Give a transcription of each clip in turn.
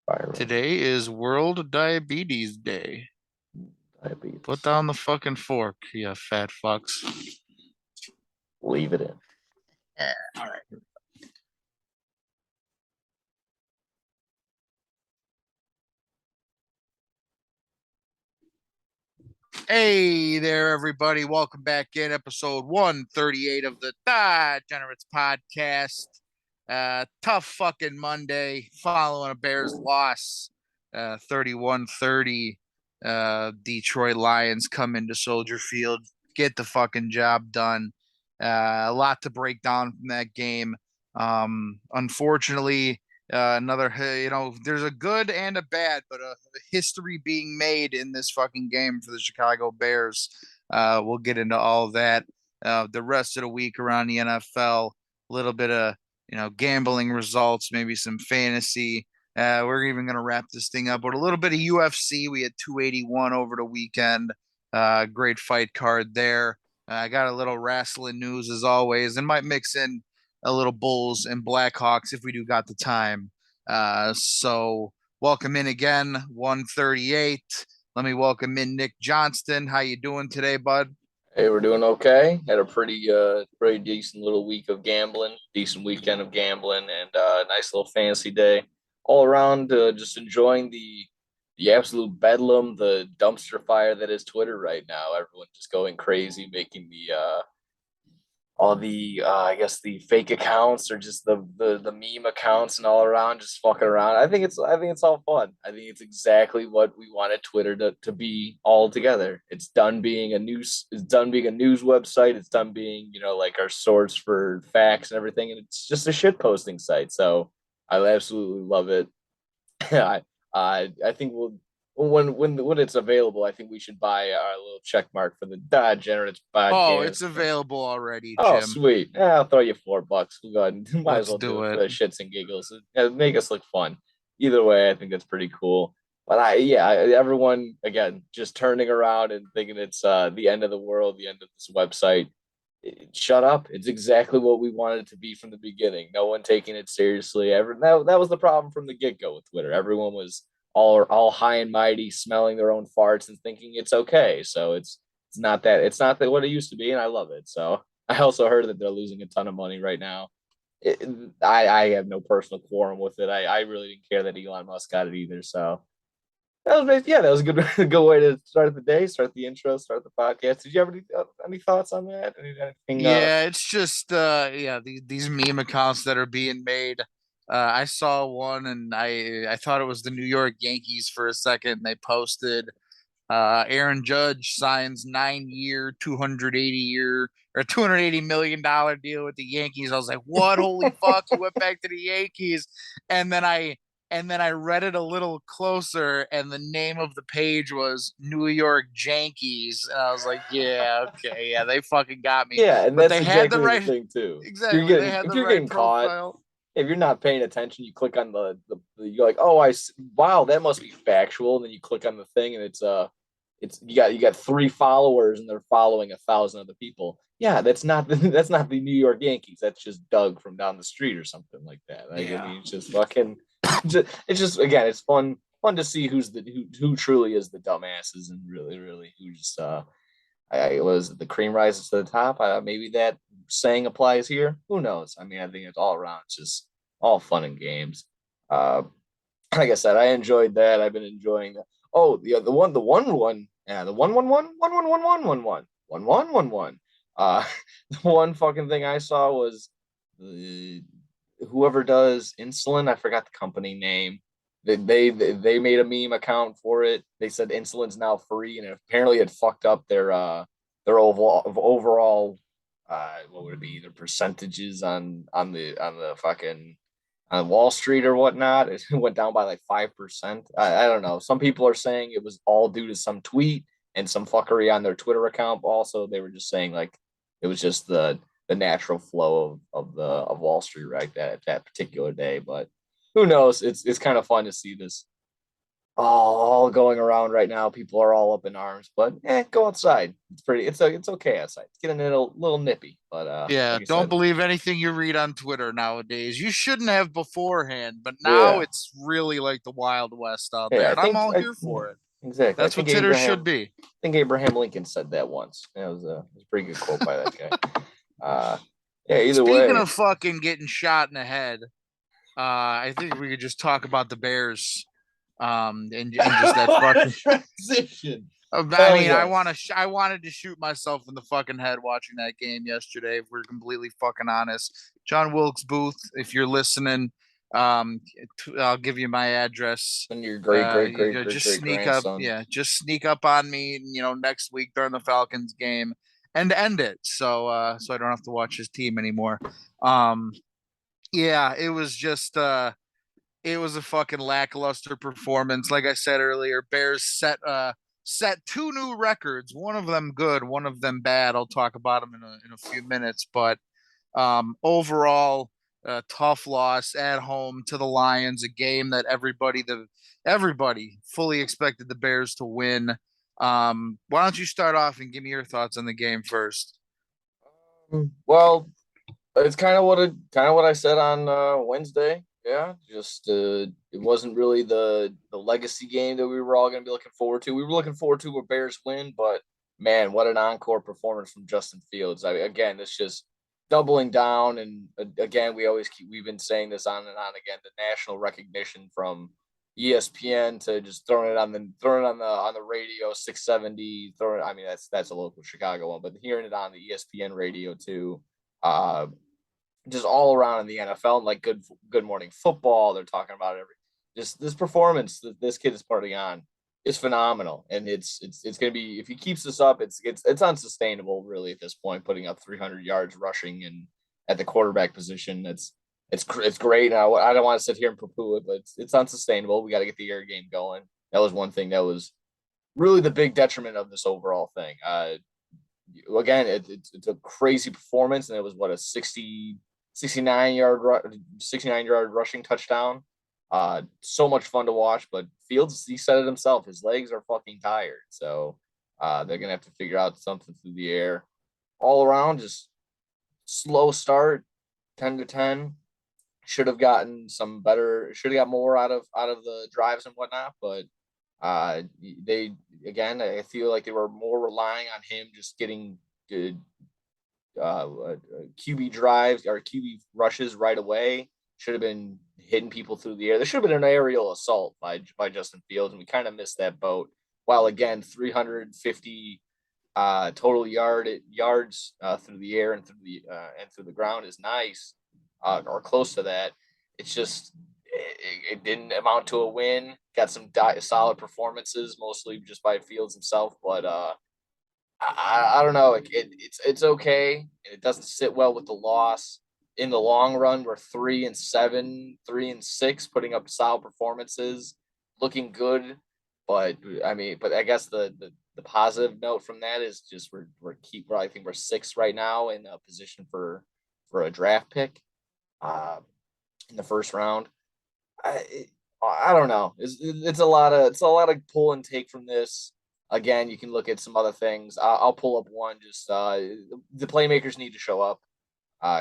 Fire Today is World Diabetes Day. Put diabetes. down the fucking fork, you fat fucks. Leave it in. Yeah, all right. Hey there, everybody. Welcome back in episode 138 of the DAAAgenerates podcast. Tough fucking Monday following a Bears loss, 31-30. Detroit Lions come into Soldier Field, get the fucking job done. A lot to break down from that game. Unfortunately, another, there's a good and a bad, but a history being made in this fucking game for the Chicago Bears. We'll get into all of that. The rest of the week around the NFL, a little bit of gambling results, maybe some fantasy. We're even going to wrap this thing up with a little bit of UFC. We had 281 over the weekend. Great fight card there. I got a little wrestling news as always, and might mix in a little Bulls and Blackhawks if we do got the time. So welcome in again, 138. Let me welcome in Nick Johnston. How you doing today, bud? Hey, we're doing okay. Had a pretty decent little week of gambling, decent weekend of gambling, and nice little fantasy day. All around, just enjoying the absolute bedlam, the dumpster fire that is Twitter right now. Everyone just going crazy, making the all the I guess the fake accounts or just the meme accounts and all around just fucking around. I think it's all fun. I think it's exactly what we wanted Twitter to be all together. It's done being a news website. It's done being, like our source for facts and everything, and it's just a shit posting site. So I absolutely love it. I think when it's available, I think we should buy our little check mark for the DAAAgenerates Oh, it's podcast. available already, Oh, Jim. sweet. Yeah, I'll throw you $4. We'll go ahead and might as Let's well do do it for it. the shits and giggles. Make us look fun. Either way, I think that's pretty cool. But everyone again just turning around and thinking it's the end of the world, the end of this website. Shut up. It's exactly what we wanted it to be from the beginning. No one taking it seriously. That was the problem from the get-go with Twitter. Everyone was all high and mighty, smelling their own farts and thinking it's okay. So it's not that what it used to be, and I love it. So I also heard that they're losing a ton of money right now. It, I have no personal quorum with it. I really didn't care that Elon Musk got it either. So that was a good a good way to start the day, start the intro, start the podcast. Did you have any thoughts on that? Anything? Yeah, it's just yeah, these meme accounts that are being made. I saw one and I thought it was the New York Yankees for a second. They posted Aaron Judge signs 9 year, 280 year or $280 million deal with the Yankees. I was like, what? Holy fuck! He went back to the Yankees, and then I read it a little closer, and the name of the page was New York Yankees, and I was like, yeah, okay, yeah, they fucking got me. Yeah, and But that's they had the exactly the right, thing too. exactly, they had If the you're right getting caught, profile. if you're not paying attention, you click on you're like, oh, wow, that must be factual. And then you click on the thing, and it's you got three followers, and they're following 1,000 other people. Yeah, that's not that's not the New York Yankees. That's just Doug from down the street or something like that. Like, I Yeah, mean, it's just fucking. It's just again, it's fun to see who truly is the dumbasses and really who just I was the cream rises to the top. Maybe that saying applies here. Who knows? I mean, I think it's all around. It's just all fun and games. Uh, like I said, I enjoyed that. I've been enjoying that. Oh, the one. The one fucking thing I saw was the whoever does insulin. I forgot the company name. They made a meme account for it. They said insulin's now free, and apparently it fucked up their overall what would it be, their percentages on the fucking on Wall Street or whatnot. It went down by like 5%. I don't know. Some people are saying it was all due to some tweet and some fuckery on their Twitter account. Also, they were just saying like it was just the natural flow of Wall Street right that particular day. But who knows? It's kind of fun to see this. all going around right now. People are all up in arms, but go outside. It's okay outside. It's getting a little nippy, but Yeah, like you don't said, believe anything you read on Twitter nowadays. You shouldn't have beforehand, but now yeah, it's really like the Wild West out yeah. there, and I'm all here Yeah, for it. exactly. That's what Twitter should be. I think Abraham Lincoln said that once. It was a pretty good quote by that guy. Uh, yeah. Either Speaking way, of fucking getting shot in the head, I think we could just talk about the Bears, and just that what a fucking. transition. I Hell mean, yes. I wanted to shoot myself in the fucking head watching that game yesterday. If we're completely fucking honest, John Wilkes Booth, if you're listening, um, I'll give you my address. And your great great great great Just great sneak up, grandson. yeah, just sneak up on me, next week during the Falcons game and end it. So I don't have to watch his team anymore. Um, yeah, it was a fucking lackluster performance. Like I said earlier, Bears set two new records. One of them good, one of them bad. I'll talk about them in a few minutes. But overall, tough loss at home to the Lions, a game that everybody fully expected the Bears to win. Why don't you start off and give me your thoughts on the game first? Well, it's kind of what I said on Wednesday. Yeah, just it wasn't really the legacy game that we were all going to be looking forward to. We were looking forward to a Bears win, but man, what an encore performance from Justin Fields. I mean, again, it's just doubling down, and again, we've been saying this on and on again. The national recognition from ESPN to just throwing it on the radio 670. Throwing, I mean, that's a local Chicago one, but hearing it on the ESPN radio too. Uh, just all around in the NFL and like Good Morning Football. They're talking about every just this performance that this kid is putting on is phenomenal, and it's going to be if he keeps this up, it's unsustainable really at this point. Putting up 300 yards rushing and at the quarterback position, it's great. I don't want to sit here and poo-poo it, but it's unsustainable. We got to get the air game going. That was one thing that was really the big detriment of this overall thing. Again, it's a crazy performance, and it was what a 69 yard rushing touchdown. So much fun to watch, but Fields, he said it himself, his legs are fucking tired. So they're gonna have to figure out something through the air. All around, just slow start, 10-10. Should have gotten some better, should have got more out of the drives and whatnot, but they again, I feel like they were more relying on him just getting good QB drives or QB rushes right away. Should have been hitting people through the air. There should have been an aerial assault by Justin Fields, and we kind of missed that boat. While again, 350 total yards through the air and through the ground is nice, or close to that. It's just it didn't amount to a win. Got some solid performances, mostly just by Fields himself, but I don't know. It's okay. It doesn't sit well with the loss. In the long run, we're 3-7, 3-6, putting up solid performances, looking good. But I guess the positive note from that is just I think we're sixth right now in a position for a draft pick, uh, in the first round. I don't know. It's a lot of pull and take from this. Again, you can look at some other things. I'll pull up one. Just the playmakers need to show up.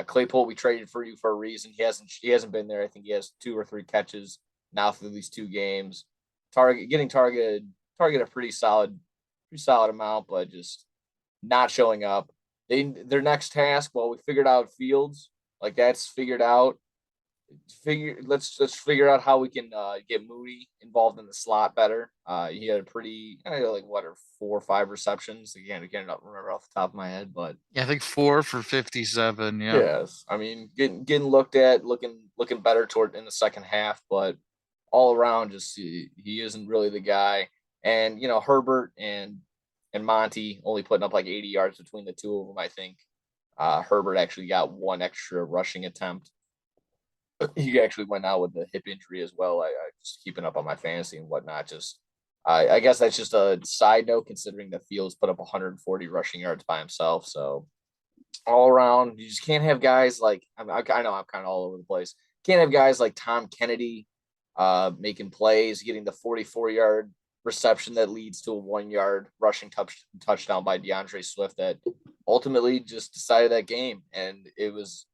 Claypool, we traded for you for a reason. He hasn't been there. I think he has 2 or 3 catches now through these 2 games. Target a pretty solid amount, but just not showing up. Their next task. Well, we figured out Fields. Like that's figured out. Let's figure out how we can get Moody involved in the slot better. He had a pretty like what are 4 or 5 receptions. Again, I can't remember off the top of my head, but Yeah, I think 4 for 57. Yeah. yes, I mean getting looked at, looking better toward in the second half, but all around just he isn't really the guy. And Herbert and Monty only putting up like 80 yards between the two of them. I think Herbert actually got one extra rushing attempt. He actually went out with a hip injury as well. I just keeping up on my fantasy and whatnot. Just I guess that's just a side note considering that Fields put up 140 rushing yards by himself. So all around, you just can't have guys like I know I'm kind of all over the place. Can't have guys like Tom Kennedy, making plays, getting the 44-yard reception that leads to a 1 yard rushing touchdown by DeAndre Swift that ultimately just decided that game. And it was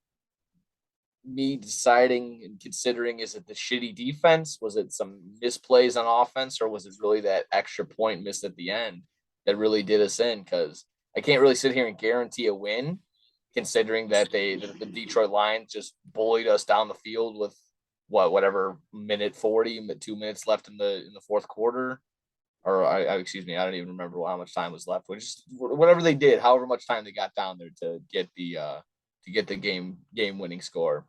me deciding and considering, is it the shitty defense? Was it some misplays on offense? Or was it really that extra point missed at the end that really did us in? Because I can't really sit here and guarantee a win, considering that the Detroit Lions just bullied us down the field with whatever minute 40, 2 minutes left in the fourth quarter. Or excuse me, I don't even remember how much time was left. Which is whatever they did, however much time they got down there to get the game winning score.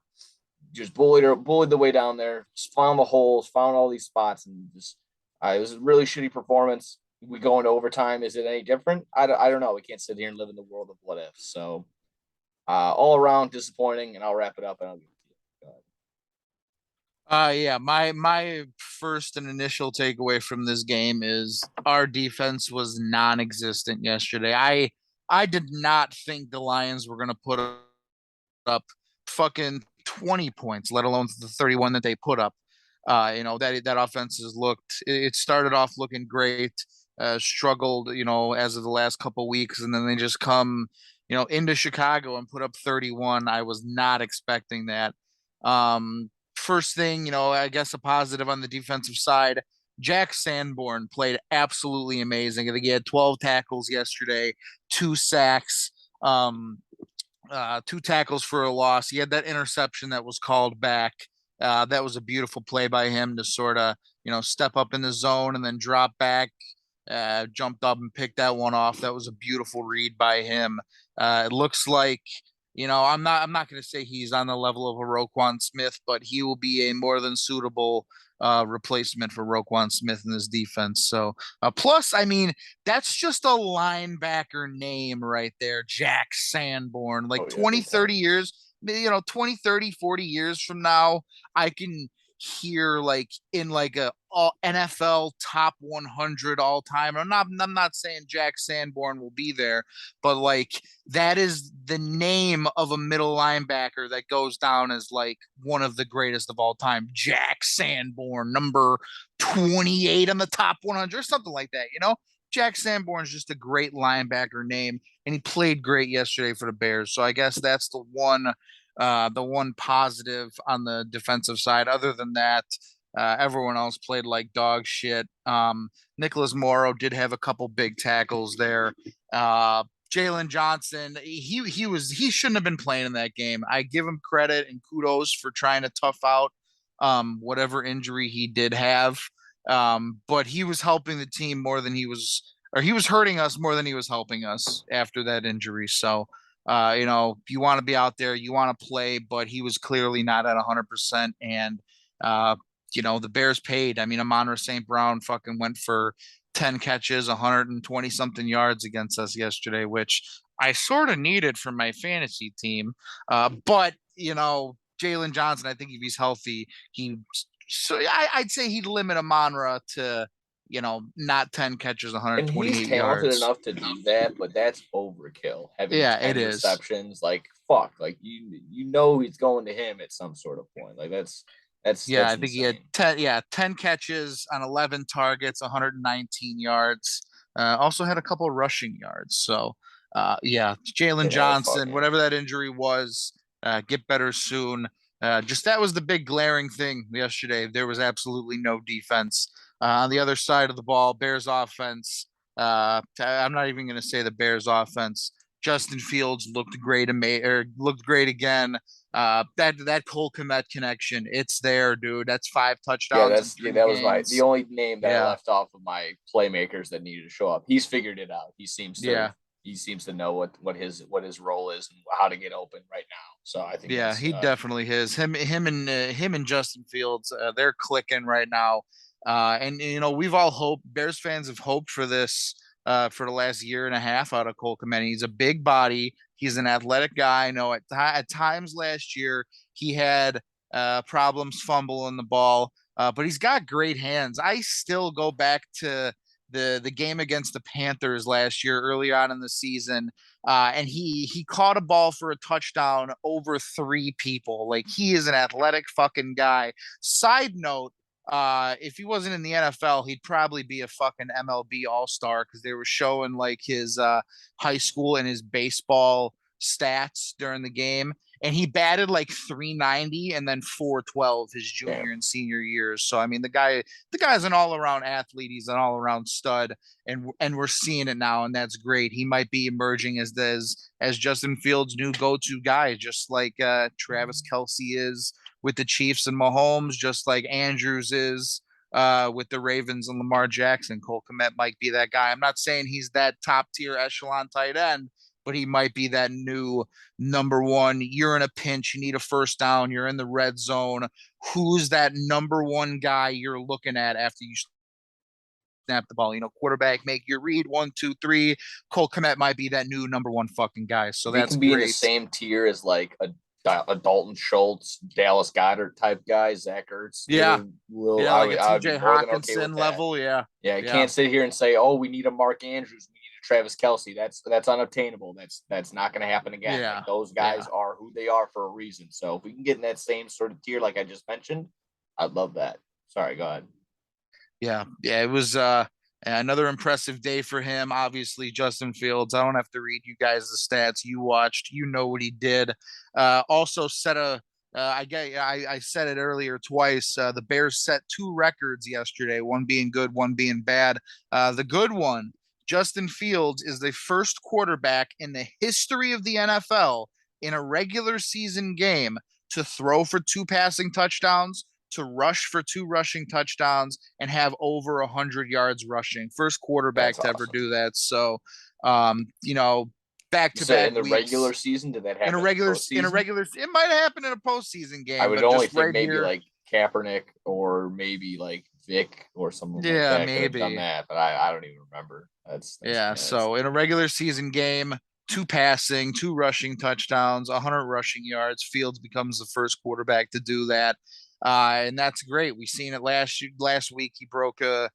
Just bullied the way down there, just found the holes, found all these spots, and just it was a really shitty performance. We go into overtime. Is it any different? I don't know. We can't sit here and live in the world of what ifs. So all around disappointing, and I'll wrap it up and I'll give it to you. Yeah, my first and initial takeaway from this game is our defense was non-existent yesterday. I did not think the Lions were going to put up fucking 20 points, let alone the 31 that they put up. That offense has looked. It started off looking great, struggled, as of the last couple weeks, and then they just come, into Chicago and put up 31. I was not expecting that. First thing, I guess a positive on the defensive side. Jack Sanborn played absolutely amazing. I think he had 12 tackles yesterday, 2 sacks. 2 tackles for a loss. He had that interception that was called back. That was a beautiful play by him to sort of, step up in the zone and then drop back. Jumped up and picked that one off. That was a beautiful read by him. It looks like, I'm not going to say he's on the level of a Roquan Smith, but he will be a more than suitable replacement for Roquan Smith in this defense. So, plus, I mean, that's just a linebacker name right there, Jack Sanborn. Like Oh yeah, 20, big time. 30 years, 20, 30, 40 years from now, I can hear like in like a NFL top 100 all time. I'm not saying Jack Sanborn will be there, but like that is the name of a middle linebacker that goes down as like one of the greatest of all time. Jack Sanborn, number 28 on the top 100, something like that, Jack Sanborn is just a great linebacker name, and he played great yesterday for the Bears. So I guess that's the one positive on the defensive side. Other than that, everyone else played like dog shit. Nicholas Morrow did have a couple big tackles there. Jalen Johnson, he shouldn't have been playing in that game. I give him credit and kudos for trying to tough out whatever injury he did have. But he was helping the team more than he was hurting us more than he was helping us after that injury. So you want to be out there, you want to play, but he was clearly not at 100%. And, the Bears paid. I mean, Amon St. Brown fucking went for 10 catches, 120 something yards against us yesterday, which I sort of needed for my fantasy team. But, Jalen Johnson, I think if he's healthy, I'd say he'd limit Amonra to, not 10 catches, And he's 128 talented yards. enough to do that, but that's overkill. Having Yeah, it 10 is. receptions, like fuck, like you know he's going to him at some sort of point. Like Yeah, that's I think he had insane. 10 catches on 11 targets, 119 yards. Also had a couple of rushing yards. So, yeah, Jalen Yeah, Johnson, fucking whatever that injury was, get better soon. Just that was the big glaring thing yesterday. There was absolutely no defense. On the other side of the ball, Bears offense. I'm not even going to say the Bears offense. Justin Fields looked great, looked great again. That Cole Komet connection, it's there, dude. That's 5 touchdowns in three that was the games. only name that I Yeah, left off of my playmakers that needed to show up. He's figured it out. yeah, He seems to know what his role is and how to get open right now. So I think yeah. that's He definitely is. Him and Justin Fields, they're clicking right now. And we've all hoped. Bears fans have hoped for this for the last year and a half out of Cole Kmet. He's a big body. He's an athletic guy. I know at times last year he had problems fumbling the ball, but he's got great hands. I still go back to the game against the Panthers last year, early on in the season, and he caught a ball for a touchdown over 3 people. Like he is an athletic fucking guy. Side note. if he wasn't in the NFL, he'd probably be a fucking MLB all-star because they were showing like his high school and his baseball stats during the game. And he batted like 390 and then 412 his junior Damn. and senior years. So I mean the guy's an all-around athlete, he's an all-around stud, and we're seeing it now, and that's great. He might be emerging as Justin Fields' new go-to guy, just like Travis Kelsey is with the Chiefs and Mahomes, just like Andrews is with the Ravens and Lamar Jackson. Cole Kmet might be that guy. I'm not saying he's that top tier echelon tight end, but he might be that new number one. You're in a pinch, you need a first down, you're in the red zone. Who's that number one guy you're looking at after you snap the ball? Quarterback, make your read, 1, 2, 3. Cole Kmet might be that new number one fucking guy. So If he that's can be in the great. same tier as like a Dalton Schultz, Dallas Goddard type guy, Zach Ertz, Yeah. Yeah, like a I would be TJ more than okay with Hawkinson that. level. Yeah. Yeah, I Yeah. can't sit here and say, oh, we need a Mark Andrews, we need a Travis Kelsey. That's unobtainable. That's not going to happen again. Like Yeah. those guys Yeah. are who they are for a reason. So if we can get in that same sort of tier, like I just mentioned, I'd love that. Sorry, go ahead. Yeah. Yeah. It was another impressive day for him. Obviously, Justin Fields. I don't have to read you guys the stats. You watched, you know what he did. Also set a I said it earlier twice. The Bears set two records yesterday, one being good, one being bad. The good one, Justin Fields is the first quarterback in the history of the NFL in a regular season game to throw for two passing touchdowns, to rush for two rushing touchdowns, and have over 100 yards rushing. First That's quarterback to ever awesome. do that. So, um, you know, back You to said back in the regular weeks season, did that in a happen in the regular postseason? it might happen in a postseason I game, would but only just think right maybe here, like Kaepernick or maybe like Vic or someone like yeah, that could have done maybe. that, but I don't even remember. That's Yeah, yeah, that's so in a regular season game, two passing, two rushing touchdowns, 100 rushing yards. Fields becomes the first quarterback to do that, and that's great. We seen it last week. He broke the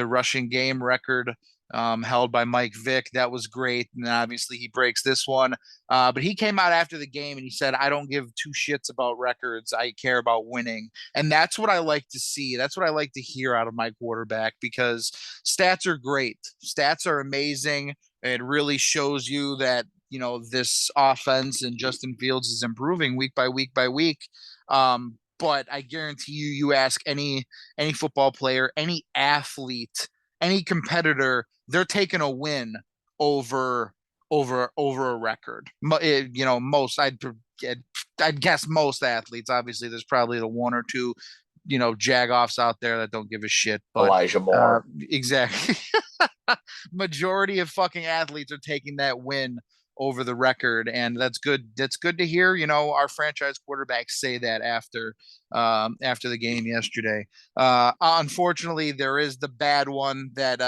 rushing game record held by Mike Vick. That was great, and obviously he breaks this one. But he came out after the game and he said, "I don't give two shits about records. I care about winning." And that's what I like to see. That's what I like to hear out of my quarterback, because stats are great. Stats are amazing. It really shows you that, this offense and Justin Fields is improving week by week by week. But I guarantee you, you ask any football player, any athlete, any competitor, they're taking a win over over a record. Most I'd guess most athletes. Obviously, there's probably the one or two, jagoffs out there that don't give a shit. But Elijah uh, Moore. exactly, majority of fucking athletes are taking that win over the record, and that's good. That's good to hear. Our franchise quarterbacks say that after the game yesterday. Unfortunately, there is the bad one that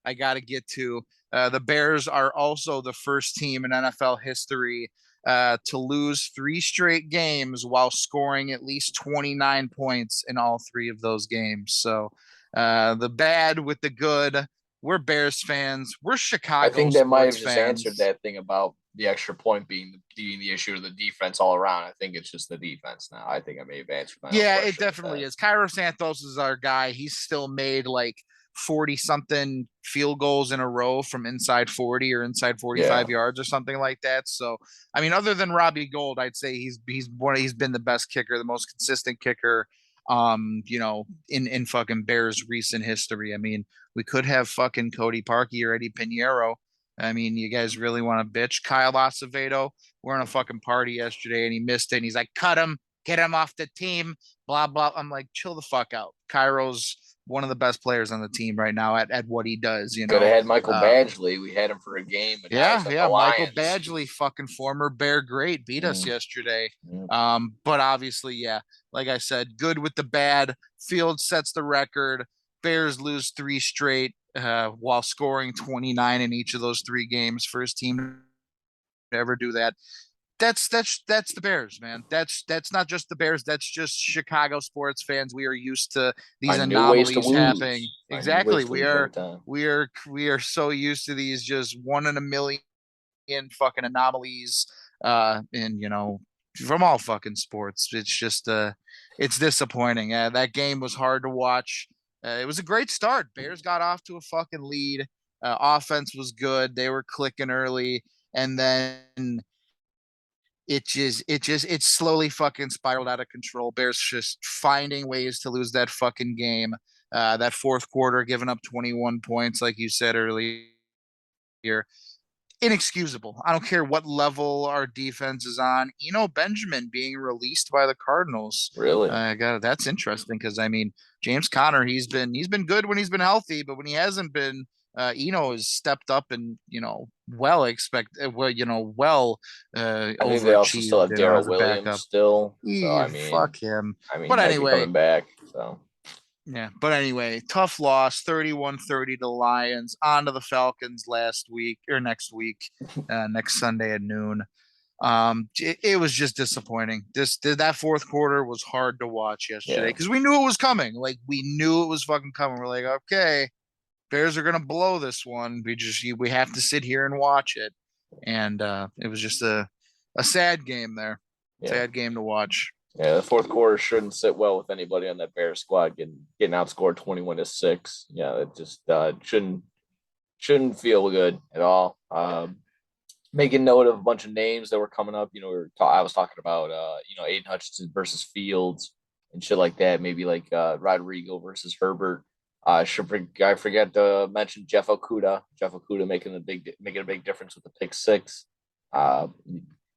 I got to get to. The Bears are also the first team in NFL history to lose three straight games while scoring at least 29 points in all three of those games. So the bad with the good. We're Bears fans. We're I Chicago think that might have sports just answered fans. that thing about the extra point being the issue of the defense all around. I think it's just the defense now. I think I may have answered my own Yeah, it question with definitely that. is. Cairo Santos is our guy. He's still made like 40 something field goals in a row from inside 40 or inside Yeah, 45 yards or something like that. So, I mean, other than Robbie Gold, I'd say he's been the best kicker, the most consistent kicker in fucking Bears recent history. I mean, we could have fucking Cody Parkey or Eddie Pinheiro. I mean, you guys really want to bitch? Kyle Acevedo, we're in a fucking party yesterday and he missed it. And he's like, cut him, get him off the team, blah, blah. I'm like, chill the fuck out. Cairo's one of the best players on the team right now at what he does, could have had Michael Uh, Badgley. We had him for a game, and now he's yeah, at the yeah. Michael Lions. Badgley, fucking former Bear great, beat us Mm, yesterday. mm. But obviously, yeah, like I said, good with the bad. Field sets the record. Bears lose three straight while scoring 29 in each of those three games. First team to ever do that. That's the Bears, man. That's not just the Bears. That's just Chicago sports fans. We are used to these Find new ways to anomalies happening. lose. Find new Exactly. ways to We lose are every time. we are we are so used to these just one in a million fucking anomalies. And from all fucking sports. It's just it's disappointing. That game was hard to watch. It was a great start. Bears got off to a fucking lead. Offense was good. They were clicking early, and then it slowly fucking spiraled out of control. Bears just finding ways to lose that fucking game. That fourth quarter, giving up 21 points, like you said earlier, inexcusable. I don't care what level our defense is on. Benjamin being released by the Cardinals. Really? That's interesting because I mean James Conner, he's been good when he's been healthy, but when he hasn't been, has stepped up and well I think they also still overachieved, have Daryl as a Williams backup. still. So Fuck him. I mean, he But might be anyway, coming back. So yeah, but anyway, tough loss, 31-30 to Lions. On to the Falcons last week or next week, next Sunday at noon. It was just disappointing. That fourth quarter was hard to watch yesterday yeah, because we knew it was coming. Like we knew it was fucking coming. We're like, okay, Bears are gonna blow this one. We have to sit here and watch it. And it was just a sad game there. yeah. Sad game to watch. Yeah, the fourth quarter shouldn't sit well with anybody on that Bears squad getting outscored 21-6. Yeah, it just shouldn't feel good at all. Making note of a bunch of names that were coming up. I was talking about Aiden Hutchinson versus Fields and shit like that. Maybe like Rodrigo versus Herbert. I forget to mention Jeff Okuda. Jeff Okuda making a big difference with the pick six. Uh,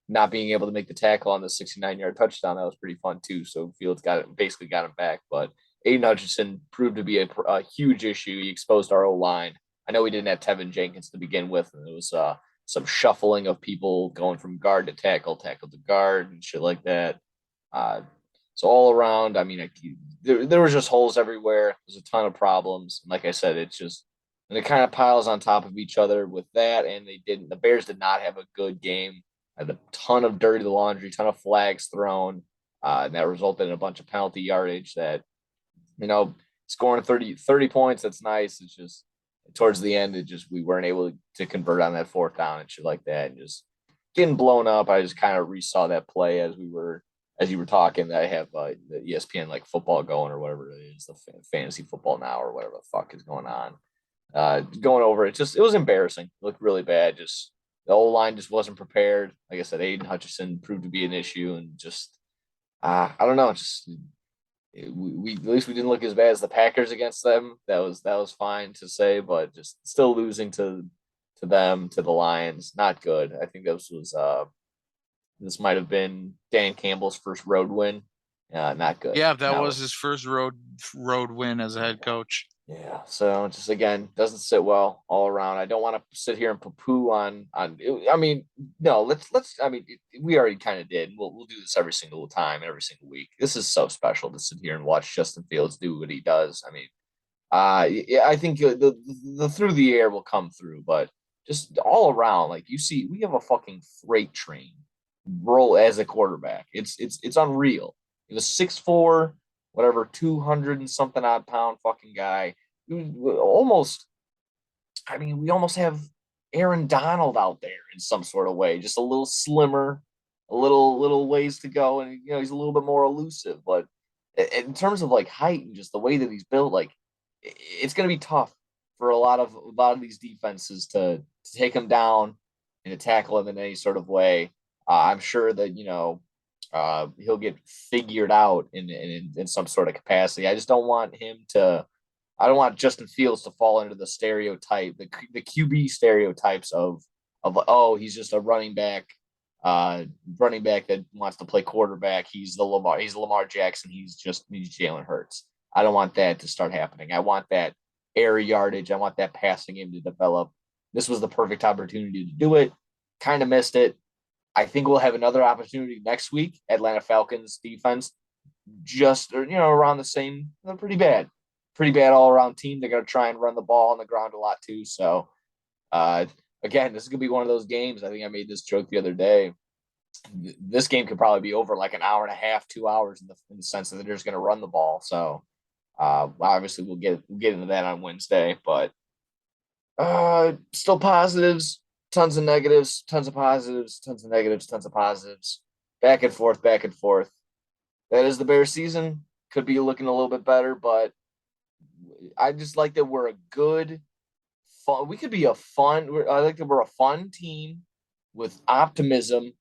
Not being able to make the tackle on the 69-yard touchdown, that was pretty fun too. So Fields basically got him back. But Aiden Hutchinson proved to be a huge issue. He exposed our O line. I know we didn't have Tevin Jenkins to begin with, and it was some shuffling of people going from guard to tackle, tackle to guard, and shit like that. Uh, so all around, I mean, there was just holes everywhere. There's a ton of problems. And like I said, and it kind of piles on top of each other with that. And the Bears did not have a good game. Had a ton of dirty laundry, ton of flags thrown. And that resulted in a bunch of penalty yardage that, scoring 30 points, that's nice. It's just towards the end, we weren't able to convert on that fourth down and shit like that. And just getting blown up. I just kind of resaw that play as you were talking. That I have the ESPN like football going or whatever it is, the fantasy football now or whatever the fuck is going on. Going over it, it was embarrassing. It looked really bad. Just the old line just wasn't prepared. Like I said, Aiden Hutchinson proved to be an issue, and just I don't know. Just we at least we didn't look as bad as the Packers against them. That was fine to say, but just still losing to them, to the Lions, not good. I think this might have been Dan Campbell's first road win. Not good. Yeah, that Not was his first road win as a head coach. Yeah, so just again doesn't sit well all around. I don't want to sit here and poo-poo on. I mean, no, let's. I mean, we already kind of did. We'll do this every single time, every single week. This is so special to sit here and watch Justin Fields do what he does. I mean, yeah, I think the through the air will come through, but just all around, like you see, we have a fucking freight train roll as a quarterback. It's unreal. He was 6'4", whatever, 200 and something odd pound fucking guy. Almost, I mean, we almost have Aaron Donald out there in some sort of way, just a little slimmer, a little ways to go, and he's a little bit more elusive. But in terms of like height and just the way that he's built, like it's going to be tough for a lot of these defenses to take him down and to tackle him in any sort of way. I'm sure that he'll get figured out in some sort of capacity. I just don't want him to. I don't want Justin Fields to fall into the stereotype, the QB stereotypes of oh, he's just a running back that wants to play quarterback. He's Lamar Jackson. He's Jalen Hurts. I don't want that to start happening. I want that air yardage. I want that passing game to develop. This was the perfect opportunity to do it. Kind of missed it. I think we'll have another opportunity next week. Atlanta Falcons defense, just around the same. They're pretty bad all around team. They're going to try and run the ball on the ground a lot too. So, again, this is going to be one of those games. I think I made this joke the other day. This game could probably be over like an hour and a half, 2 hours in the sense that they're just going to run the ball. So, obviously we'll get into that on Wednesday, but still positives, tons of negatives, tons of positives, tons of negatives, tons of positives. back and forth, back and forth. That is the Bears season. Could be looking a little bit better, but I just like that we're a good fun. We could be a fun. I like that we're a fun team with optimism,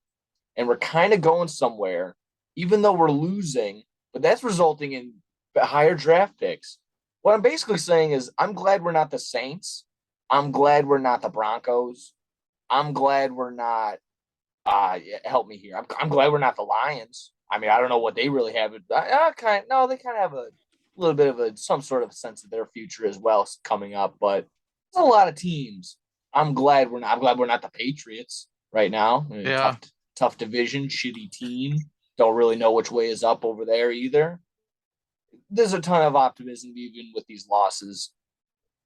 and we're kind of going somewhere, even though we're losing. But that's resulting in higher draft picks. What I'm basically saying is, I'm glad we're not the Saints. I'm glad we're not the Broncos. I'm glad we're not. Help me here. I'm glad we're not the Lions. I mean, I don't know what they really have. No, they kind of have a little bit of some sort of sense of their future as well coming up. But there's a lot of teams. I'm glad we're not. I'm glad we're not the Patriots right now. I mean, Yeah. tough division, shitty team. Don't really know which way is up over there either. There's a ton of optimism even with these losses.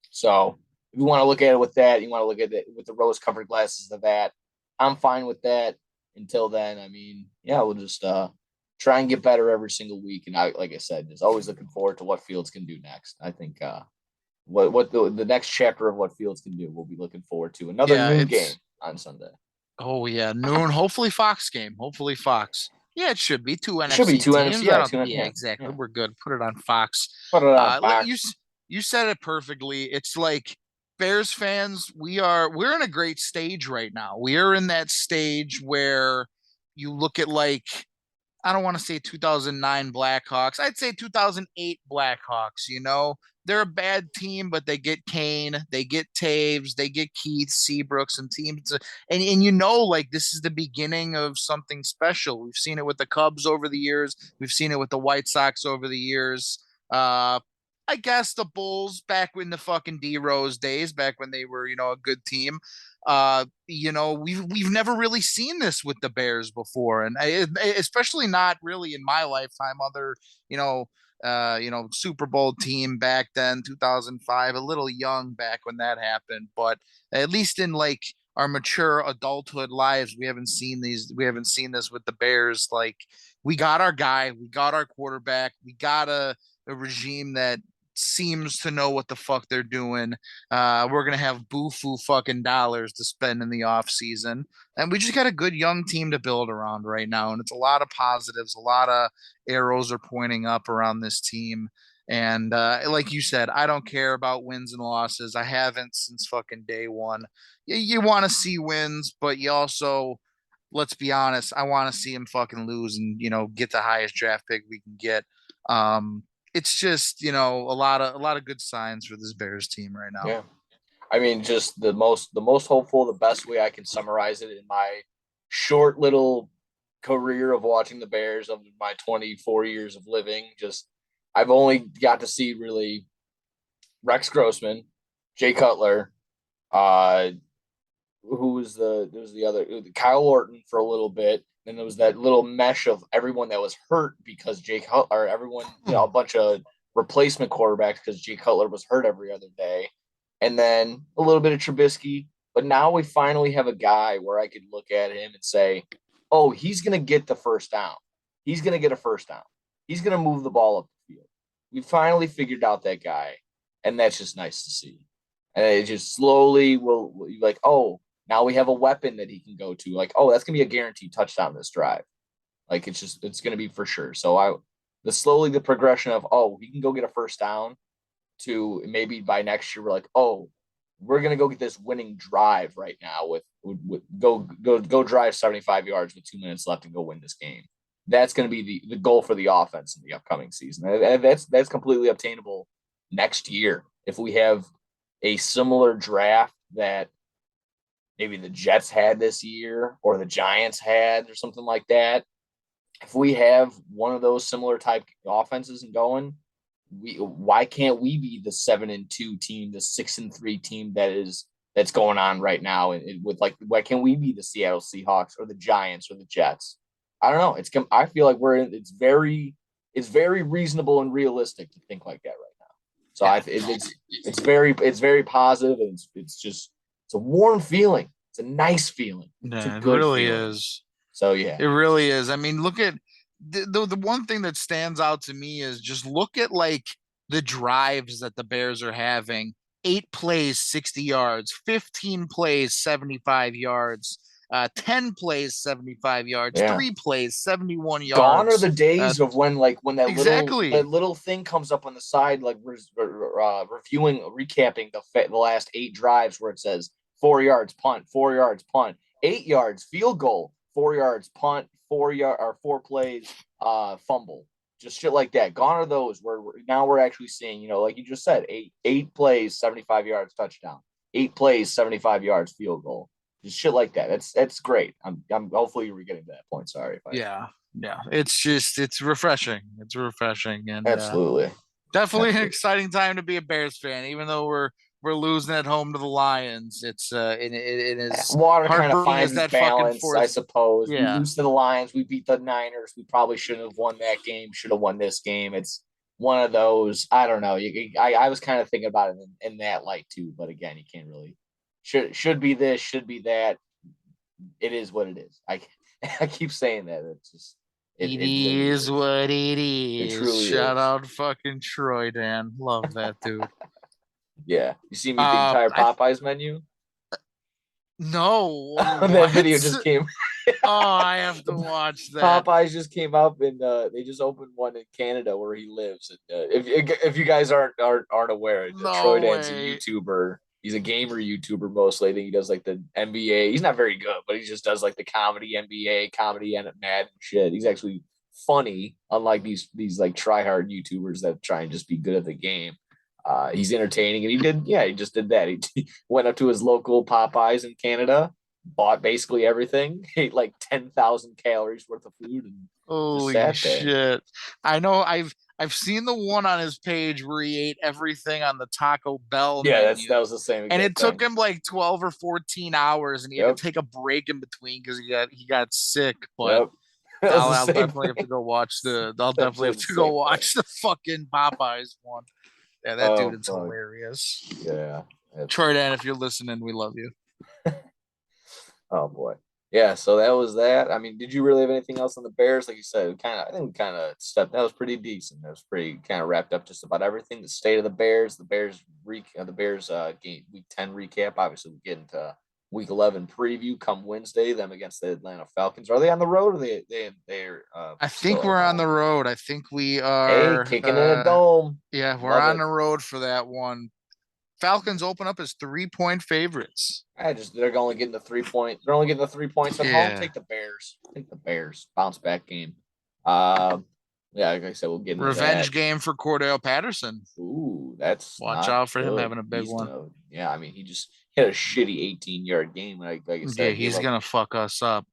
So if you want to look at it with that, you want to look at it with the rose-covered glasses of that. I'm fine with that. Until then, I mean, yeah, we'll just try and get better every single week. And like I said, just always looking forward to what Fields can do next. I think what the next chapter of what Fields can do, we'll be looking forward to another Yeah, noon game it's on Sunday. oh yeah, noon. Hopefully Fox game. Hopefully Fox. Yeah, it should be two It should be NFC two NFC. teams. I Yeah, don't. two. Yeah, Yeah, exactly. yeah. We're good. Put it on Fox. Put it on Like Fox. you said it perfectly. It's like Bears fans. We're in a great stage right now. We are in that stage where you look at like I don't want to say 2009 Blackhawks. I'd say 2008 Blackhawks. They're a bad team, but they get Kane, they get Taves, they get Keith, Seabrooks, and teams. And like this is the beginning of something special. We've seen it with the Cubs over the years. We've seen it with the White Sox over the years. Uh, I guess the Bulls back in the fucking D Rose days, back when they were, a good team. We've never really seen this with the Bears before, and especially not really in my lifetime. Other, Super Bowl team back then, 2005, a little young back when that happened, but at least in like our mature adulthood lives, we haven't seen these. We haven't seen this with the Bears. Like we got our guy, we got our quarterback, we got a regime that seems to know what the fuck they're doing. We're gonna have bufu fucking dollars to spend in the off season, and we just got a good young team to build around right now. And it's a lot of positives, a lot of arrows are pointing up around this team. And like you said, I don't care about wins and losses. I haven't since fucking day one. You want to see wins, but you also, let's be honest, I want to see him fucking lose and get the highest draft pick we can get. Um, it's just a lot of good signs for this Bears team right now. Yeah. I mean, just the most hopeful, the best way I can summarize it in my short little career of watching the Bears of my 24 years of living. Just I've only got to see really Rex Grossman, Jay Cutler, uh, who was there was the other Kyle Orton for a little bit. Then there was that little mesh of everyone that was hurt because Jay Cutler, everyone, a bunch of replacement quarterbacks because Jay Cutler was hurt every other day, and then a little bit of Trubisky. But now we finally have a guy where I could look at him and say, "Oh, he's going to get the first down. He's going to get a first down. He's going to move the ball up the field." We finally figured out that guy, and that's just nice to see. And it just slowly will like, oh, now we have a weapon that he can go to. Like, oh, that's gonna be a guaranteed touchdown this drive. Like it's gonna be for sure. So the progression of, oh, he can go get a first down, to maybe by next year we're like, oh, we're gonna go get this winning drive right now with go drive 75 yards with 2 minutes left and go win this game. That's gonna be the goal for the offense in the upcoming season. And that's completely obtainable next year if we have a similar draft that maybe the Jets had this year or the Giants had or something like that. If we have one of those similar type offenses and going, why can't we be the 7-2 team, the 6-3 team that's going on right now? And with like, why can't we be the Seattle Seahawks or the Giants or the Jets? I don't know. I feel like it's very reasonable and realistic to think like that right now. So Yeah. it's very positive, and it's a warm feeling. It's a nice feeling. It's a Yeah, it good really feeling. is. So yeah, It really is. I mean, look at the one thing that stands out to me is just look at like the drives that the Bears are having. 8 plays, 60 yards, 15 plays, 75 yards. 10 plays, 75 yards, Yeah. 3 plays, 71 Gone are the yards. days of when that Exactly. little thing comes up on the side, like reviewing, recapping the last 8 drives, where it says 4 yards punt, 4 yards punt, 8 yards field goal, 4 yards punt, 4 yard or 4 plays fumble, just shit like that. Gone are those where now we're actually seeing, like you just said, eight plays, 75 yards touchdown, 8 plays, 75 yards field goal, just shit like that. That's great. I'm hopefully you're getting to that point. Sorry if I. Yeah. Yeah. It's refreshing. It's refreshing. And Absolutely. definitely an Absolutely. exciting time to be a Bears fan, even though we're losing at home to the Lions. It's it is Water kind of heartbreaking finds as its that fucking balance, I fourth. suppose. We Yeah. lose to the Lions. We beat the Niners. We probably shouldn't have won that game. Should have won this game. It's one of those. I don't know. I was kind of thinking about it in that light too. But again, you can't really. Should be this. Should be that. It is what it is. I keep saying that. It's just It it literally is is. what it It is. truly Shout is. out fucking Troy, Dan. Love that dude. Yeah. You see me the entire I Popeyes menu? no That what? video just came. Oh, I have to watch that. Popeyes just came up, and they just opened one in Canada where he lives. And if you guys aren't aware, Troy No Dan's a way. YouTuber. He's a gamer YouTuber mostly. I think he does like the NBA. He's not very good, but he just does like the comedy NBA, comedy and Madden shit. He's actually funny, unlike these like try hard YouTubers that try and just be good at the game. He's entertaining, and he just did that. He went up to his local Popeyes in Canada, bought basically everything, ate like 10,000 calories worth of food, and just Holy sat there. shit. I know I've seen the one on his page where he ate everything on the Taco Bell Yeah, menu. that was the same And exact it took thing. him like 12 or 14 hours and he had to Yep, take a break in between because he got sick. But yep. That was I'll the I'll same definitely have to thing. go watch the I'll definitely Essentially have the to go same thing. watch the fucking Popeyes one. Yeah, that dude Oh is fuck. hilarious. Yeah. Troy It's Dan, if you're listening, we love you. oh boy. Yeah, so that was that. I mean, did you really have anything else on the Bears? Like you said, I think we kind of stepped. That was pretty decent. That was pretty kind of wrapped up just about everything. The state of the Bears game week 10 recap. Obviously, we get into week 11 preview come Wednesday. Them against the Atlanta Falcons. Are they on the road, or they're I still think at we're on home? the road. I think we Hey, are kicking in a dome. yeah, we're Love on it. the road for that one. Falcons open up as 3-point favorites. They're only getting the 3 points at home. Yeah. Take the Bears. Take the Bears. Bounce back game. Uh, yeah, like I said, we'll get into that. Revenge game for Cordell Patterson. Ooh, that's Watch not out for him good. having a big He's one. gonna. Yeah, I mean, he just had a shitty 18-yard game. Like I Yeah, said, gave he's up. gonna fuck us up.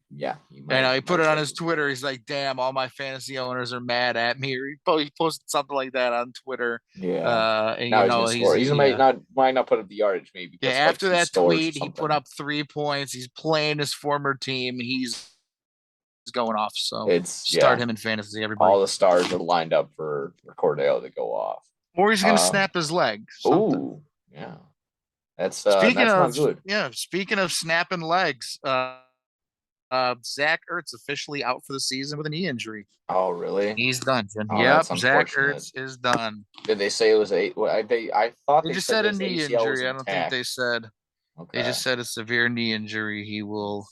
Yeah, I know he might put it just on have his to. Twitter. He's like, "Damn, all my fantasy owners are mad at me." Or he posted something like that on Twitter. Yeah. And Now he's gonna he's score. He's gonna yeah, might not put up the yardage, maybe yeah. just like After two that scores or tweet, he put something. up 3 points. He's playing his former team. He's going off. So It's start yeah. him in fantasy, All everybody. the stars are lined up for Cordell to go off. Or he's gonna Uh, snap his leg. Something. ooh, yeah. That's Speaking that's not of good. speaking of snapping legs, Zach Ertz officially out for the season with a knee injury. Oh, really? He's done, Jim. Oh, Yep, that's Zach unfortunate. Ertz is done. Did they say it was a? Well, I thought They they just said said that a his knee ACL was injury. I don't think they intact. said. They Okay, just said a severe knee injury. He will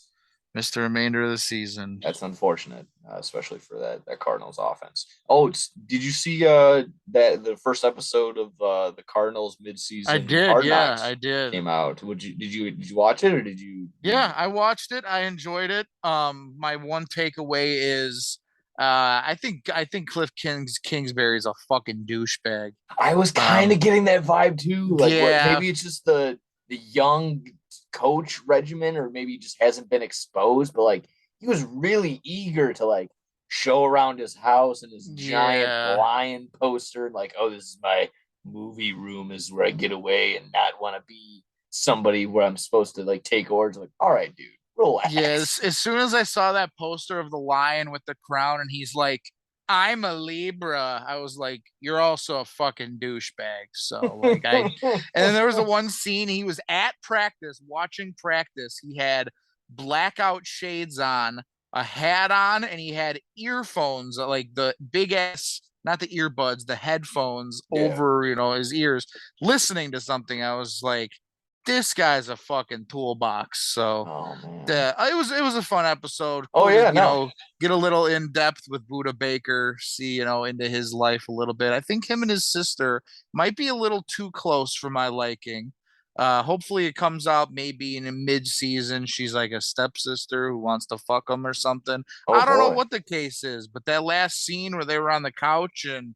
miss the remainder of the season. that's unfortunate, especially for that Cardinals offense. Oh, did you see that the first episode of the Cardinals I midseason did, Hard yeah, I Knocks did. came out? Did you watch it, or did Yeah, you? I watched it. I enjoyed it. My one takeaway is I think Cliff Kingsbury is a fucking douchebag. I was kind Um, of getting that vibe too. Like, what? yeah, Maybe it's just the young coach regimen, or maybe he just hasn't been exposed. But like, he was really eager to like show around his house and his giant yeah. lion poster, and like, oh, this is my movie room. Is where I get away and not want to be somebody where I'm supposed to like take orders. Like, all right, dude, Yes, relax. as soon as I saw that poster of the lion with the crown and he's like, I'm a Libra, I was like, you're also a fucking douchebag. So and then there was the one scene he was at practice, watching practice. He had blackout shades on, a hat on, and he had earphones, like the big ass, not the earbuds, the headphones Yeah. over, his ears, listening to something. I was like, this guy's a fucking toolbox. So Oh man. it was a fun episode. Oh Cool to yeah, no. get a little in depth with Buda Baker, see into his life a little bit. I think him and his sister might be a little too close for my liking. Hopefully it comes out maybe in a mid-season. She's like a stepsister who wants to fuck him or something. Oh I don't know boy. what the case is, but that last scene where they were on the couch and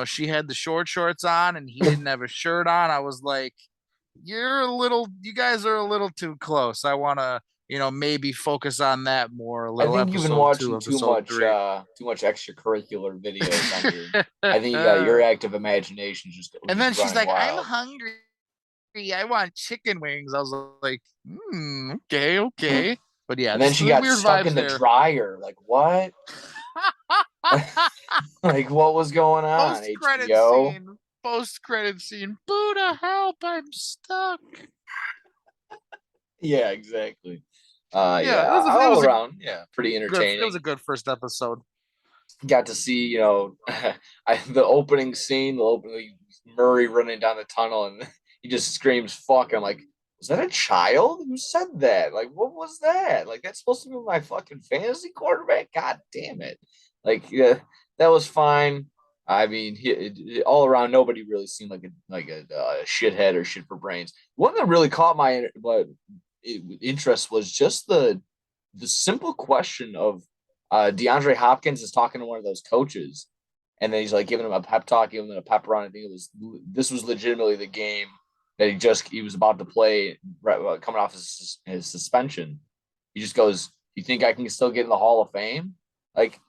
she had the short shorts on and he didn't have a shirt on, I was like, you guys are a little too close. I want to, maybe focus on that more a I little. think you've been Episode two, watching episode three. too much extracurricular videos on your. I think your active imagination And just then she's running like, I'm wild. hungry. I want chicken wings. I was like, okay, okay. But yeah, And then just she the got weird stuck in vibes the there. dryer. Like what? Like what was going on? Post credit HBO. scene. Post credit scene. Buddha, help! I'm stuck. Yeah, exactly. Yeah, Yeah, it all was a around, yeah, pretty good it entertaining. was a good first episode. Got to see, the opening scene, the opening Murray running down the tunnel, and he just screams "fuck." I'm like, was that a child? Who said that? Like, what was that? Like, that's supposed to be my fucking fantasy quarterback. God damn it! Like, yeah, that was fine. I mean, all around, nobody really seemed like a shithead or shit for brains. One that really caught my interest was just the simple question of DeAndre Hopkins is talking to one of those coaches, and then he's like giving him a pep talk, giving him a pep run. I think this was legitimately the game that he was about to play right, coming off his suspension. He just goes, "You think I can still get in the Hall of Fame?" Like,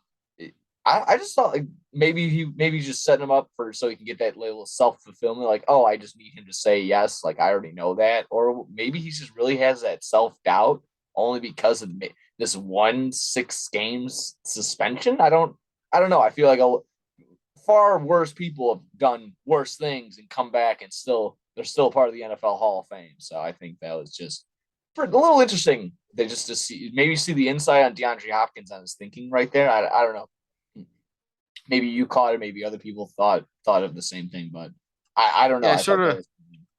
I just thought like maybe he's just setting him up for so he can get that little self fulfillment. Like, oh, I just need him to say yes. Like I already know that, or maybe he just really has that self doubt only because of this 1 6 games suspension. I don't know. I feel like far worse people have done worse things and come back and they're still part of the NFL Hall of Fame. So I think that was just a little interesting. They just to see the insight on DeAndre Hopkins on his thinking right there. I don't know. Maybe you caught it. Maybe other people thought of the same thing, but I don't know. Yeah, I thought that was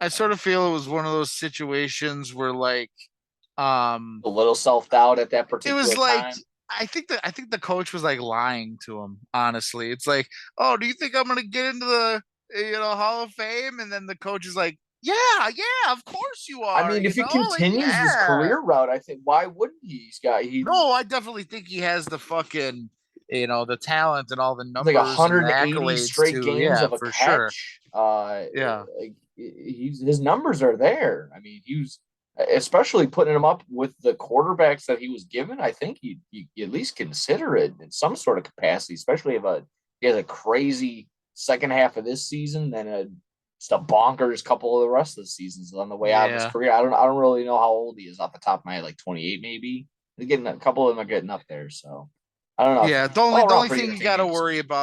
I sort of feel it was one of those situations where like um a little self doubt at that it was particular like time. I think the coach was like lying to him, honestly. It's like, oh, do you think I'm gonna get into the Hall of Fame? And then the coach is like, yeah, yeah, of course you I are, mean, if he like, continues this yeah. career route, I think why wouldn't he? No, I definitely think he has the fucking the talent and all the It's like numbers and the 180 accolades straight to, games yeah, of a for sure. catch. Yeah. Like his numbers are there. I mean, he was especially putting him up with the quarterbacks that he was given. I think you at least consider it in some sort of capacity, especially if he has a crazy second half of this season, then just a bonkers couple of the rest of the seasons on the way out of his Yeah. career. I don't really know how old he is off the top of my head, like 28 maybe. They're getting a couple of them are getting up there, so I don't know. Yeah, All the around only pretty thing you got entertaining to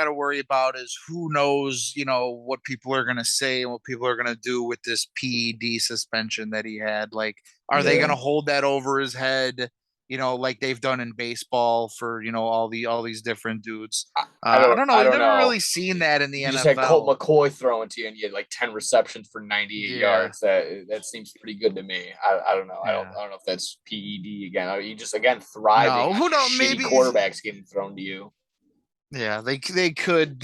episode. worry about, is who knows, what people are going to say and what people are going to do with this PED suspension that he had. Like, are they going Yeah. to hold that over his head, like they've done in baseball for, all these different dudes? I don't know. I We've don't never know. really seen that in the You just had Colt NFL. McCoy throwing to you, and you had like 10 receptions for 98 Yeah. yards. That seems pretty good to me. I don't know. Yeah. I don't know if that's PED again. I mean, you just again thriving No, on who knows? shitty Maybe, quarterbacks getting thrown to you. yeah, they could,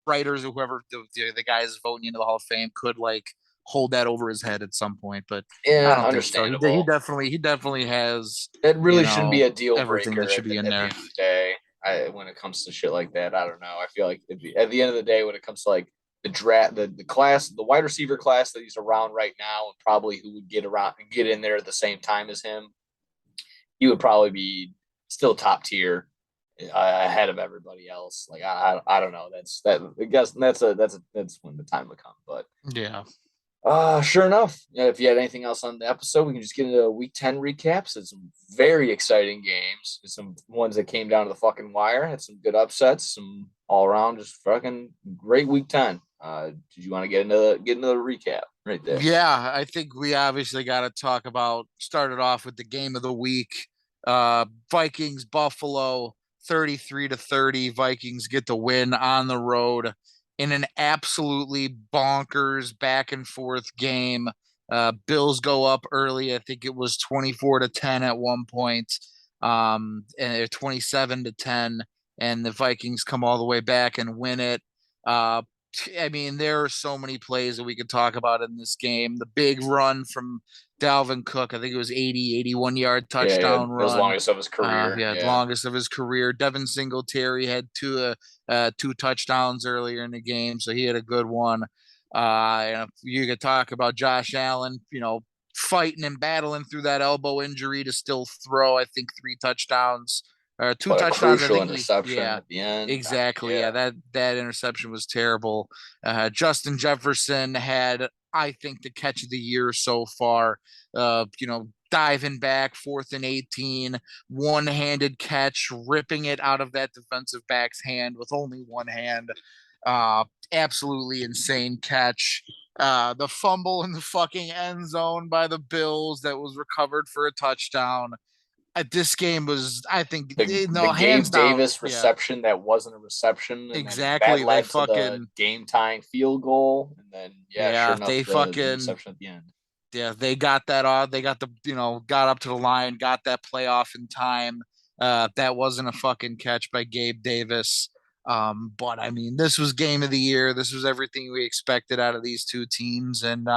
writers or whoever the guys voting into the Hall of Fame could like hold that over his head at some point, but I Yeah, don't think so. understandable. He definitely has, It really shouldn't be a deal everything that breaker should be in at the there. end of the day. When it comes to shit like that, I don't know. I feel like at the end of the day, when it comes to like the draft, the class, the wide receiver class that he's around right now, and probably who would get in there at the same time as him, he would probably be still top tier ahead of everybody else. Like I don't know. That's that. I guess that's when the time would come. But Yeah. sure enough, if you had anything else on the episode, we can just get into week 10 recaps. It's some very exciting games. Some ones that came down to the fucking wire. Had some good upsets, some all around just fucking great week 10. Did you want to get into the recap right there? Yeah, I think we obviously got to talk about started off with the game of the week. Vikings Buffalo 33-30. Vikings get the win on the road. in an absolutely bonkers back and forth game. Bills go up early. I think it was 24-10 at one point, and 27-10, and the Vikings come all the way back and win it. Uh, I mean, there are so many plays that we could talk about in this game. The big run from Dalvin Cook, I think it was 81-yard Yeah, yeah, touchdown it was the run. longest of his career. Yeah, Yeah, longest of his career. Devin Singletary had two touchdowns earlier in the game, so he had a good one. And you could talk about Josh Allen, fighting and battling through that elbow injury to still throw, I think, three touchdowns or two but a touchdowns. I crucial think he, interception yeah, at the end. I mean, exactly. Yeah, yeah, that interception was terrible. Justin Jefferson had, I think, the catch of the year so far. Diving back, 4th and 18, one-handed catch, ripping it out of that defensive back's hand with only one hand. Absolutely insane catch. The fumble in the fucking end zone by the Bills that was recovered for a touchdown. This game was, I think, the no, hands Gabe down. Davis Yeah, reception that wasn't a reception, and then that exactly. They led to the fucking, game tying field goal, and then yeah, sure yeah, enough, they the fucking, interception at the end. yeah, they got that off. They got got up to the line, got that playoff in time. That wasn't a fucking catch by Gabe Davis. But I mean, this was game of the year. This was everything we expected out of these two teams. And,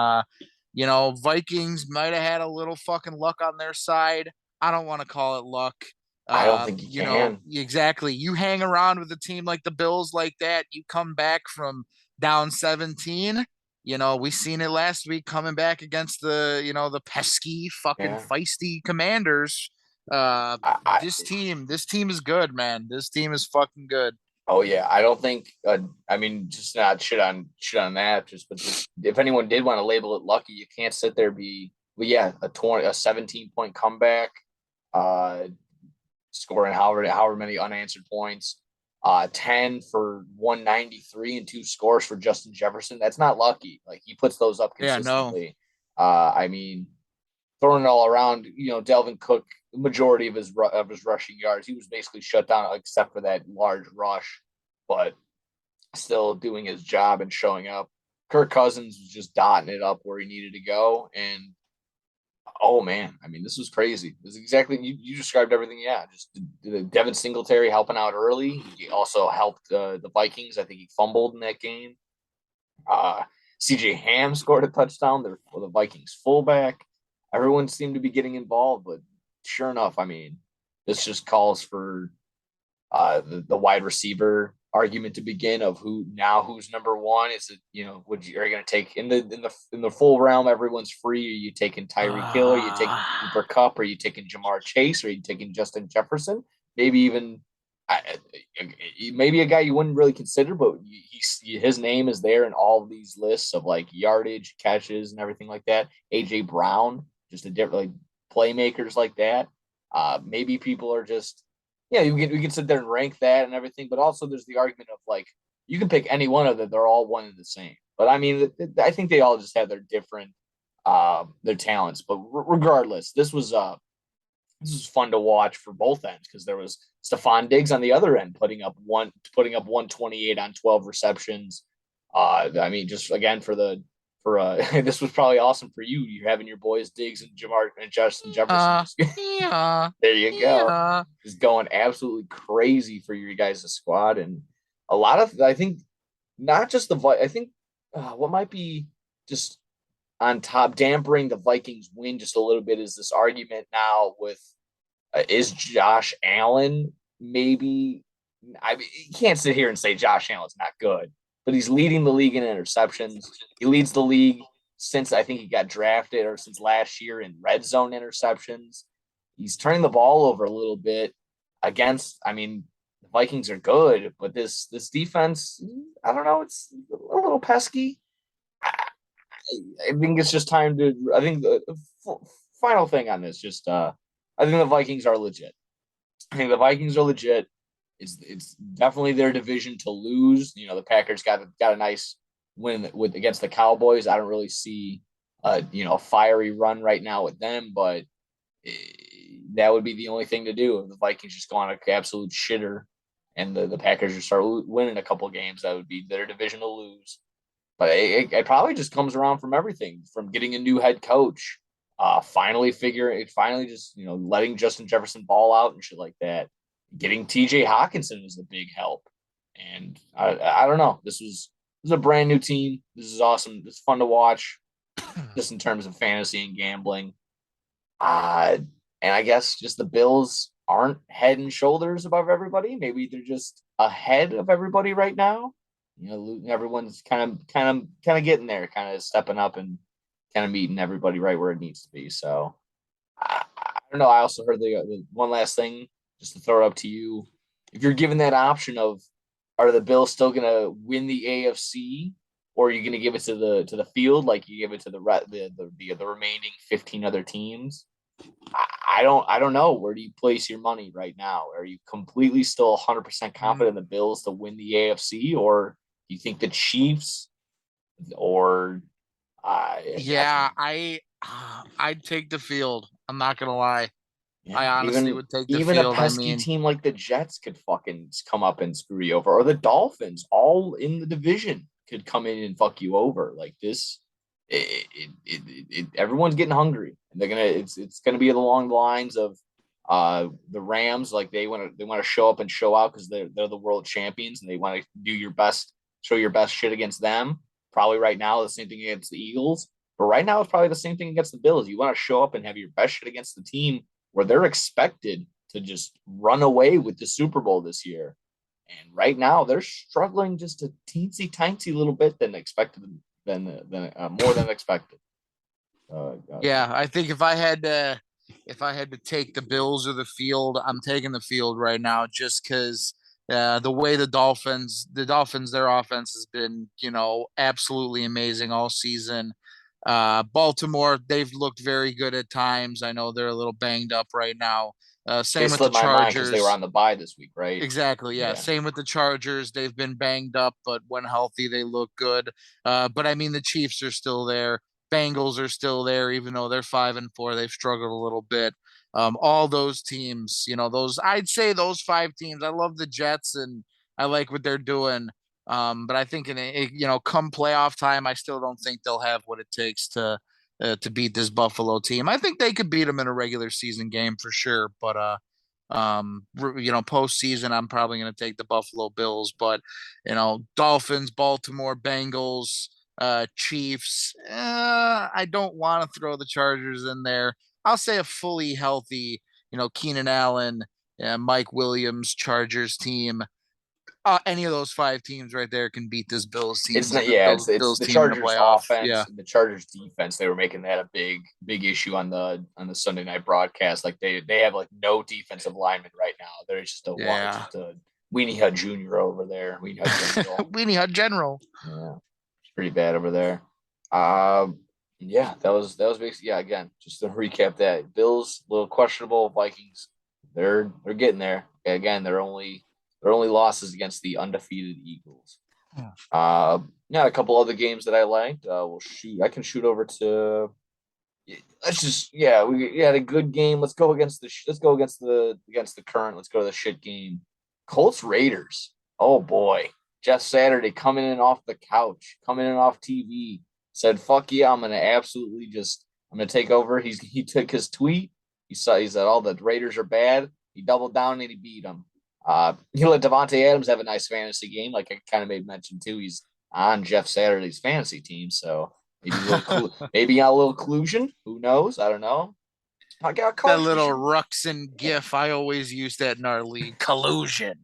Vikings might have had a little fucking luck on their side. I don't want to call it luck. I don't think you can. Exactly. You hang around with a team like the Bills like that, you come back from down 17. We seen it last week coming back against the pesky fucking Yeah, feisty Commanders. Uh, I this team is good, man. This team is fucking good. oh yeah, I don't think. I mean, just not shit on that. Just if anyone did want to label it lucky, you can't sit there be. Well, yeah, a 17 point comeback, uh, scoring however many unanswered points, 10 for 193 and two scores for Justin Jefferson. That's not lucky. Like he puts those up Yeah, no. consistently. I mean, throwing it all around. Delvin Cook, majority of his rushing yards, he was basically shut down except for that large rush, but still doing his job and showing up. Kirk Cousins was just dotting it up where he needed to go, and oh man, I mean, this was crazy. This is exactly you described everything. Yeah, just Devin Singletary helping out early. He also helped the Vikings. I think he fumbled in that game. Uh, CJ Ham scored a touchdown. For the Vikings fullback. Everyone seemed to be getting involved, but sure enough, I mean, this just calls for the wide receiver argument to begin of who's number one. Is it are you going to take in the full realm? Everyone's free. Are you taking Tyreek Hill? Are you taking Uh, Cooper Kupp? Are you taking Jamar Chase? Are you taking Justin Jefferson? Maybe even maybe a guy you wouldn't really consider, but his name is there in all of these lists of like yardage, catches, and everything like that. AJ Brown, just a different like playmakers like that. Maybe people are just we can sit there and rank that and everything, but also there's the argument of like you can pick any one of them; they're all one and the same. But I mean, I think they all just have their different their talents. But regardless, this was fun to watch for both ends because there was Stephon Diggs on the other end putting up 128 on 12 receptions. I mean, just again for this was probably awesome for you. You're having your boys Diggs and Jamar and Justin Jefferson. yeah, Just yeah, there you go, yeah. just going absolutely crazy for your guys' squad and a lot of I think not just I think what might be just on top dampering the Vikings win just a little bit is this argument now with is Josh Allen maybe? I mean, you can't sit here and say Josh Allen's not good, but he's leading the league in interceptions. He leads the league since I think he got drafted or since last year in red zone interceptions. He's turning the ball over a little bit against. I mean, the Vikings are good, but this defense, I don't know, it's a little pesky. I think it's just time to. I think the final thing on this, just I think the Vikings are legit. I think the Vikings are legit. It's definitely their division to lose. The Packers got a nice win with against the Cowboys. I don't really see a fiery run right now with them, but that would be the only thing to do if the Vikings just go on an absolute shitter. and the Packers just start winning a couple games, that would be their division to lose. But it probably just comes around from everything, from getting a new head coach, finally just letting Justin Jefferson ball out and shit like that. Getting T.J. Hawkinson was a big help, and I don't know. This is a brand new team. This is awesome. It's fun to watch, just in terms of fantasy and gambling. Uh, and I guess just the Bills aren't head and shoulders above everybody. Maybe they're just ahead of everybody right now. Everyone's kind of getting there, kind of stepping up and kind of meeting everybody right where it needs to be. So I don't know. I also heard the one last thing, just to throw it up to you. If you're given that option of, are the Bills still going to win the AFC, or are you going to give it to the field like you give it to the remaining 15 other teams? I don't know. Where do you place your money right now? Are you completely still 100% confident in the Bills to win the AFC, or do you think the Chiefs, or Yeah, I'd take the field. I'm not gonna lie. I yeah, honestly even would take the even a field. I pesky mean, team like the Jets could fucking come up and screw you over, or the Dolphins, all in the division, could come in and fuck you over like this. Everyone's getting hungry, and it's gonna be along the lines of the Rams. Like they want to show up and show out because they're the world champions, and they want to do your best, show your best shit against them. Probably right now the same thing against the Eagles, but right now it's probably the same thing against the Bills. You want to show up and have your best shit against the team where they're expected to just run away with the Super Bowl this year. And right now they're struggling just a teensy tiny little bit than expected, than more than expected. yeah, I think if I had to take the Bills or the field, I'm taking the field right now just because the way the Dolphins, their offense has been, absolutely amazing all season. Baltimore, they've looked very good at times. I know they're a little banged up right now. They Same with the slipped my mind because they were Chargers. on the bye this week, right? Exactly. Yeah. Yeah. Same with the Chargers. They've been banged up, but when healthy, they look good. But I mean, the Chiefs are still there. Bengals are still there, even though they're 5-4. They've struggled a little bit. All those teams, I'd say those five teams. I love the Jets and I like what they're doing. But I think come playoff time, I still don't think they'll have what it takes to beat this Buffalo team. I think they could beat them in a regular season game for sure, but postseason, I'm probably going to take the Buffalo Bills, but Dolphins, Baltimore, Bengals, Chiefs. I don't want to throw the Chargers in there. I'll say a fully healthy, Keenan Allen, Mike Williams, Chargers team. Any of those five teams right there can beat this Bills It's teams not. in the Yeah, Bills, it's Bills the team in the Chargers playoff. offense Yeah, and the Chargers defense. They were making that a big issue on the Sunday night broadcast. Like they have like no defensive lineman right now. There's yeah. just a Weenie Hut Jr. over there. Weenie Hut General. Weenie Hut General. Yeah, it's pretty bad over there. Yeah, that was basically, yeah. Again, just to recap that, Bills a little questionable. Vikings, they're getting there. Again, their only losses against the undefeated Eagles. Yeah, a couple other games that I liked. I can shoot over to. Let's just, yeah, we had a good game. Let's go against the current. Let's go to the shit game. Colts Raiders. Oh boy, Jeff Saturday coming in off the couch, coming in off TV, said, "Fuck yeah, I'm gonna take over." He took his tweet. He said all the Raiders are bad. He doubled down and he beat them. He let Devontae Adams have a nice fantasy game, like I kind of made mention too. He's on Jeff Saturday's fantasy team, so maybe a little collusion. Who knows? I don't know. I got That coach. We little should. Ruxin Yeah, gif. I always use that in our league. Collusion.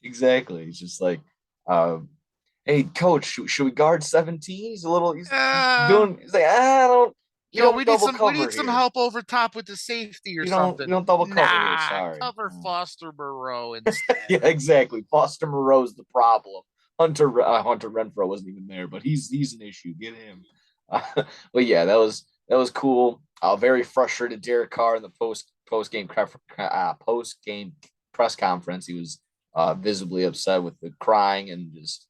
exactly. It's just like, um, hey, coach, should we guard 17? He's Uh, doing. He's like, I don't. We don't we need double we need cover some here. help over top with the safety or We something. don't double cover here. Nah, Sorry. cover Foster Moreau instead. Yeah, exactly. Foster Moreau's the problem. Hunter Renfro wasn't even there, but he's an issue. Get him. But yeah, that was cool. Very frustrated Derek Carr in the post game press conference. He was visibly upset with the crying and just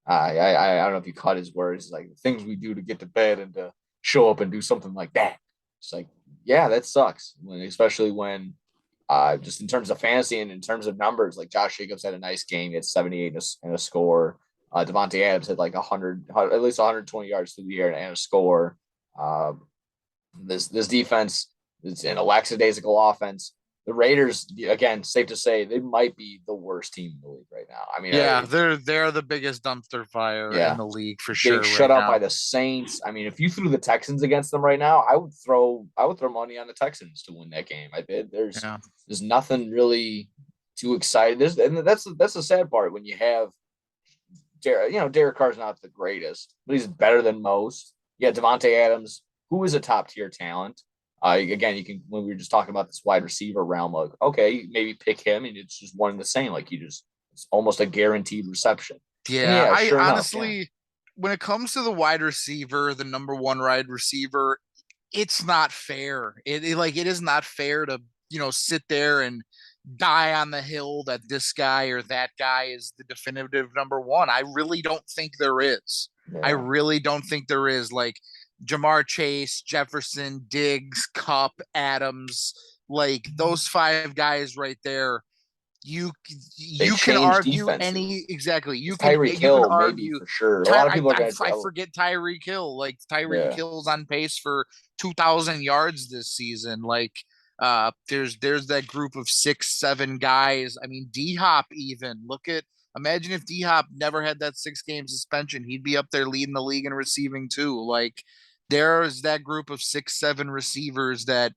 I don't know if he caught his words, like things we do to get to bed and to show up and do something like that. It's like, yeah, that sucks. Especially when Just in terms of fantasy and in terms of numbers, like Josh Jacobs had a nice game. He had 78 and a score. Devontae Adams had like 100, at least 120 yards through the air and a score. Uh, this defense is an lackadaisical offense. The Raiders, again, safe to say, they might be the worst team in the league right now. I mean, Yeah, they're the biggest dumpster fire in yeah, the league for getting sure shut right out by now. the Saints. I mean, if you threw the Texans against them right now, I would throw money on the Texans to win that game. I did. Yeah. There's nothing really too excited. And that's the sad part when you have Derek Carr's not the greatest, but he's better than most. Yeah, Devontae Adams, who is a top tier talent. Again, you can when we were just talking about this wide receiver realm, like okay, maybe pick him, and it's just one and the same. Like it's almost a guaranteed reception. And Yeah, yeah, I sure enough, yeah, honestly, when it comes to the wide receiver, the number one wide receiver, it's not fair. It is not fair to, sit there and die on the hill that this guy or that guy is the definitive number one. I really don't think there is. I yeah, really don't think there is. Like Jamar Chase, Jefferson, Diggs, Cup, Adams, like those five guys right there, you they you can change argue defenses. any exactly. It's You can Tyreek you can Hill, maybe argue for sure. A Ty, lot of people are going to I tell. forget Tyreek Hill. Like Tyreek Yeah, Hill's on pace for 2,000 yards this season. Like there's that group of 6, 7 guys. I mean, D Hop even look at. Imagine if D Hop never had that 6 game suspension, he'd be up there leading the league in receiving too. Like there's that group of 6, 7 receivers that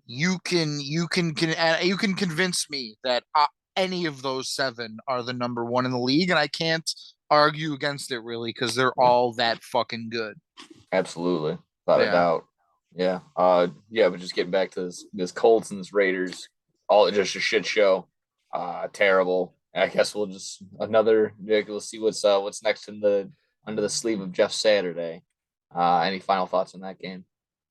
you can convince me that any of those 7 are the number one in the league, and I can't argue against it really because they're yeah, all that fucking good. absolutely, without a Yeah, doubt. Yeah, yeah, but just getting back to this Colts and this Raiders, all just a shit show. Terrible. I guess we'll just another. We'll see what's next in the under the sleeve of Jeff Saturday. Any final thoughts on that game?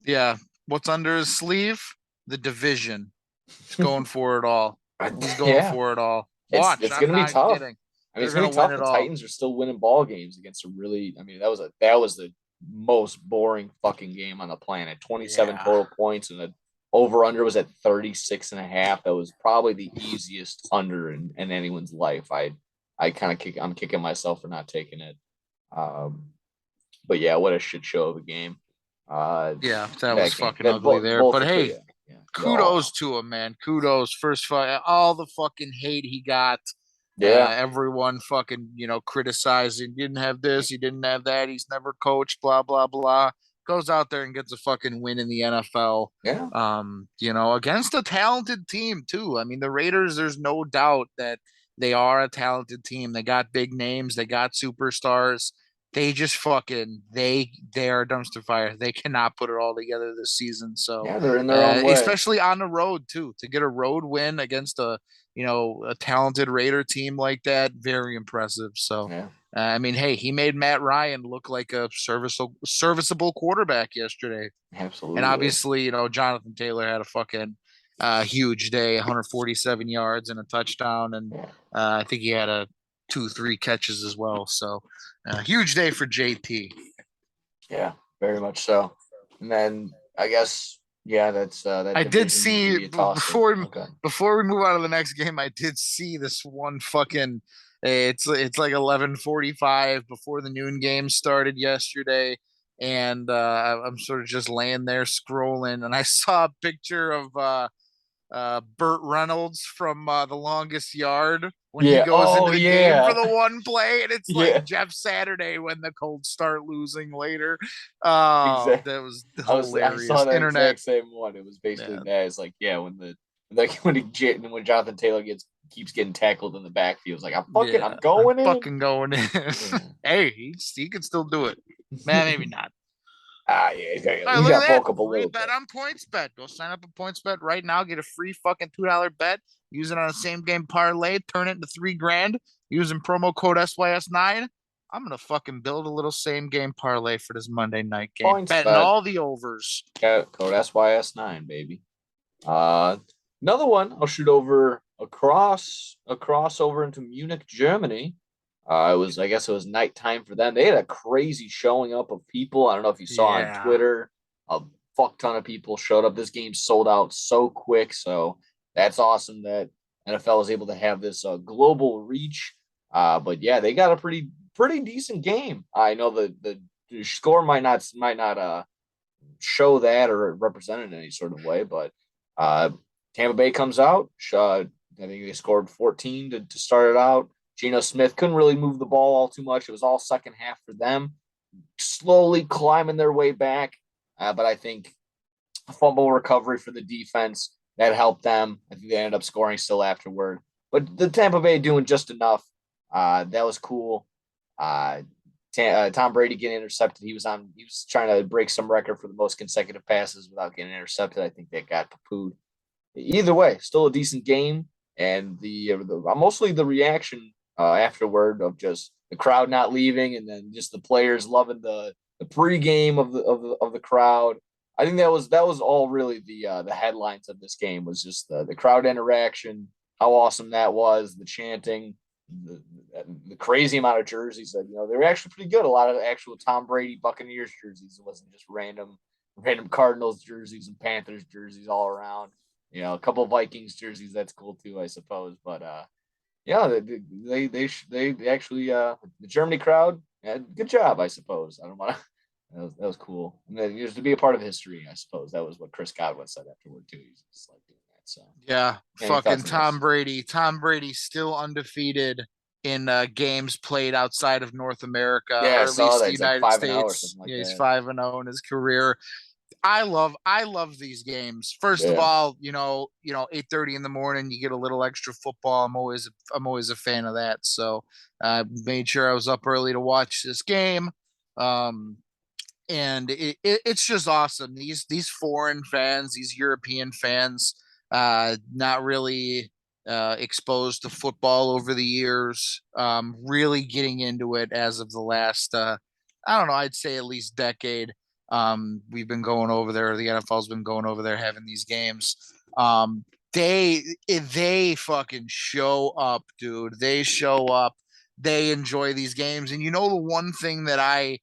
yeah. What's under his sleeve? The division. He's going for it all. He's going Yeah, for it all. Watch, it's I'm gonna be not tough. kidding. I mean, They're it's gonna gonna be win tough. it The all. Titans are still winning ball games against a really. I mean, that was the most boring fucking game on the planet. 27 Yeah, total points and the over under was at 36 and a half. That was probably the easiest under in anyone's life. I kind of I'm kicking myself for not taking it. Um, but yeah, what a shit show of a game. Uh, yeah. That was that game fucking that ugly there. both But the hey, yeah, yeah, kudos to him, man. Kudos. First fight, all the fucking hate he got. yeah, Everyone fucking, criticizing. He didn't have this, he didn't have that. He's never coached, blah, blah, blah. Goes out there and gets a fucking win in the NFL. yeah, Against a talented team too. I mean, the Raiders, there's no doubt that they are a talented team. They got big names, they got superstars. They just fucking they are a dumpster fire. They cannot put it all together this season. So yeah. They're in their own way. especially on the road too, to get a road win against a talented Raider team like that, very impressive. So Yeah, I mean, hey, he made Matt Ryan look like a serviceable quarterback yesterday. And absolutely. obviously, Jonathan Taylor had a fucking huge day, 147 yards and a touchdown, and Yeah. I think he had a 2, 3 catches as well. So huge day for JT. Yeah, very much so. And then I guess yeah, that's that I did division is gonna see be a toss up. Okay. before we move on to the next game. I did see this one fucking. It's like 11:45 before the noon game started yesterday, and I'm sort of just laying there scrolling, and I saw a picture of Burt Reynolds from The Longest Yard when he Yeah. goes into Oh the game for yeah. the one play, and it's like Yeah. Jeff Saturday when the Colts start losing later. Exactly. That was I saw hilarious. that Internet, exact same one. It was basically yeah, that. It's like yeah, when the like when Jonathan Taylor keeps getting tackled in the backfield, it's like yeah, I'm I'm going in. fucking going in. Yeah. Hey, he can still do it. Man, maybe not. Yeah, All right, he's look got at to that. bulk up a Free little bet bit. on PointsBet. Go sign up at PointsBet right now. Get a free fucking $2 bet. Use it on a same game parlay. Turn it into 3 grand using promo code SYS9. I'm gonna fucking build a little same game parlay for this Monday night game. Points Betting bet. all the overs. Code SYS9, baby. Uh, Another one. I'll shoot over across over into Munich, Germany. I guess it was nighttime for them. They had a crazy showing up of people. I don't know if you saw on Yeah. Twitter. A fuck ton of people showed up. This game sold out so quick. So that's awesome that NFL is able to have this global reach. But yeah, they got a pretty decent game. I know the score might not show that or represent it in any sort of way, but uh, Tampa Bay comes out. I think they scored 14 to start it out. Geno Smith couldn't really move the ball all too much. It was all second half for them, slowly climbing their way back. But I think a fumble recovery for the defense that helped them. I think they ended up scoring still afterward. But the Tampa Bay doing just enough. That was cool. Uh, Tom Brady getting intercepted. He was trying to break some record for the most consecutive passes without getting intercepted. I think that got poo-pooed. Either way, still a decent game, and mostly the reaction afterward of just the crowd not leaving, and then just the players loving the pregame of the crowd. I think that was all really the headlines of this game was just the crowd interaction, how awesome that was, the chanting, the, the crazy amount of jerseys that they were actually pretty good. A lot of actual Tom Brady Buccaneers jerseys. It wasn't just random Cardinals jerseys and Panthers jerseys all around. A couple of Vikings jerseys. That's cool too, I suppose. But yeah, they actually the Germany crowd. Yeah, good job, I suppose. I don't want to. That was cool. And then just to be a part of history, I suppose that was what Chris Godwin said afterward too. He's just like doing that. So, Yeah, any fucking thoughts on Tom this? Brady. Tom Brady still undefeated in games played outside of North America, Yeah, I or at saw least that. the He's like United 5-0 or States. something like Yeah, he's that. 5-0 in his career. I love these games. First of Yeah. all, 8:30 in the morning, you get a little extra football. I'm always a fan of that. So I made sure I was up early to watch this game. Um, and it's just awesome. These foreign fans, these European fans, not really exposed to football over the years, really getting into it as of the last, I don't know, I'd say at least decade. We've been going over there. The NFL's been going over there having these games. Um, they fucking show up, dude. They show up. They enjoy these games, and the one thing that I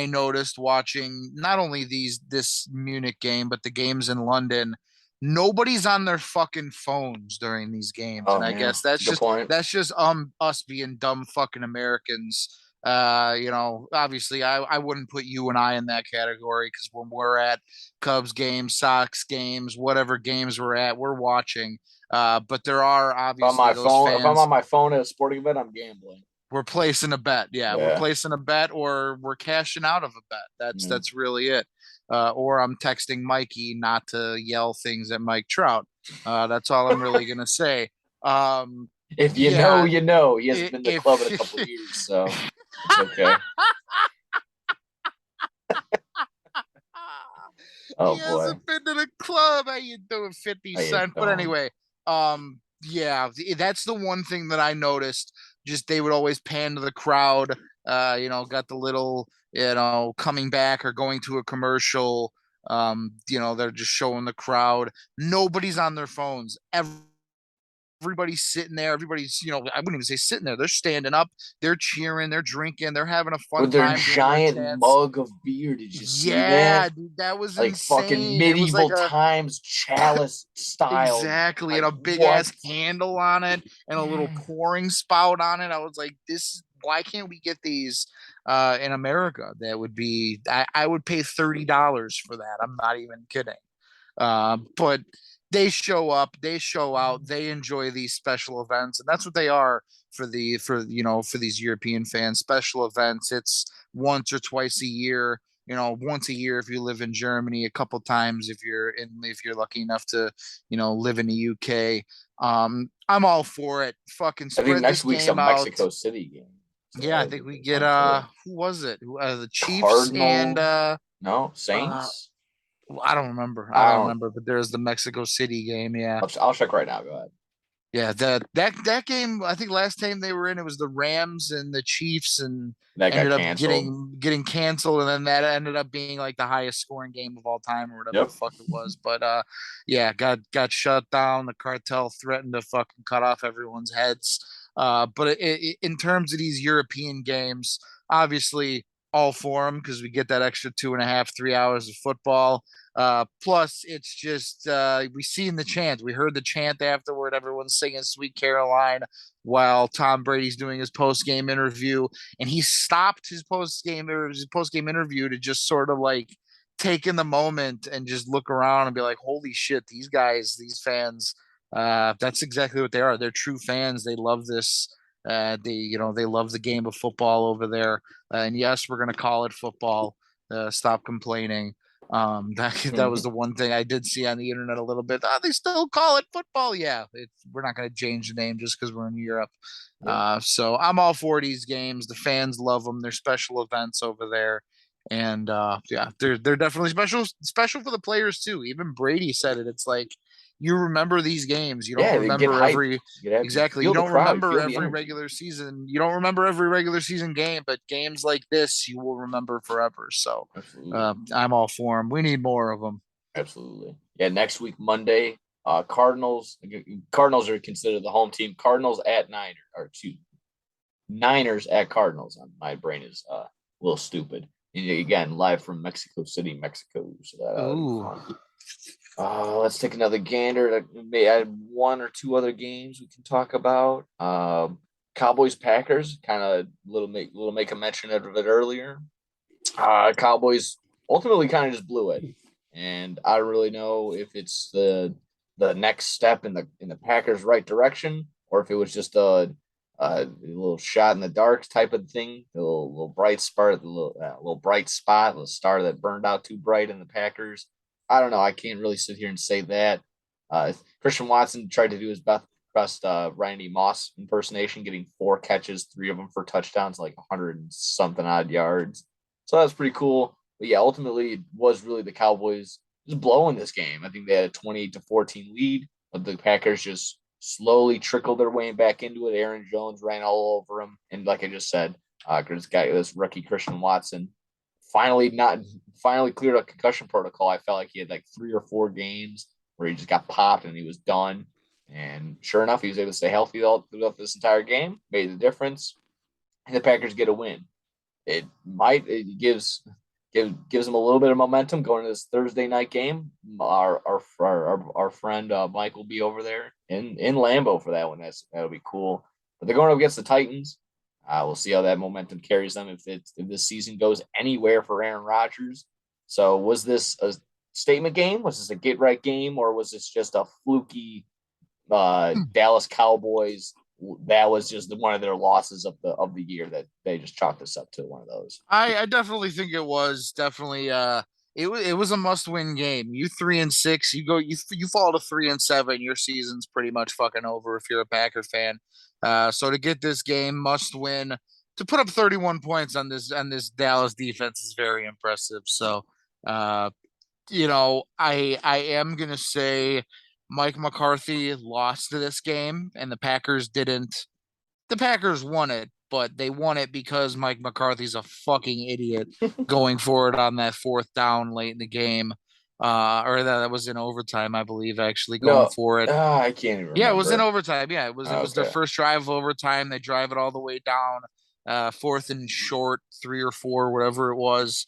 noticed watching not only this Munich game, but the games in London. Nobody's on their fucking phones during these games, and Oh I yeah, guess it's that's a good just point. that's just us being dumb fucking Americans. Obviously, I wouldn't put you and I in that category because when we're at Cubs games, Sox games, whatever games we're at, we're watching. But there are obviously those If I'm on fans. my phone at a sporting event, I'm gambling. We're placing a bet. Yeah, we're Yeah. placing a bet or we're cashing out of a bet. That's Yeah. that's really it. Or I'm texting Mikey not to yell things at Mike Trout. That's all I'm really gonna say. If you know, Yeah, you know. He hasn't been to the club in a couple of if years, so it's okay. Oh he boy. hasn't been to the club, how you doing, 50 How you Cent? But doing? anyway, yeah, that's the one thing that I noticed. Just they would always pan to the crowd. Got the little, coming back or going to a commercial. They're just showing the crowd. Nobody's on their phones. Everybody's sitting there. Everybody's, I wouldn't even say sitting there. They're standing up. They're cheering. They're drinking. They're having a fun With their time doing their giant chants. mug of beer, did you see that? Yeah, dude, that was Like fucking insane. It was like medieval a times chalice style. exactly, and Like a big what? ass handle on it and a little Yeah. pouring spout on it. I was like, this, why can't we get these in America? That would be, I would pay $30 for that. I'm not even kidding. But they show up, they show out, they enjoy these special events, and that's what they are for these European fans. Special events. It's once or twice a year. Once a year if you live in Germany, a couple times if you're lucky enough to, live in the UK. I'm all for it. Fucking I think spread this next week's a game out. Mexico City game. Yeah, I So think we get potentially who was it? The Chiefs and Cardinals. No, uh Saints. I don't remember. I I don't don't. remember, but there's the Mexico City game. Yeah. I'll check right now. Go ahead. Yeah, that game, I think last time they were in, it was the Rams and the Chiefs, and That got ended up canceled. getting canceled, and then that ended up being like the highest scoring game of all time or whatever the Yep. fuck it was. But yeah, got shut down. The cartel threatened to fucking cut off everyone's heads. But in terms of these European games, obviously. all for them because we get that extra 2.5, 3 hours of football. Plus, it's just we seen the chant. We heard the chant afterward. Everyone's singing "Sweet Caroline" while Tom Brady's doing his post game interview, and he stopped his post game interview to just sort of like take in the moment and just look around and be like, "Holy shit, these guys, these fans." That's exactly what they are. They're true fans. They love this. They love the game of football over there. And yes, we're gonna call it football. Stop complaining. That was the one thing I did see on the internet a little bit. Oh, they still call it football. Yeah, we're not going to change the name just because we're in Europe. Yeah. So I'm all for these games. The fans love them. They're special events over there, and yeah, they're definitely special for the players too. Even Brady said it. It's like you remember these games. You don't Yeah, they get remember hype. every You exactly. You feel the don't crowd, you remember feel the every energy. regular season. You don't remember every regular season game, but games like this you will remember forever. So Absolutely. I'm all for them. We need more of them. Absolutely. Yeah, next week Monday, Cardinals. Cardinals are considered the home team. Cardinals at Niners, or excuse me, Niners at Cardinals. My brain is a little stupid. And again, live from Mexico City, Mexico. So that'll be Ooh, fun. Let's take another gander. May add one or two other games we can talk about. Cowboys Packers. Kind of make a mention of it earlier. Cowboys ultimately kind of just blew it, and I don't really know if it's the next step in the Packers' right direction, or if it was just a little shot in the dark type of thing, a little bright spot, little bright spot, a star that burned out too bright in the Packers. I don't know. I can't really sit here and say that. Christian Watson tried to do his best Randy Moss impersonation, getting 4 catches, 3 of them for touchdowns, like 100 and something odd yards. So that was pretty cool. But yeah, ultimately it was really the Cowboys just blowing this game. I think they had a 28-14 lead, but the Packers just slowly trickled their way back into it. Aaron Jones ran all over them, and like I just said, this rookie Christian Watson finally cleared a concussion protocol. I felt like he had like 3 or 4 games where he just got popped and he was done. And sure enough, he was able to stay healthy throughout this entire game, made the difference, and the Packers get a win. It gives them a little bit of momentum going into this Thursday night game. Our friend Mike will be over there in Lambeau for that one. That'll be cool. But they're going up against the Titans. We'll see how that momentum carries them if this season goes anywhere for Aaron Rodgers. So was this a statement game? Was this a get right game, or was this just a fluky Dallas Cowboys? That was just one of their losses of the year that they just chalked this up to one of those. I definitely think it was definitely it was a must win game. You 3-6, you fall to 3-7, your season's pretty much fucking over if you're a Packer fan. So to get this game must win, to put up 31 points on this Dallas defense is very impressive. So uh I am gonna say Mike McCarthy lost to this game and the Packers won it, but they won it because Mike McCarthy's a fucking idiot going for it on that fourth down late in the game. Or that was in overtime, I believe, actually going No, for it. I can't even Yeah, it was in remember. overtime. Yeah, it was their Okay. first drive of overtime. They drive it all the way down, fourth and short, 3 or 4, whatever it was.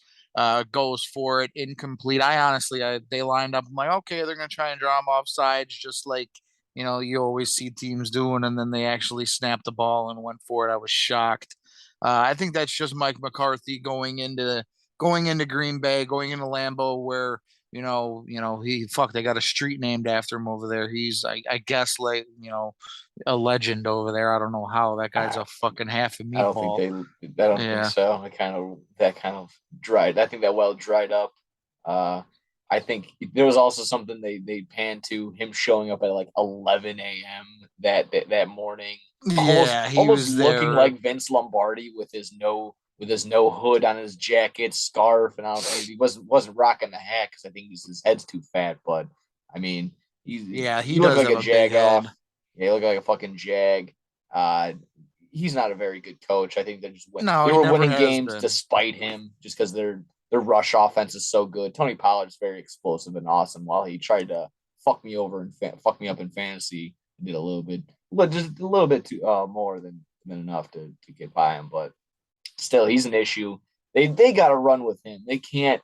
Goes for it, incomplete. They lined up. I'm like, okay, they're gonna try and draw them off sides, just like you always see teams doing, and then they actually snapped the ball and went for it. I was shocked. I think that's just Mike McCarthy going into Green Bay, going into Lambeau, where they got a street named after him over there. He's I guess like a legend over there. I don't know how that guy's I, a fucking half a I don't think meatball. they. I don't think Yeah, so. That kind of dried. I think that well dried up. Uh, I think there was also something they panned to him showing up at like 11 a.m. that morning, almost yeah, he almost was looking there. like Vince Lombardi with his no hood on his jacket, scarf, and I don't think he wasn't rocking the hat because I think his head's too fat. But I mean, Yeah, he he looked does like have a a big jag off. head. Yeah, he looked like a fucking jag. Uh, he's not a very good coach. I think No, they he were never winning has games been. despite him, just because their rush offense is so good. Tony Pollard's very explosive and awesome. While he tried to fuck me up in fantasy, he did a little bit, but just a little bit too more than enough to get by him. But still, he's an issue. They got to run with him. They can't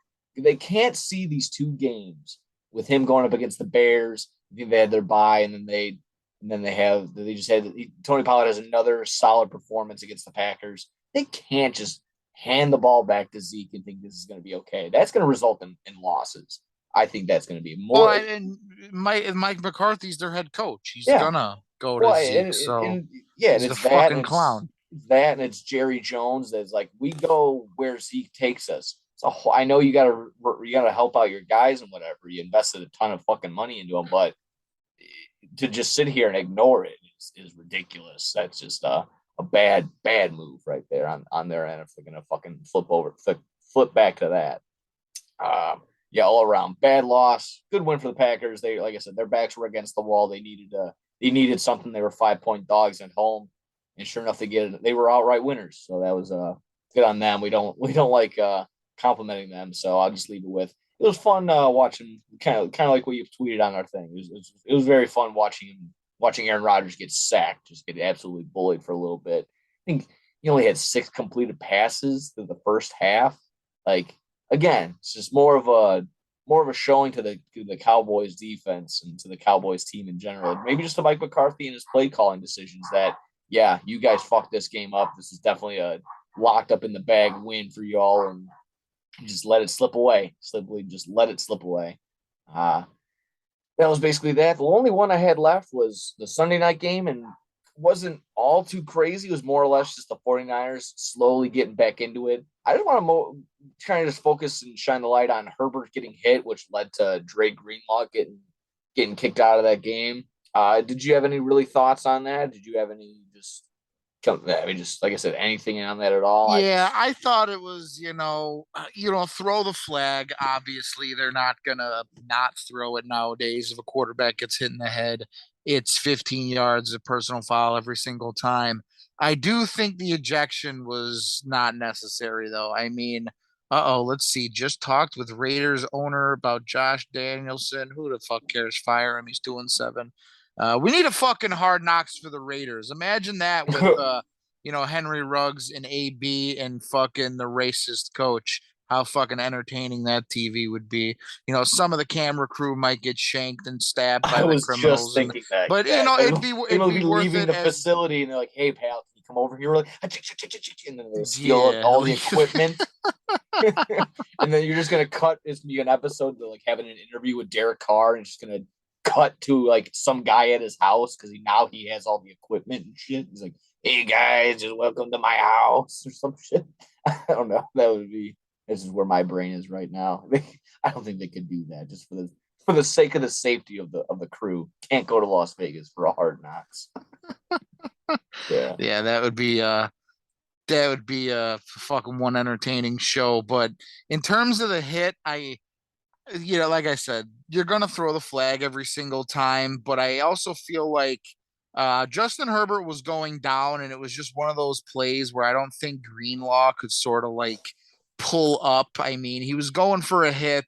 see these two games with him going up against the Bears. I think they had their bye, and then Tony Pollard has another solid performance against the Packers. They can't just hand the ball back to Zeke and think this is going to be okay. That's going to result in losses. I think that's going to be Well, more. and Mike McCarthy's their head coach. He's Yeah. gonna go to Well, Zeke, so yeah, and he's the it's that, and fucking clown. it's that, and it's Jerry Jones that's like, we go where Zeke takes us. So I know you gotta help out your guys and whatever. You invested a ton of fucking money into them, but to just sit here and ignore it is ridiculous. That's just a bad move right there on their end if they're gonna fucking flip back to that. Yeah, all around bad loss. Good win for the Packers. They, like I said, their backs were against the wall. They needed something. They were 5-point dogs at home, and sure enough, they were outright winners. So that was good on them. We don't like complimenting them, so I'll just leave it with. It was fun watching, kind of like what you've tweeted on our thing. It was very fun watching Aaron Rodgers get sacked, just get absolutely bullied for a little bit. I think he only had 6 completed passes through the first half. Like, again, it's just more of a showing to the Cowboys defense and to the Cowboys team in general. Maybe just to Mike McCarthy and his play calling decisions that, yeah, you guys fucked this game up. This is definitely a locked up in the bag win for y'all, and just let it slip away. Simply just let it slip away. Uh, that was basically that. The only one I had left was the Sunday night game, and wasn't all too crazy. It was more or less just the 49ers slowly getting back into it. I just want to try and just focus and shine the light on Herbert getting hit, which led to Dre Greenlaw getting kicked out of that game. Did you have any really thoughts on that? Did you have any just like I said, anything on that at all? Yeah, I thought it was, throw the flag. Obviously, they're not gonna not throw it nowadays. If a quarterback gets hit in the head, it's 15 yards of personal foul every single time. I do think the ejection was not necessary, though. I mean, let's see. Just talked with Raiders owner about Josh Danielson. Who the fuck cares? Fire him. He's doing seven. We need a fucking hard knocks for the Raiders. Imagine that with Henry Ruggs and AB and fucking the racist coach. How fucking entertaining that TV would be. Some of the camera crew might get shanked and stabbed I by the was just criminals, thinking that. but Yeah, it'd be they'll it'd be be worth leaving it the as facility, and they're like, "Hey, pal, can you come over here?" We're like, and then they steal yeah, all the like equipment, and then you're just gonna cut. It's gonna be an episode to like having an interview with Derek Carr, and just gonna cut to like some guy at his house because he has all the equipment and shit. He's like, "Hey guys, just welcome to my house" or some shit. I don't know. That would be. This is where my brain is right now. I don't think they could do that just for the sake of the safety of the crew. Can't go to Las Vegas for a hard knocks. Yeah. yeah, that would be a fucking one entertaining show. But in terms of the hit, like I said, you're gonna throw the flag every single time, but I also feel like Justin Herbert was going down, and it was just one of those plays where I don't think Greenlaw could sort of like pull up. I mean, he was going for a hit.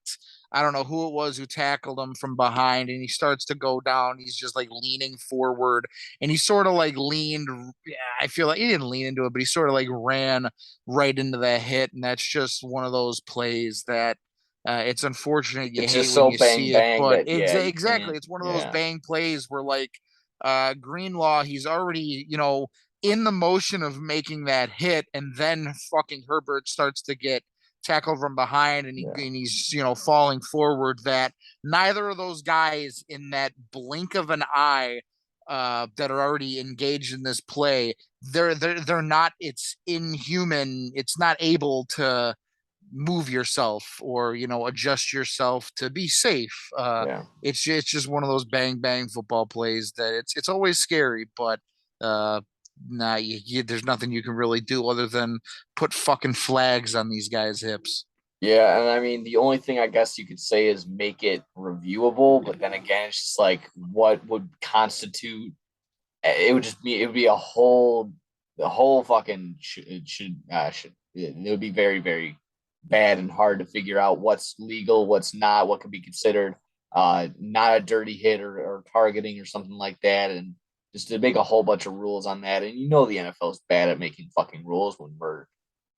I don't know who it was who tackled him from behind, and he starts to go down. He's just like leaning forward, and he sort of like leaned. Yeah, I feel like he didn't lean into it, but he sort of like ran right into that hit, and that's just one of those plays that it's unfortunate. You It's hate just when so you bang see it, bang but that yeah, you exactly, can't. it's one of those Yeah. bang plays where like Greenlaw, he's already in the motion of making that hit, and then fucking Herbert starts to get tackled from behind, and, Yeah. he's falling forward. That neither of those guys in that blink of an eye that are already engaged in this play, they're not. It's inhuman. It's not able to move yourself or adjust yourself to be safe. Yeah. It's just one of those bang bang football plays that it's always scary, but uh, nah, there's nothing you can really do other than put fucking flags on these guys' hips. Yeah, and I mean the only thing I guess you could say is make it reviewable, but then again, it's just like what would constitute it would be the whole fucking should it would be very very bad and hard to figure out what's legal, what's not, what could be considered not a dirty hit or targeting or something like that, and just to make a whole bunch of rules on that. And the NFL is bad at making fucking rules when we're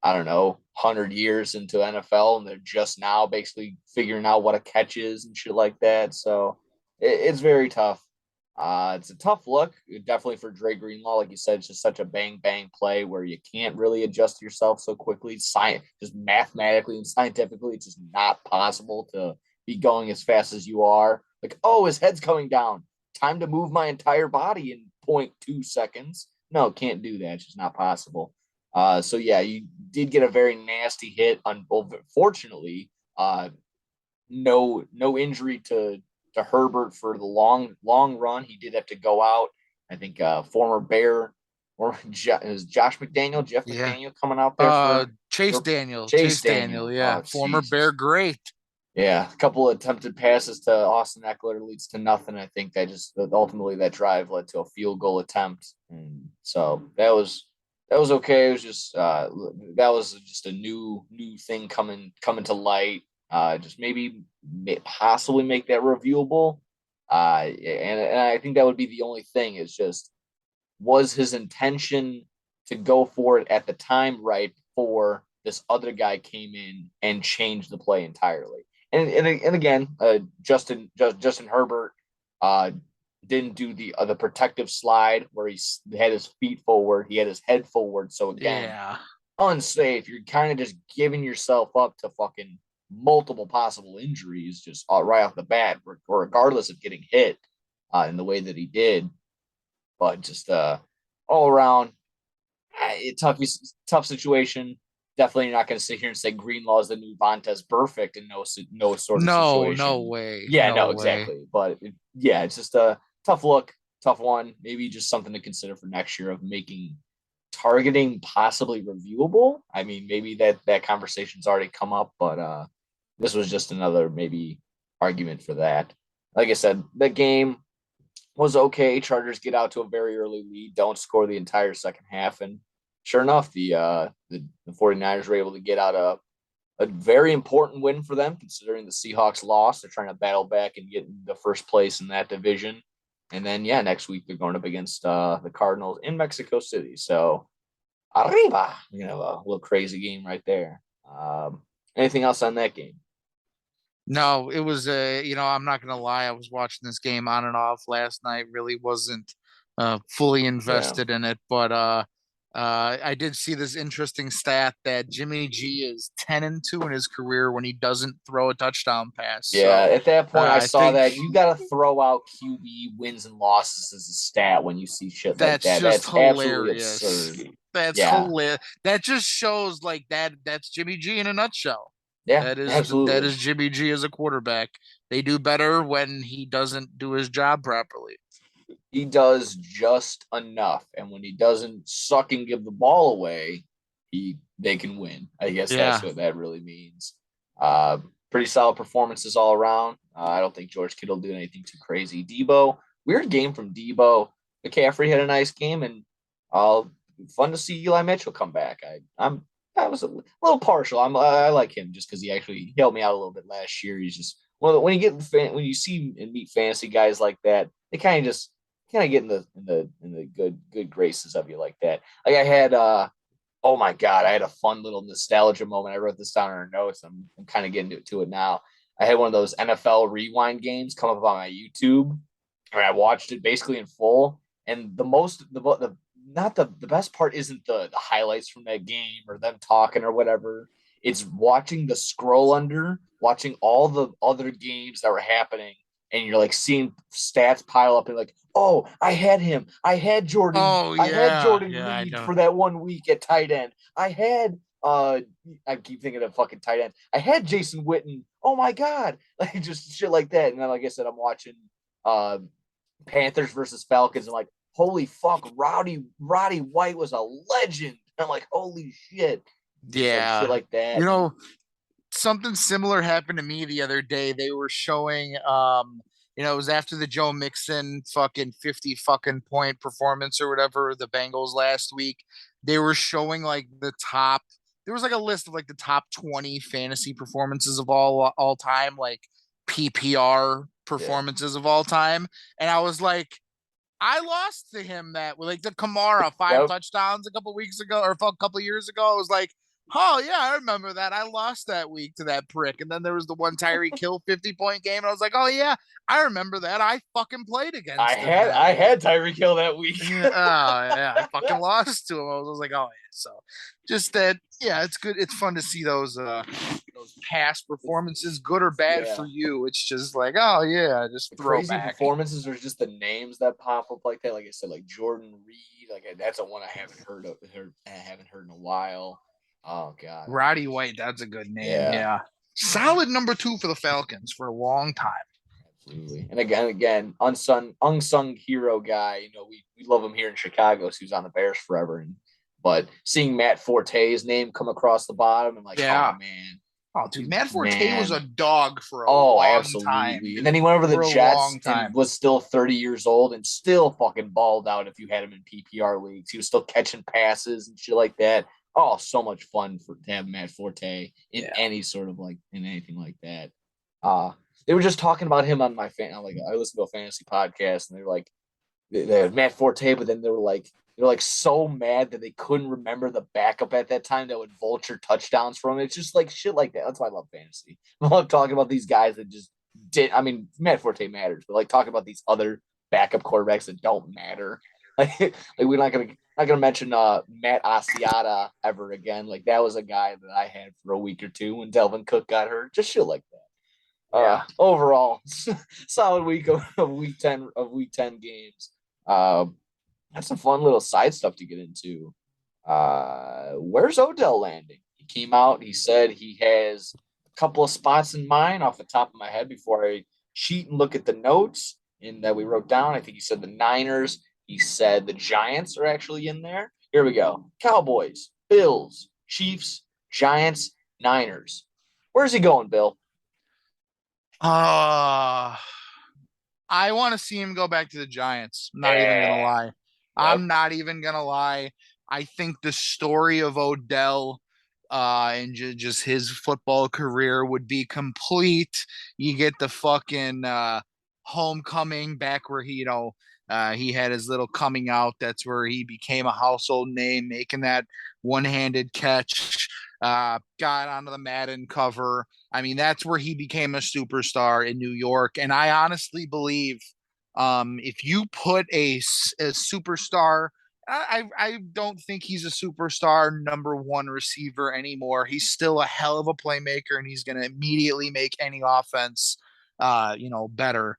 I don't know, 100 years into NFL, and they're just now basically figuring out what a catch is and shit like that. So it's very tough. It's a tough look, definitely for Dre Greenlaw. Like you said, it's just such a bang bang play where you can't really adjust yourself so quickly. Science, just mathematically and scientifically, it's just not possible to be going as fast as you are. Like, oh, his head's coming down. Time to move my entire body in 0.2 seconds. No, can't do that. It's just not possible. So yeah, you did get a very nasty hit. Unfortunately, no injury to Herbert for the long run. He did have to go out. I think former Bear or is Josh McDaniel, Jeff Yeah. McDaniel coming out there Chase for Daniel. Chase Chase Daniel, Daniel. yeah. Oh Former Bear Jesus. great. Yeah, a couple of attempted passes to Austin Eckler leads to nothing. I think that just ultimately that drive led to a field goal attempt, and so that was okay. It was just that was just a new thing coming to light. Just maybe possibly make that reviewable. And I think that would be the only thing. Is just was his intention to go for it at the time right before this other guy came in and changed the play entirely. And again, Justin Herbert uh, didn't do the protective slide where he had his feet forward, he had his head forward. So again, Yeah. unsafe. You're kind of just giving yourself up to fucking multiple possible injuries just right off the bat, regardless of getting hit in the way that he did. But just all around, tough situation. Definitely not going to sit here and say Greenlaw is the new Vontez Perfect in no sort of No, no situation. way. Yeah, No no, way. exactly. But yeah, it's just a tough look, tough one. Maybe just something to consider for next year of making targeting possibly reviewable. I mean, maybe that conversation's already come up, but this was just another maybe argument for that. Like I said, the game was okay. Chargers get out to a very early lead, don't score the entire second half, and sure enough, the 49ers were able to get out a very important win for them, considering the Seahawks lost. They're trying to battle back and get the first place in that division. And then, yeah, next week they're going up against the Cardinals in Mexico City. So, arriba, a little crazy game right there. Anything else on that game? No, it was I'm not gonna lie, I was watching this game on and off last night, really wasn't fully Yeah. invested in it, but I did see this interesting stat that Jimmy G is 10-2 in his career when he doesn't throw a touchdown pass. Yeah, So at that point, I I saw think that you got to throw out QB wins and losses as a stat when you see shit like that's that. just That's absolutely hilarious. absurd. That's Yeah, hilarious. That just shows like that's Jimmy G in a nutshell. yeah, That is absolutely. Jimmy G as a quarterback. They do better when he doesn't do his job properly. He does just enough, and when he doesn't suck and give the ball away, they can win. I guess that's Yeah. what that really means. Uh, Pretty solid performances all around. I don't think George Kittle did anything too crazy. Debo, weird game from Debo. McCaffrey had a nice game, and uh, fun to see Eli Mitchell come back. I was a little partial. I like him just because he helped me out a little bit last year. He's just well when when you see and meet fantasy guys like that, they kind of get in the good graces of you like that. Like I had oh my god, I had a fun little nostalgia moment. I wrote this down in our notes. I'm kind of getting to it now. I had one of those NFL rewind games come up on my YouTube, and I watched it basically in full. And the not the best part isn't the highlights from that game or them talking or whatever. It's watching the scroll under, watching all the other games that were happening, and you're like seeing stats pile up and like, oh, I had him. Oh I had yeah. Jordan Yeah, I Reed know. for that 1 week at tight end. I keep thinking of fucking tight end. I had Jason Witten. Oh my god. Like just shit like that. And then like I said, I'm watching uh Panthers versus Falcons and like, holy fuck, Roddy White was a legend. I'm like, holy shit. Just like shit Yeah. like that. You And know, something similar happened to me the other day. They were showing it was after the Joe Mixon fucking 50 fucking point performance or whatever, the Bengals last week. They were showing like there was like a list of like the top 20 fantasy performances of all time, like PPR yeah. performances of all time. And I was like, I lost to him that with like the Kamara five Yep. touchdowns a couple weeks ago or a couple years ago. I was like, Oh yeah, I remember that. I lost that week to that prick, and then there was the one Tyreek Hill 50-point game, and I was like, oh yeah, I remember that. I fucking played I against him had that I week. had Tyreek Hill that week. Yeah, oh yeah, I fucking lost to him. I was like, oh yeah. So just that, yeah, it's good. It's fun to see those past performances, good or bad for Yeah. you. It's just like, oh yeah, just The crazy throwback. performances are just the names that pop up like that. Like I said, like Jordan Reed, like that's a one I haven't heard of. I haven't heard in a while. Oh God, Roddy White, that's a good name. yeah, Yeah, solid number two for the Falcons for a long time. absolutely. And again, unsung hero guy. You know, we love him here in Chicago. So he was on the Bears forever, but seeing Matt Forte's name come across the bottom, I'm like, oh Yeah. man, Oh, dude, Matt Forte was a man. dog for a Oh, long time, absolutely. And then he dude. went over to the For a Jets long and time. was still 30 years old and still fucking balled out if you had him in PPR leagues. He was still catching passes and shit like that. Oh, so much fun to have Matt Forte in Yeah. any sort of like in anything like that. Uh they were just talking about him on my fan. Like I listened to a fantasy podcast and they're like they had Matt Forte, but then they were like so mad that they couldn't remember the backup at that time that would vulture touchdowns from it. It's just like shit like that. That's why I love fantasy. I love talking about these guys that just did. I mean, Matt Forte matters, but like talking about these other backup quarterbacks that don't matter. Like we're not gonna mention Matt Asiata ever again. Like that was a guy that I had for a week or two when Delvin Cook got hurt. Just shit like that. Yeah. Overall, solid week of week 10 games. That's some fun little side stuff to get into. Where's Odell landing? He came out. He said he has a couple of spots in mind off the top of my head before I cheat and look at the notes and that we wrote down. I think he said the Niners. He said the Giants are actually in there. Here we go. Cowboys, Bills, Chiefs, Giants, Niners. Where's he going, Bill? Uh I want to see him go back to the Giants. I'm not even gonna Yeah. lie. Yep. I'm not even gonna lie. I think the story of Odell and just his football career would be complete. You get the fucking homecoming back where he had his little coming out. That's where he became a household name, making that one-handed catch. Got onto the Madden cover. I mean, that's where he became a superstar in New York. And I honestly believe if you put a superstar, I don't think he's a superstar number one receiver anymore. He's still a hell of a playmaker, and he's going to immediately make any offense, better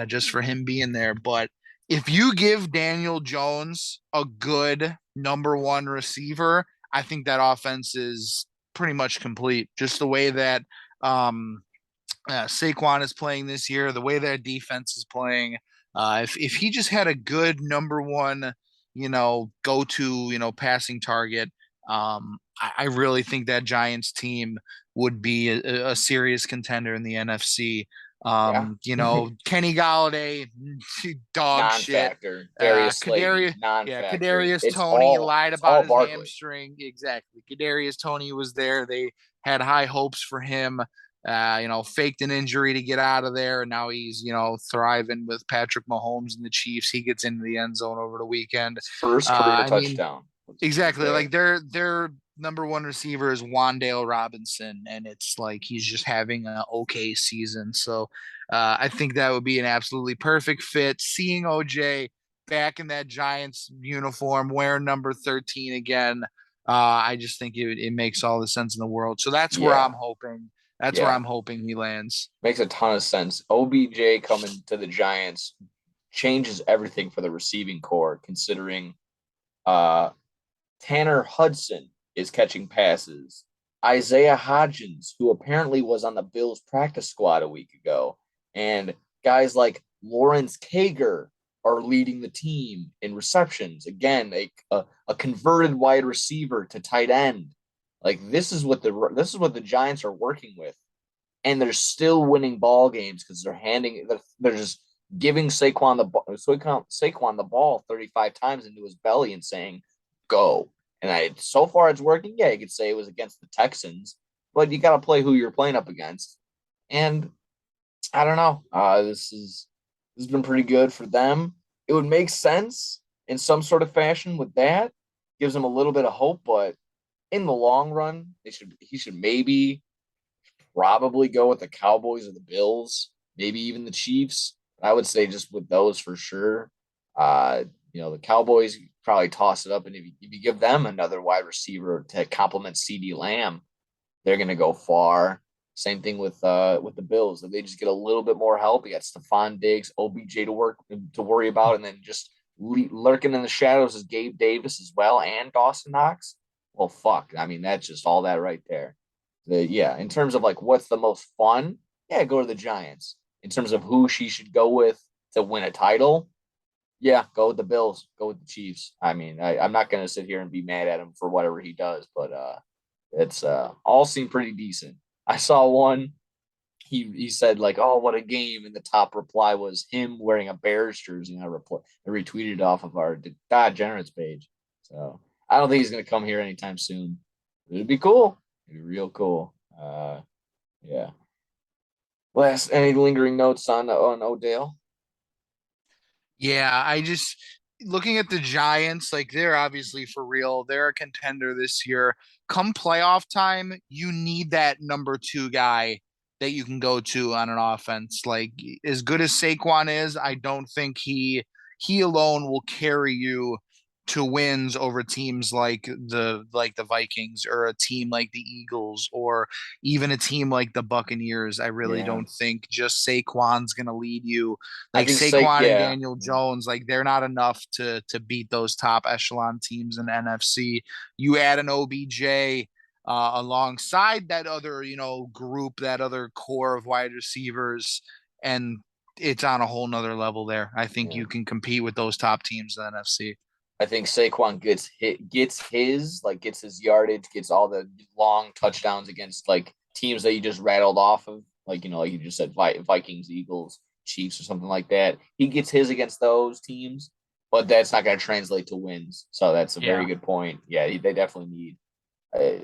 just for him being there. But if you give Daniel Jones a good number one receiver, I think that offense is pretty much complete. Just the way that um, Saquon is playing this year, the way their defense is playing. If he just had a good number one, go to passing target, I really think that Giants team would be a serious contender in the NFC. Yeah. Kenny Galladay, dog shit. Non-factor. Darius Slayton, Kadarius, yeah, non-factor. Kadarius It's Tony all lied it's about all his Barkley. hamstring. Exactly, Kadarius Tony was there. They had high hopes for him. Faked an injury to get out of there, and now he's thriving with Patrick Mahomes and the Chiefs. He gets into the end zone over the weekend. His first career I mean, touchdown was exactly. there. Like their number one receiver is Wandale Robinson, and it's like he's just having an okay season. So I think that would be an absolutely perfect fit. Seeing OJ back in that Giants uniform, wearing number 13 again, I just think it makes all the sense in the world. So that's where I'm Yeah. hoping. That's where Yeah. I'm hoping he lands. Makes a ton of sense. OBJ coming to the Giants changes everything for the receiving core, considering uh Tanner Hudson is catching passes. Isaiah Hodgins, who apparently was on the Bills practice squad a week ago, and guys like Lawrence Kager are leading the team in receptions. Again, a converted wide receiver to tight end. Like this is what the Giants are working with, and they're still winning ball games because they're just giving Saquon the ball 35 times into his belly and saying go. And so far it's working. Yeah, you could say it was against the Texans, but you got to play who you're playing up against. And I don't know. This has been pretty good for them. It would make sense in some sort of fashion with that. Gives them a little bit of hope, but in the long run, he should maybe probably go with the Cowboys or the Bills, maybe even the Chiefs. I would say just with those for sure. Uh, the Cowboys probably toss it up, and if you give them another wide receiver to complement CD Lamb, they're going to go far. Same thing with the Bills. If they just get a little bit more help, you got Stephon Diggs, OBJ to worry about, and then just lurking in the shadows is Gabe Davis as well and Dawson Knox. Well, fuck. I mean, that's just all that right there. Yeah, in terms of like what's the most fun, yeah, go to the Giants. In terms of who she should go with to win a title, yeah, go with the Bills, go with the Chiefs. I mean, I'm not gonna sit here and be mad at him for whatever he does, but it's all seem pretty decent. I saw one. He said like, "Oh, what a game!" And the top reply was him wearing a Bears jersey. And I retweeted it off of our DAAAgenerates page. So I don't think he's gonna come here anytime soon. It'd be cool. It'd be real cool. Yeah. Last, any lingering notes on Odell? Yeah, I just looking at the Giants, like they're obviously for real. They're a contender this year. Come playoff time, you need that number two guy that you can go to on an offense. Like as good as Saquon is, I don't think he alone will carry you to wins over teams like the Vikings or a team like the Eagles or even a team like the Buccaneers. I really Yeah, don't think just Saquon's gonna lead you I like think Sake. Saquon and Yeah, Daniel yeah, Jones, like they're not enough to beat those top echelon teams in NFC. You add an OBJ alongside that other, group, that other core of wide receivers, and it's on a whole nother level there. I think yeah. you can compete with those top teams in the NFC. I think Saquon gets his yardage, gets all the long touchdowns against like teams that you just rattled off of, like like you just said, Vikings, Eagles, Chiefs, or something like that. He gets his against those teams, but that's not going to translate to wins. So that's a very Yeah, good point. Yeah, they definitely need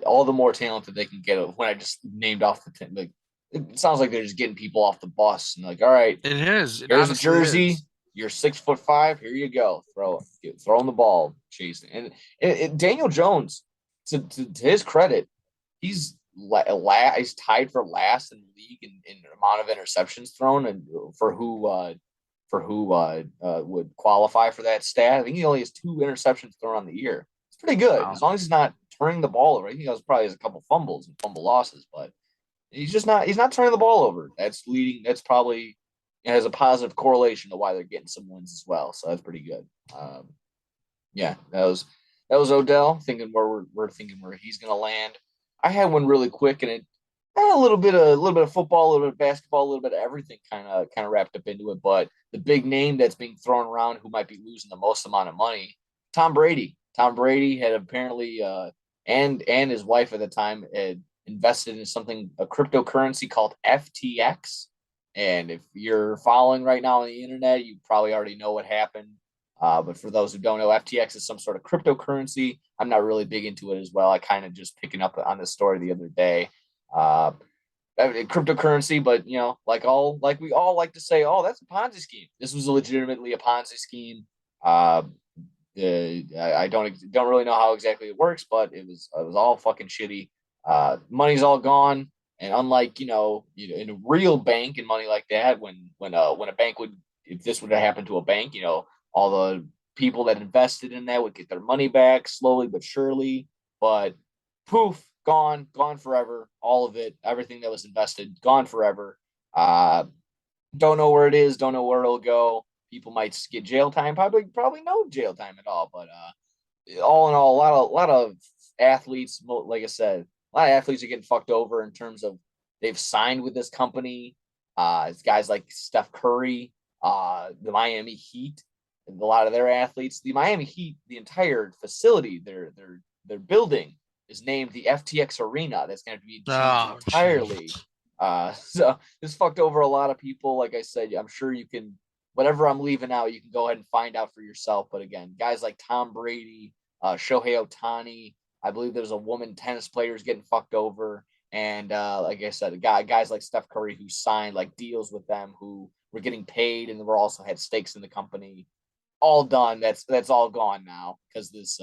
all the more talent that they can get. When I just named off like, it sounds like they're just getting people off the bus and like, all right, it is. It here's a honestly jersey. is. You're 6'5". Here you go. Throw him the ball, chasing. And Daniel Jones, to his credit, he's he's tied for last in the league in amount of interceptions thrown, and for who would qualify for that stat. I think he only has 2 interceptions thrown on the year. It's pretty good as Wow. long as he's not turning the ball over. I think he probably has a couple fumbles and fumble losses, but he's not turning the ball over. That's leading. That's probably has a positive correlation to why they're getting some wins as well. So that's pretty good. Yeah, that was Odell. Thinking where we're thinking where he's going to land. I had one really quick, and it had a little bit of football, a little bit of basketball, a little bit of everything kind of wrapped up into it. But the big name that's being thrown around, who might be losing the most amount of money, Tom Brady. Tom Brady had apparently and his wife at the time had invested in something, a cryptocurrency called FTX. And if you're following right now on the internet, you probably already know what happened. But for those who don't know, FTX is some sort of cryptocurrency. I'm not really big into it as well. I kind of just picking up on this story the other day. Uh, cryptocurrency, but like we all like to say, oh, that's a Ponzi scheme. This was legitimately a Ponzi scheme. Uh, I don't really know how exactly it works, but it was all fucking shitty. Money's all gone, and unlike in a real bank and money like that, when a bank would, if this would have happened to a bank, all the people that invested in that would get their money back slowly but surely. But poof, gone forever. All of it, everything that was invested, gone forever. Uh, don't know where it is. Don't know where it'll go. People might get jail time. Probably no jail time at all. But all in all, a lot of athletes, like I said, a lot of athletes are getting fucked over in terms of they've signed with this company. It's guys like Steph Curry, the Miami Heat, and a lot of their athletes. The Miami Heat, the entire facility, their building is named the FTX Arena. That's going to be changed Oh, gee. entirely. So this fucked over a lot of people. Like I said, I'm sure you can, whatever I'm leaving out, you can go ahead and find out for yourself. But again, guys like Tom Brady, Shohei Ohtani, I believe there's a woman tennis players getting fucked over. And like I said, guys like Steph Curry who signed like deals with them, who were getting paid and were also had stakes in the company. All done. That's all gone now because this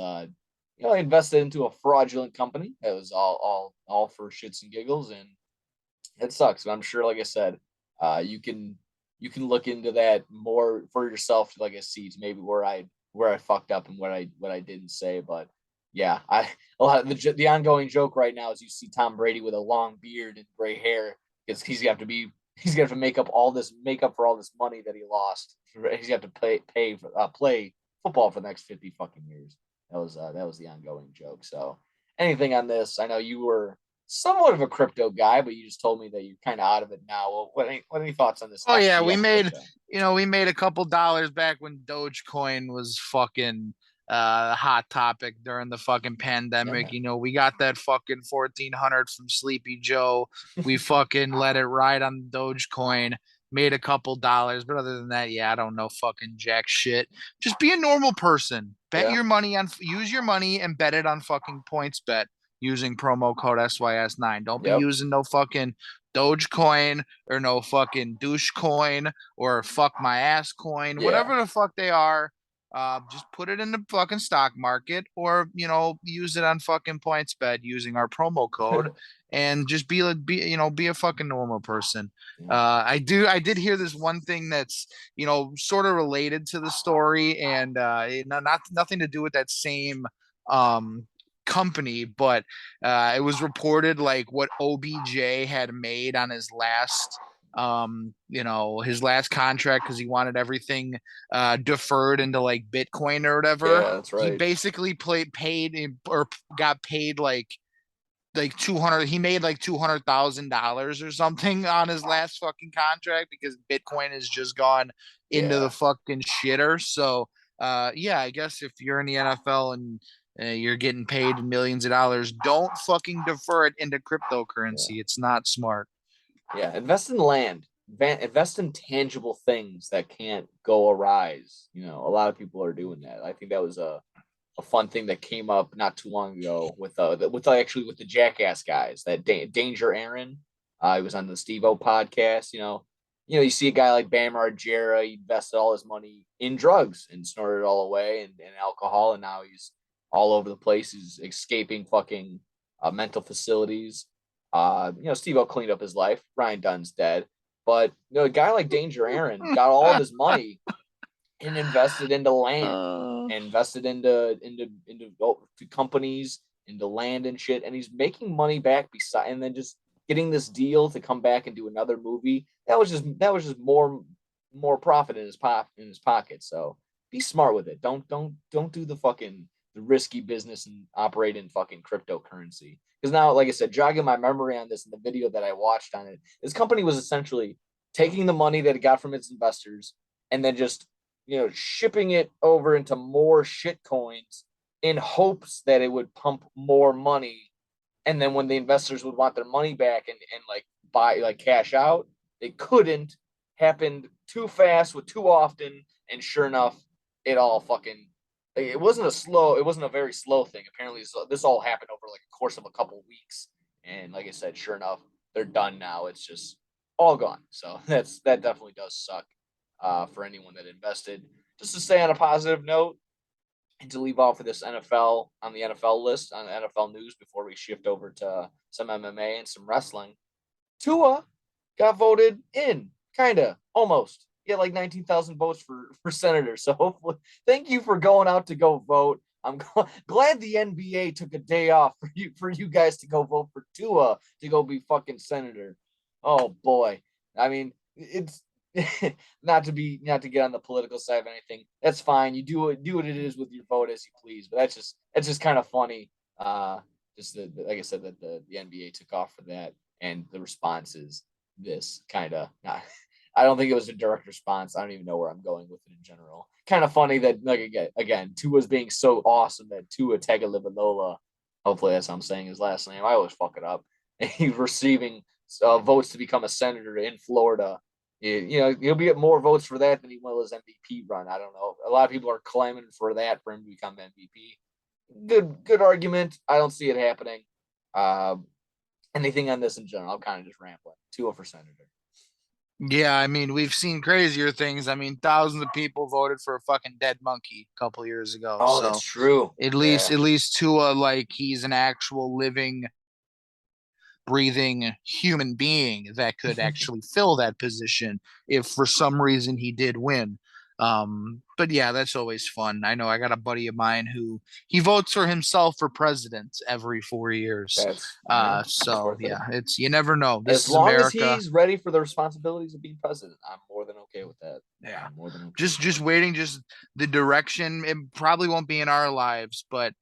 I invested into a fraudulent company that was all for shits and giggles, and it sucks. But I'm sure, like I said, you can look into that more for yourself, like I see to maybe where I fucked up and what I didn't say. But yeah, I a lot of the ongoing joke right now is you see Tom Brady with a long beard and gray hair because he's gonna have to make up for all this money that he lost. He's got to play football for the next 50 fucking years. That was the ongoing joke. So anything on this? I know you were somewhat of a crypto guy, but you just told me that you're kind of out of it now. Well, what any thoughts on this Oh yeah, we FTX made crypto? we made a couple dollars back when Dogecoin was fucking hot topic during the fucking pandemic. Yeah, We got that fucking 1400 from Sleepy Joe. We fucking let it ride on Dogecoin, made a couple dollars, but other than that, yeah, I don't know fucking jack shit. Just be a normal person. yeah, Use your money and bet it on fucking PointsBet using promo code SYS9. Don't be yep, using no fucking Dogecoin or no fucking douche coin or fuck my ass coin, yeah, whatever the fuck they are. Just put it in the fucking stock market or, use it on fucking PointsBet using our promo code and just be a fucking normal person. yeah, I did hear this one thing that's, sort of related to the story and, not nothing to do with that same, company, but it was reported like what OBJ had made on his last contract because he wanted everything deferred into like Bitcoin or whatever. yeah. That's He right. basically or got paid like 200. He made like $200,000 or something on his last fucking contract because Bitcoin has just gone into the Yeah, fucking shitter. So yeah, I guess if you're in the NFL and you're getting paid millions of dollars, don't fucking defer it into yeah, cryptocurrency. It's not smart. yeah. Invest in land. Invest in tangible things that can't go awry. A lot of people are doing that. I think that was a fun thing that came up not too long ago with the Jackass guys. That Danger Aaron, he was on the Steve-O podcast. You see a guy like Bam Margera, he invested all his money in drugs and snorted it all away and alcohol, and now he's all over the place. He's escaping fucking mental facilities. Steve-O cleaned up his life. Ryan Dunn's dead, but a guy like Danger Aaron got all of his money and invested into land Uh, and invested into companies, into land and shit, and he's making money back beside, and then just getting this deal to come back and do another movie. That was just more profit in his pocket. So be smart with it. Don't do the risky business and operate in fucking cryptocurrency. Because now, like I said, jogging my memory on this in the video that I watched on it, this company was essentially taking the money that it got from its investors and then just shipping it over into more shit coins in hopes that it would pump more money. And then when the investors would want their money back and like buy, like cash out, they couldn't. Happened too fast with too often. And sure enough, it wasn't a very slow thing. Apparently, this all happened over like a course of a couple of weeks. And like I said, sure enough, they're done now. It's just all gone. So that definitely does suck for anyone that invested. Just to stay on a positive note and to leave off of this NFL on the NFL list on the NFL news before we shift over to some MMA and some wrestling. Tua got voted in, kind of, almost. He had like 19,000 votes for senator. So hopefully, thank you for going out to go vote. I'm glad the NBA took a day off for you guys to go vote for Tua to go be fucking senator. Oh boy, I mean it's not to get on the political side of anything. That's fine. You do what it is with your vote as you please. But that's just kind of funny. Just like I said, that the NBA took off for that, and the response is this kind of. I don't think it was a direct response. I don't even know where I'm going with it in general. Kind of funny that like again, Tua's being so awesome that Tua Tagovailoa, hopefully that's how I'm saying his last name. I always fuck it up. And he's receiving votes to become a senator in Florida. He'll get more votes for that than he will his MVP run. I don't know. A lot of people are claiming for that for him to become MVP. Good argument. I don't see it happening. Uh, Anything on this in general? I'm kind of just rambling. Tua for senator. Yeah, I mean, we've seen crazier things. I mean, thousands of people voted for a fucking dead monkey a couple years ago. Oh, that's So true. at Yeah. least Tua, like he's an actual living, breathing human being that could actually fill that position if for some reason he did win. But yeah, that's always fun. I know I got a buddy of mine who he votes for himself for president every 4 years. That's So worth it. yeah, it's you never know. This As is long as America. he's ready for the responsibilities of being president, I'm more than okay with that. Yeah. I'm more than okay Just with that. just waiting, just the direction. It probably won't be in our lives, but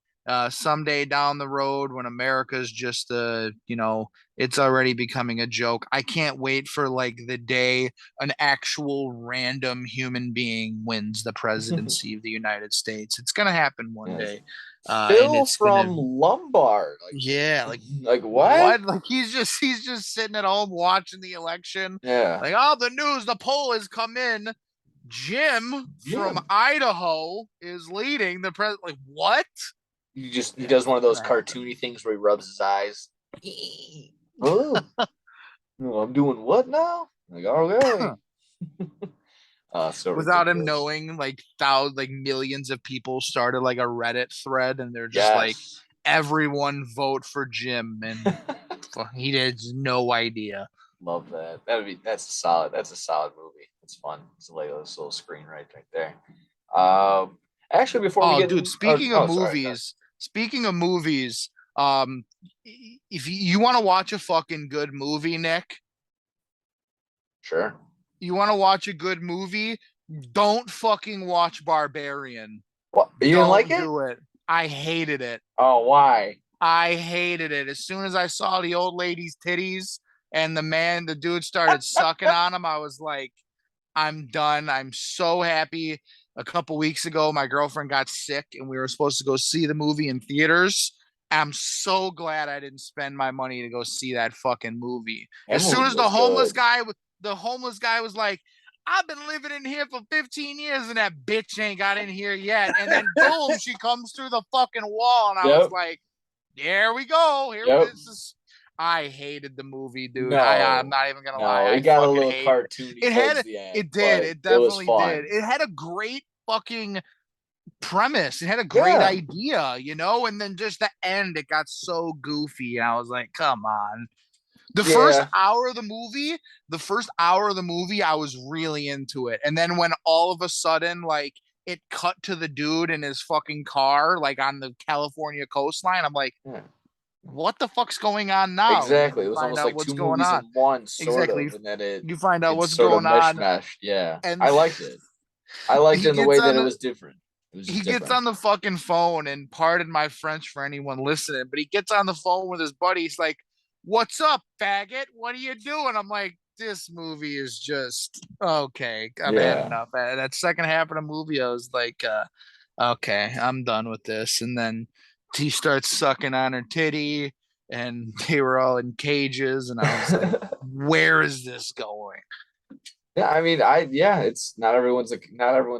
someday down the road when America's just it's already becoming a joke. I can't wait for like the day an actual random human being wins the presidency of the United States. It's gonna happen one Yes. day. And Phil it's gonna from Lombard. yeah, Like what? what? Like he's just sitting at home watching the election. Yeah. Like, oh, the news, the poll has come in. Jim from Jim. Idaho is leading the president. Like, what? He Yeah, does one of it's those gonna happen. cartoony things where he rubs his eyes. Oh, I'm doing what now? Like, okay. So Without him ridiculous. knowing, like thousands, like millions of people started like a Reddit thread, and they're just like, Yes. everyone vote for Jim, and he had no idea. Love that. That's a solid movie. It's fun. It's like this little screen right there. Um Actually before we Oh, get dude, in or speaking of oh sorry. movies, speaking of movies, if you want to watch a fucking good movie, Nick, Sure. you want to watch a good movie, don't fucking watch Barbarian. What? You didn't like Don't it? do it. I hated it. Oh, why? I hated it. As soon as I saw the old lady's titties and the dude started sucking on him, I was like, I'm done. I'm so happy. A couple weeks ago, my girlfriend got sick and we were supposed to go see the movie in theaters. I'm so glad I didn't spend my money to go see that fucking movie. That As soon movie as was good. the homeless guy was like, I've been living in here for 15 years and that bitch ain't got in here yet. And then boom, she comes through the fucking wall. And I was Yep. like, there we go. Yep. This is I hated the movie, dude. I'm No. not even gonna lie. No. It I got a fucking little hated it. cartoony It towards had the end, it did. but It it was definitely did. fun. It had a great fucking premise. It had a great Yeah. idea, and then just the end, it got so goofy. And I was like, come on. The first Yeah. hour of the movie, I was really into it. And then when all of a sudden, like, it cut to the dude in his fucking car, like on the California coastline, I'm like, Yeah. what the fuck's going on now? And then Exactly. you It was find almost out like what's two going movies on. in one, sort Exactly. of, and then You find out it's what's sort of going on. mishmashed. Yeah. I And liked it. I liked it he in the gets way that on it the was different. It was he just gets different. on the fucking phone, and pardon my French for anyone listening, but he gets on the phone with his buddy. He's like, "What's up, faggot? What are you doing?" I'm like, "This movie is just okay. I've had Yeah. enough." That second half of the movie, I was like, "Okay, I'm done with this." And then he starts sucking on her titty, and they were all in cages, and I was like, "Where is this going?" Yeah, I mean, it's not everyone's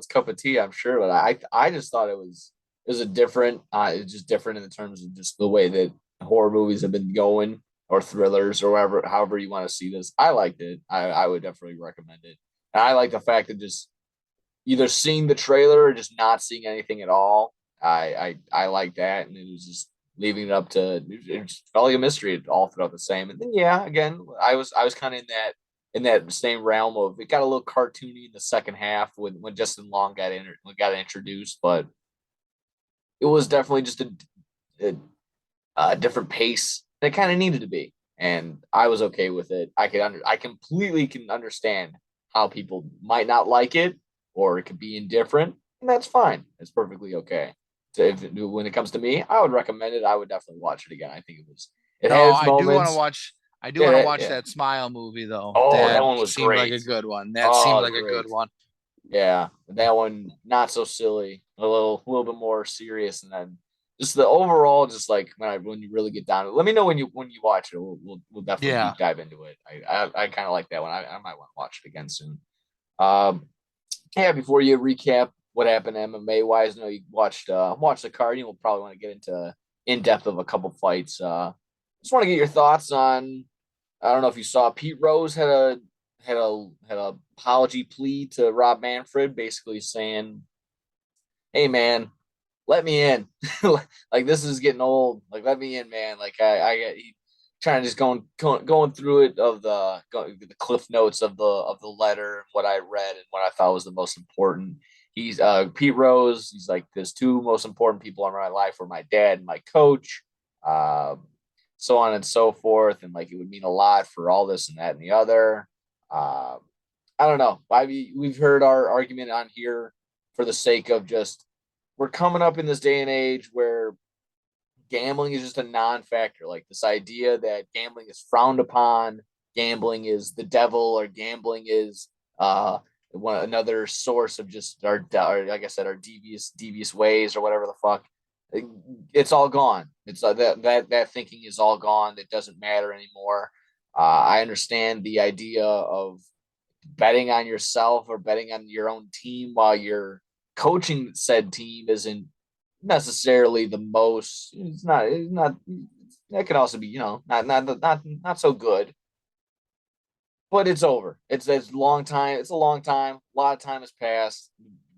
cup of tea, I'm sure, but I just thought it was a different, it's just different in the terms of just the way that horror movies have been going or thrillers or however you want to see this. I liked it. I would definitely recommend it. And I like the fact that just either seeing the trailer or just not seeing anything at all. I like that, and it was just leaving it up to it just felt like a mystery all throughout the same. And then yeah, again, I was kind of in that same realm of it got a little cartoony in the second half when Justin Long got introduced, but it was definitely just a, a different pace that kind of needed to be, and I was okay with it. I completely can understand how people might not like it or it could be indifferent, and that's fine. It's perfectly okay. So when it comes to me, I would recommend it. I would definitely watch it again. I think it had No, its moments. I do want to Yeah, watch yeah. that Smile movie though. Oh, that That one was seemed like great. a good one. That seemed Oh, like a good great. one. Yeah, that one not so silly, little bit more serious, and then just the overall, just like when you really get down to it. Let me know when you watch it. We'll definitely Yeah. deep dive into it. I kind of like that one. I might want to watch it again soon. Um, yeah, before you recap what happened MMA wise, I know you watched the card. You will probably want to get into in depth of a couple fights. Just want to get your thoughts on. I don't know if you saw Pete Rose had had a apology plea to Rob Manfred, basically saying, "Hey man, let me in. Like this is getting old. Like let me in, man. Like I trying to just going through it of the cliff notes of the letter and what I read and what I thought was the most important. He's Pete Rose. He's like there's two most important people in my life were my dad and my coach, um, so on and so forth. And like it would mean a lot for all this and that and the other. Um, I don't know. We've heard our argument on here for the sake of just we're coming up in this day and age where gambling is just a non-factor. Like this idea that gambling is frowned upon, gambling is the devil, or gambling is another source of just our like I said, our devious ways or whatever the fuck. It's all gone. It's that thinking is all gone. It doesn't matter anymore. I understand the idea of betting on yourself or betting on your own team while you're coaching said team isn't necessarily the most. It's not that could also be not so good, but it's over. It's a long time. It's a long time. A lot of time has passed.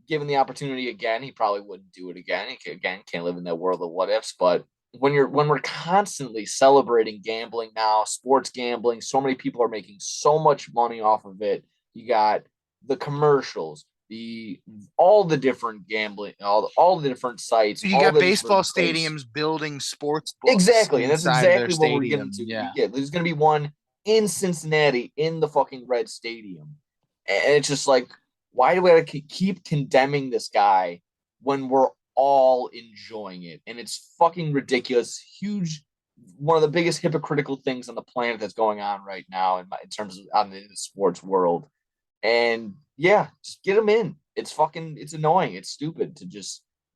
Given the opportunity again, he probably wouldn't do it again. Again, can't live in that world of what ifs. But when we're constantly celebrating gambling now, sports gambling, so many people are making so much money off of it. You got the commercials, the all the different gambling, all the different sites, You all got the baseball different places. stadiums building sports books Exactly, and that's inside of their exactly what we're getting stadium. to. Yeah. Yeah, there's going to be one in Cincinnati in the fucking red stadium, and it's just like, why do we have to keep condemning this guy when we're all enjoying it? And it's fucking ridiculous. Huge, one of the biggest hypocritical things on the planet that's going on right now in terms of on the sports world. And yeah, just get him in. It's annoying. It's stupid to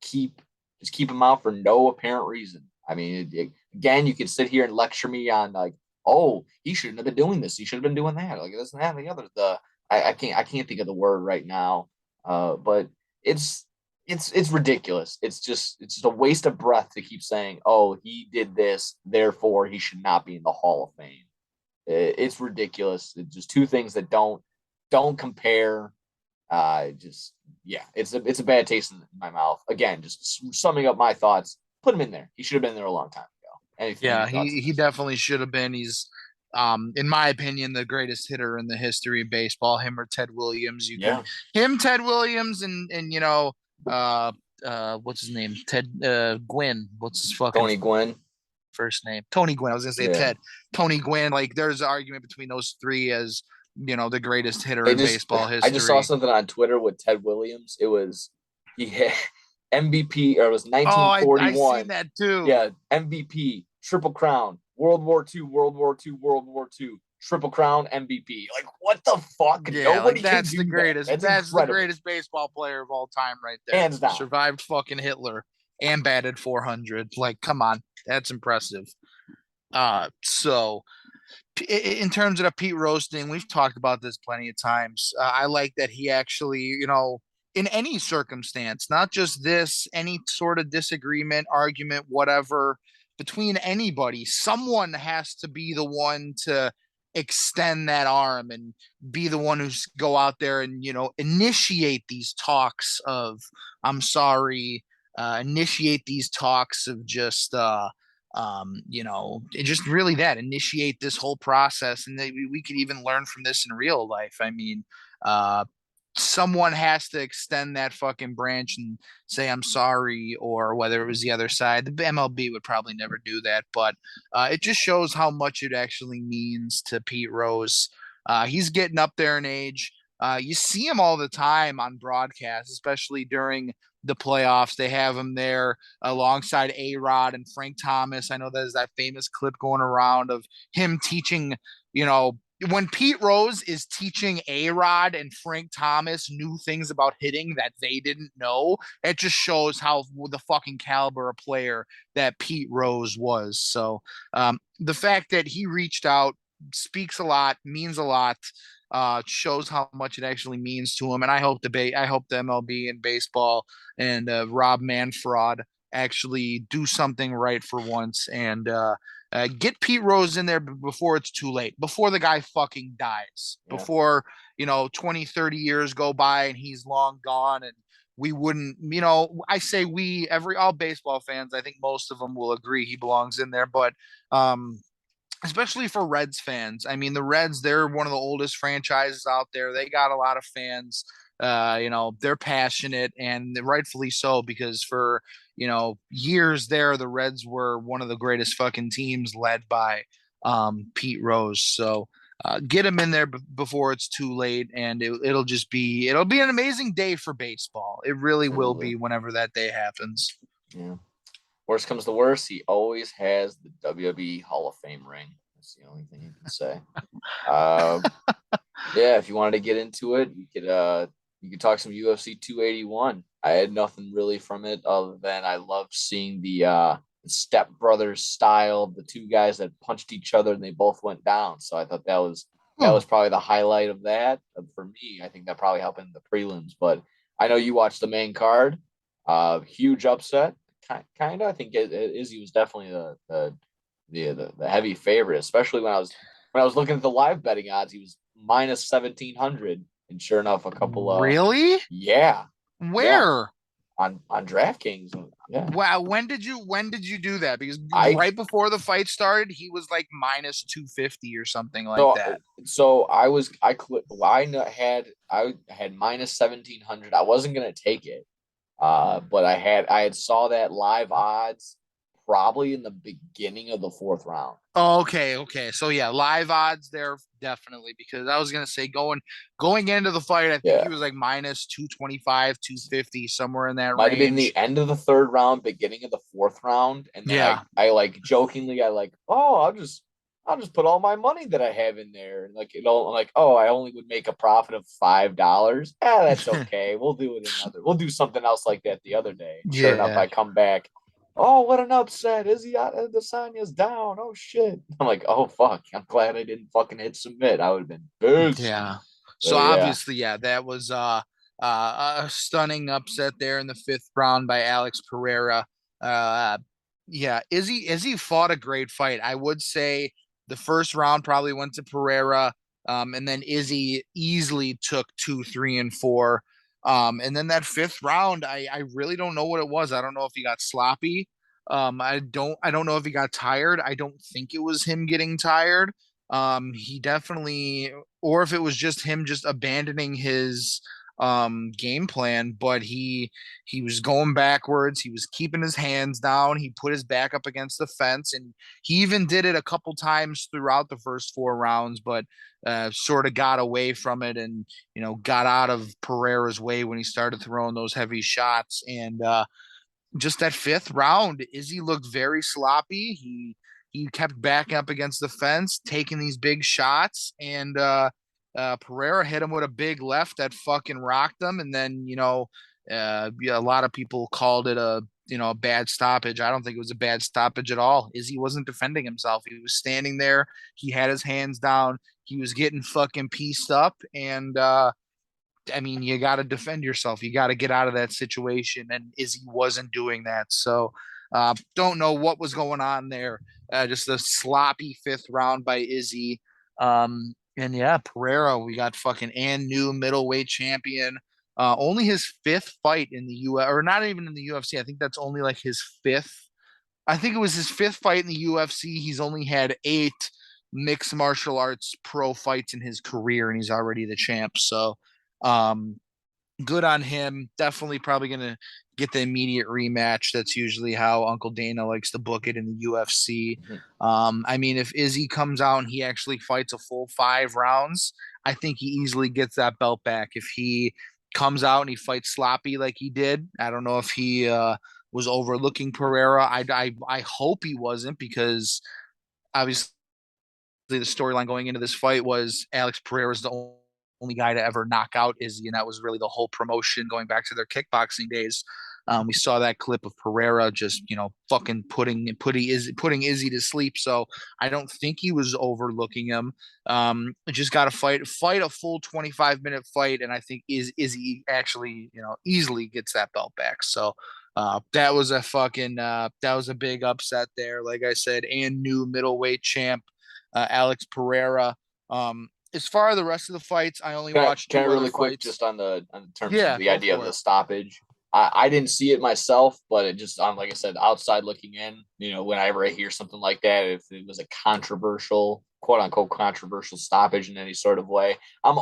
keep keep him out for no apparent reason. I mean, again, you could sit here and lecture me on like, oh, he shouldn't have been doing this. He should have been doing that. Like this and that and the other. I can't think of the word right now. But it's it's ridiculous. It's just a waste of breath to keep saying, oh, he did this, therefore he should not be in the Hall of Fame. It's ridiculous. It's just two things that don't compare. Just yeah, it's a bad taste in my mouth. Again, just summing up my thoughts. Put him in there. He should have been there a long time ago. Any Yeah, thoughts on he this? definitely should have been. He's in my opinion, the greatest hitter in the history of baseball, him or Ted Williams. You can Yeah, Ted Williams and uh what's his name? Ted Gwynn. What's his fucking Tony Gwynn. first name? Tony Gwynn. I was gonna say Yeah, Ted. Tony Gwynn. Like there's an argument between those three as the greatest hitter they in just baseball I just saw history. something on Twitter with Ted Williams. It was he had MVP or it was Oh, I seen 1941. that too. Yeah, MVP, Triple Crown, World War II, World War II, World War II, Triple Crown MVP. Like what the fuck? Yeah, like Nobody can do that. That's that's the incredible, greatest baseball player of all time right there. hands down. Survived fucking Hitler and batted 400. Like, come on, that's impressive. So in terms of the Pete roasting, we've talked about this plenty of times. I like that he actually, in any circumstance, not just this, any sort of disagreement, argument, whatever, between anybody, someone has to be the one to extend that arm and be the one who's go out there and, initiate these talks of, I'm sorry, initiate these talks of just, just really that initiate this whole process, and we could even learn from this in real life. I mean, uh, someone has to extend that fucking branch and say I'm sorry, or whether it was the other side. The MLB would probably never do that, but it just shows how much it actually means to Pete Rose. He's getting up there in age. You see him all the time on broadcast, especially during the playoffs. They have him there alongside A Rod and Frank Thomas. I know there's that famous clip going around of him teaching, when Pete Rose is teaching A Rod and Frank Thomas new things about hitting that they didn't know, it just shows how the fucking caliber of player that Pete Rose was. So the fact that he reached out speaks a lot, means a lot, shows how much it actually means to him. And I hope the MLB and baseball and Rob Manfred actually do something right for once and get Pete Rose in there before it's too late, before the guy fucking dies, Yeah, before, 20, 30 years go by and he's long gone. And we wouldn't, I say we, all baseball fans, I think most of them will agree he belongs in there. But, especially for Reds fans. I mean, the Reds, they're one of the oldest franchises out there. They got a lot of fans. They're passionate and rightfully so because for, years there, the Reds were one of the greatest fucking teams led by Pete Rose. So get him in there before it's too late, and it'll be an amazing day for baseball. It really will absolutely. be whenever that day happens. Yeah. Worst comes to worst, he always has the WWE Hall of Fame ring. That's the only thing you can say. Uh, yeah, if you wanted to get into it, you could talk some UFC 281. I had nothing really from it other than I love seeing the Step Brothers style, the two guys that punched each other and they both went down. So I thought that was Oh, probably the highlight of that. For me, I think that probably helped in the prelims. But I know you watched the main card. Huge upset, kind of. I think Izzy was definitely the heavy favorite, especially when I was looking at the live betting odds. He was minus 1,700, and sure enough, a couple really? yeah, yeah, Where? on DraftKings, yeah. Wow, when did you do that? Because I right before the fight started, he was like minus 250 or something like so that. so I was I had minus 1,700. I wasn't gonna take it, but I had saw that live odds probably in the beginning of the fourth round. Okay, okay. So yeah, live odds there definitely because I was gonna say going into the fight, I think he Yeah. was like minus 225, 250, somewhere in that Might have been range. the end of the third round, beginning of the fourth round, and then Yeah. I like jokingly I like, oh, I'll just put all my money that I have in there, and like I'm like, oh, I only would make a profit of $5. Ah, that's okay. We'll do something else like that the other day. And sure enough, Yeah. I come back. Oh, what an upset! Izzy Adesanya's down. Oh shit! I'm like, oh fuck! I'm glad I didn't fucking hit submit. I would have been pissed. Yeah. So But yeah, obviously, yeah, that was a stunning upset there in the fifth round by Alex Pereira. Uh, yeah, Izzy fought a great fight. I would say the first round probably went to Pereira, and then Izzy easily took two, three, and four. And then that fifth round, I really don't know what it was. I don't know if he got sloppy. I don't know if he got tired. I don't think it was him getting tired. He definitely, or if it was just him just abandoning his game plan, but he was going backwards. He was keeping his hands down. He put his back up against the fence, and he even did it a couple times throughout the first four rounds, but sort of got away from it and got out of Pereira's way when he started throwing those heavy shots. And just that fifth round, Izzy looked very sloppy. He kept backing up against the fence, taking these big shots, and Pereira hit him with a big left that fucking rocked him. And then yeah, a lot of people called it a bad stoppage. I don't think it was a bad stoppage at all. Izzy wasn't defending himself. He was standing there. He had his hands down. He was getting fucking pieced up, and I mean, you got to defend yourself. You got to get out of that situation. And Izzy wasn't doing that. So, don't know what was going on there. Just a sloppy fifth round by Izzy. And yeah, Pereira, we got fucking and new middleweight champion. Only his fifth fight in the US, or not even in the UFC. I think that's only like his fifth. I think it was his fifth fight in the UFC. He's only had 8 mixed martial arts pro fights in his career, and he's already the champ. So, um, good on him. Definitely probably going to get the immediate rematch. That's usually how Uncle Dana likes to book it in the UFC. mhm. I mean, if Izzy comes out and he actually fights a full 5 rounds, I think he easily gets that belt back. If he comes out and he fights sloppy like he did, I don't know if he was overlooking Pereira. I hope he wasn't because obviously the storyline going into this fight was Alex Pereira is the only guy to ever knock out Izzy, and that was really the whole promotion going back to their kickboxing days. We saw that clip of Pereira just fucking putting Izzy to sleep. So I don't think he was overlooking him. Just got to fight a full 25-minute fight, and I think Izzy actually easily gets that belt back. So That was a fucking that was a big upset there. Like I said, and new middleweight champ Alex Pereira. As far as the rest of the fights, I only watched Can I two other really quick fights. just on the terms of Yeah, the go idea of for the it. stoppage? I didn't see it myself, but it just on like I said, outside looking in, whenever I hear something like that, if it was a controversial, quote unquote controversial stoppage in any sort of way, I'm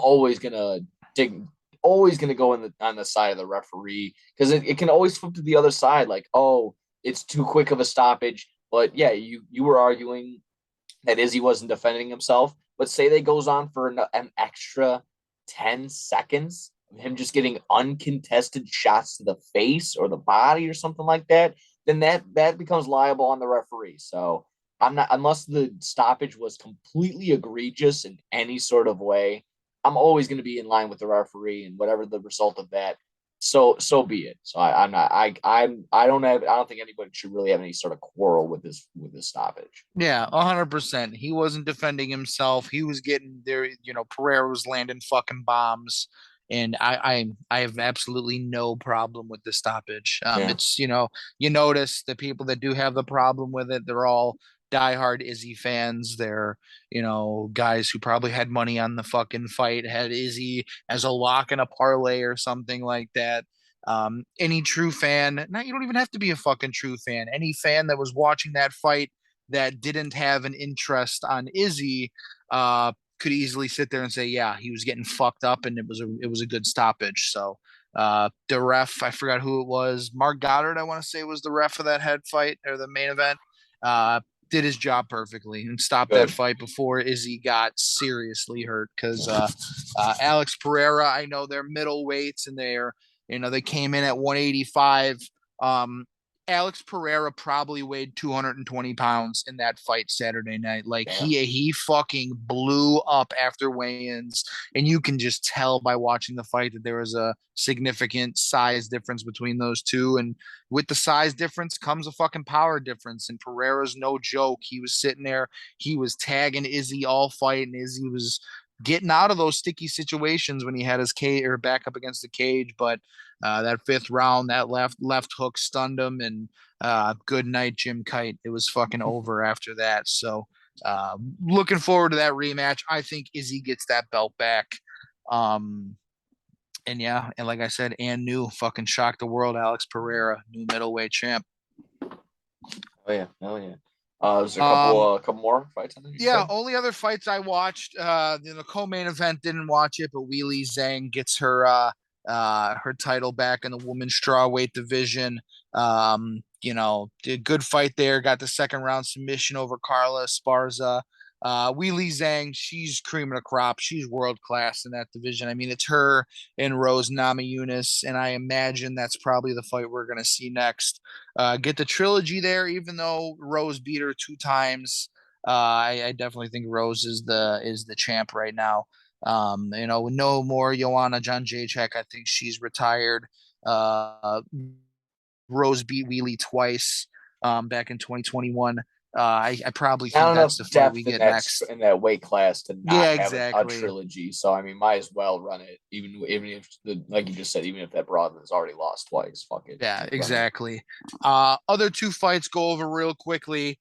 dig always gonna go on the side of the referee because it can always flip to the other side, like, oh, it's too quick of a stoppage. But yeah, you were arguing that Izzy wasn't defending himself. But say they goes on for an extra 10 seconds of him just getting uncontested shots to the face or the body or something like that, then that becomes liable on the referee. So I'm not unless the stoppage was completely egregious in any sort of way, I'm always going to be in line with the referee and whatever the result of that. So be it. So I'm not I don't think anybody should really have any sort of quarrel with this stoppage. Yeah, 100%. He wasn't defending himself. He was getting there. Pereira was landing fucking bombs, and I have absolutely no problem with the stoppage. Yeah. It's you notice the people that do have the problem with it, they're all diehard Izzy fans. They're guys who probably had money on the fucking fight, had Izzy as a lock in a parlay or something like that. Any true fan, not you don't even have to be a fucking true fan. Any fan that was watching that fight that didn't have an interest on Izzy could easily sit there and say, yeah, he was getting fucked up and it was a good stoppage. So the ref, I forgot who it was, Mark Goddard, I want to say was the ref of that head fight or the main event. Did his job perfectly and stopped that Good. fight before Izzy got seriously hurt because Alex Pereira, I know they're middleweights and they came in at 185. Um, Alex Pereira probably weighed 220 pounds in that fight Saturday night. Like Damn. he fucking blew up after weigh-ins, and you can just tell by watching the fight that there was a significant size difference between those two. And with the size difference comes a fucking power difference. And Pereira's no joke. He was sitting there, he was tagging Izzy all fight, and Izzy was getting out of those sticky situations when he had his cage or back up against the cage. But that fifth round, that left hook stunned him, and good night, Jim Kite. It was fucking over after that. So looking forward to that rematch. I think Izzy gets that belt back. Um, and yeah, and like I said, and new fucking shocked the world. Alex Pereira, new middleweight champ. Oh yeah, hell yeah. There's Um, a couple more fights on there you yeah, said? only other fights I watched, the co-main event didn't watch it, but Weili Zhang gets her title back in the women's strawweight division. Did a good fight there, got the second round submission over Carla Esparza. Weili Zhang, she's cream of the crop. She's world class in that division. I mean, it's her and Rose Namajunas, and I imagine that's probably the fight we're gonna see next. Get the trilogy there, even though Rose beat her two times. I definitely think Rose is the champ right now. With no more Joanna Jędrzejczyk, I think she's retired. Rose beat Wheelie twice back in 2021. I probably Not think enough that's the fight we depth get next. in that weight class to not Yeah, have a exactly. trilogy. So I mean, might as well run it, even if like you just said, even if that broad has already lost twice, fuck it, Yeah, keep running it. exactly. Other two fights go over real quickly.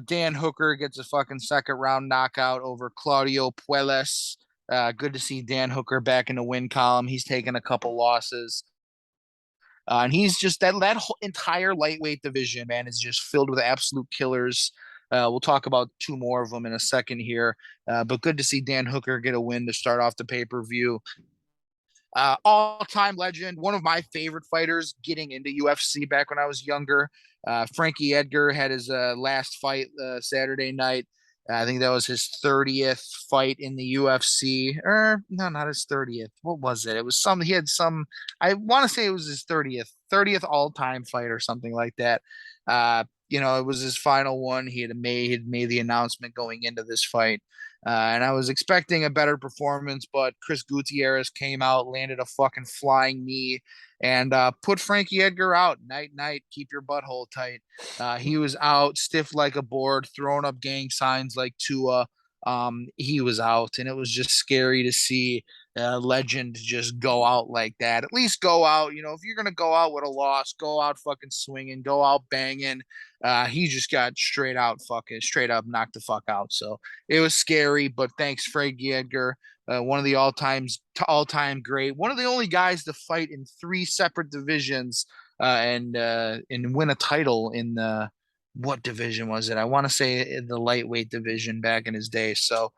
Dan Hooker gets a fucking second round knockout over Claudio Puelles. Good to see Dan Hooker back in the win column. He's taken a couple losses. And he's just that whole entire lightweight division, man, is just filled with absolute killers. We'll talk about two more of them in a second here. But good to see Dan Hooker get a win to start off the pay per view. All-time legend, one of my favorite fighters getting into UFC back when I was younger. Frankie Edgar had his last fight Saturday night. I think that was his 30th fight in the UFC. Or no, not his 30th. What was it? It was some. He had some. I want to say it was his 30th all-time fight or something like that. It was his final one. He had made the announcement going into this fight. And I was expecting a better performance, but Chris Gutierrez came out, landed a fucking flying knee, and put Frankie Edgar out. Night, night, keep your butthole tight. He was out, stiff like a board, throwing up gang signs like Tua. He was out, and it was just scary to see. legend to just go out like that. At least go out, if you're gonna go out with a loss, go out fucking swinging, go out banging. He just got straight up knocked the fuck out. So it was scary, but thanks, Frankie Edgar, one of the all time great, one of the only guys to fight in three separate divisions, and win a title in the what division was it? I want to say in the lightweight division back in his day. So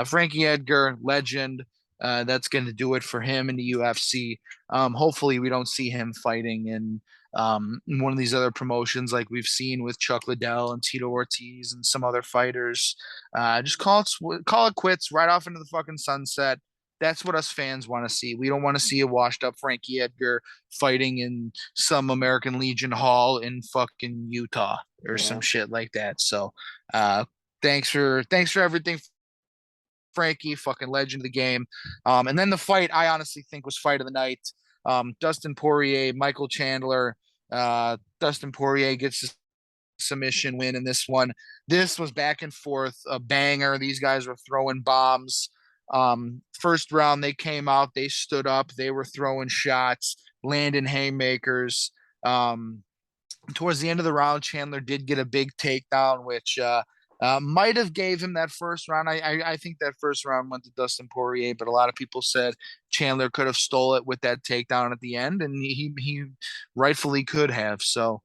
Frankie Edgar, legend. That's going to do it for him in the UFC. Hopefully, we don't see him fighting in one of these other promotions like we've seen with Chuck Liddell and Tito Ortiz and some other fighters. Just call it quits right off into the fucking sunset. That's what us fans want to see. We don't want to see a washed up Frankie Edgar fighting in some American Legion Hall in fucking Utah or some Yeah. shit like that. So, thanks for everything, Frankie, fucking legend of the game. And then the fight I honestly think was fight of the night. Dustin Poirier, Michael Chandler. Dustin Poirier gets a submission win in this one. This was back and forth, a banger. These guys were throwing bombs. First round, they came out, they stood up, they were throwing shots, landing haymakers. Towards the end of the round, Chandler did get a big takedown, which might have gave him that first round. I think that first round went to Dustin Poirier, but a lot of people said Chandler could have stole it with that takedown at the end, and he rightfully could have. So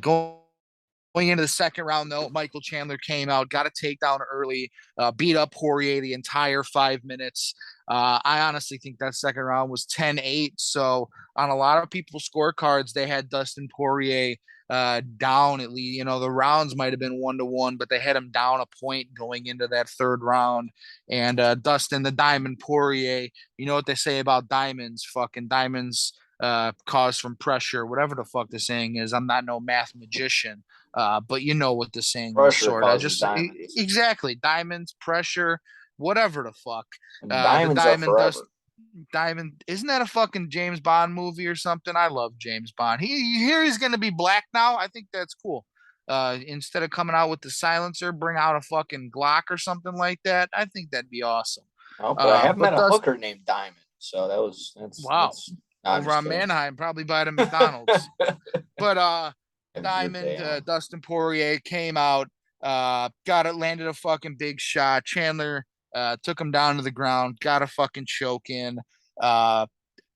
going into the second round, though, Michael Chandler came out, got a takedown early, beat up Poirier the entire 5 minutes. I honestly think that second round was 10-8. So on a lot of people's scorecards, they had Dustin Poirier down at least. The rounds might have been 1-1, but they had him down a point going into that third round. And Dustin the Diamond Poirier, you know what they say about diamonds? Fucking diamonds caused from pressure, whatever the fuck the saying is. I'm not no math magician, but you know what the saying is, Pressure sort of. causes Just diamonds. exactly diamonds, pressure, whatever the fuck. And The diamonds are diamond dust forever. Diamond, isn't that a fucking James Bond movie or something? I love James Bond. You hear he's gonna be black now. I think that's cool. Instead of coming out with the silencer, bring out a fucking Glock or something like that. I think that'd be awesome. Oh, but I have met But a Dust, hooker named Diamond. So wow, that's no, I'm over just on kidding. Manheim, probably by the McDonald's. But Have a good Diamond, day on. Dustin Poirier came out, got it, landed a fucking big shot. Chandler took him down to the ground, got a fucking choke in. Uh,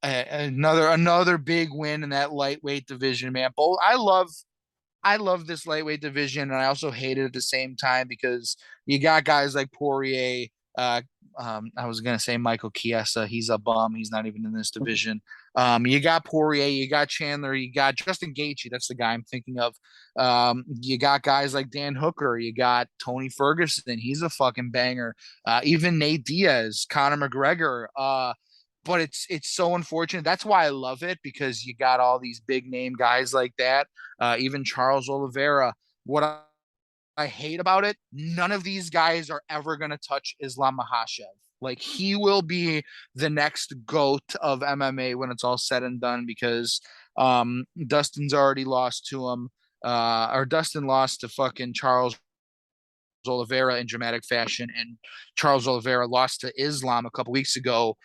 another big win in that lightweight division, man. Both I love this lightweight division, and I also hate it at the same time because you got guys like Poirier. Uh, I was gonna say Michael Chiesa. He's a bum. He's not even in this division. You got Poirier. You got Chandler. You got Justin Gaethje. That's the guy I'm thinking of. You got guys like Dan Hooker. You got Tony Ferguson. He's a fucking banger. Even Nate Diaz, Conor McGregor. But it's so unfortunate. That's why I love it, because you got all these big name guys like that. Even Charles Oliveira. What I hate about it, none of these guys are ever going to touch Islam Makhachev. Like, he will be the next GOAT of MMA when it's all said and done, because Dustin's already lost to him. Or Dustin lost to fucking Charles Oliveira in dramatic fashion, and Charles Oliveira lost to Islam a couple weeks ago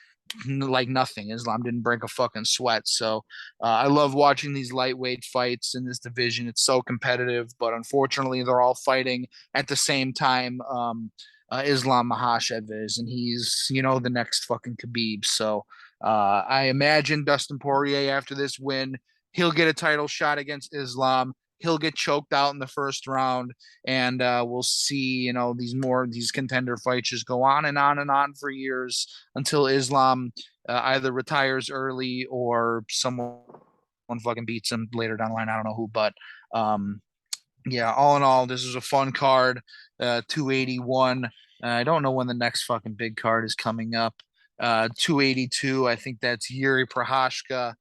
like nothing. Islam didn't break a fucking sweat. So I love watching these lightweight fights in this division. It's so competitive, but unfortunately, they're all fighting at the same time. Islam Makhachev is, and he's the next fucking Khabib. So I imagine Dustin Poirier after this win, he'll get a title shot against Islam. He'll get choked out in the first round, and we'll see. These contender fights just go on and on and on for years until Islam either retires early or someone fucking beats him later down the line. I don't know who, but yeah, all in all, this is a fun card. 281. I don't know when the next fucking big card is coming up. 282. I think that's Yuri Prohashka,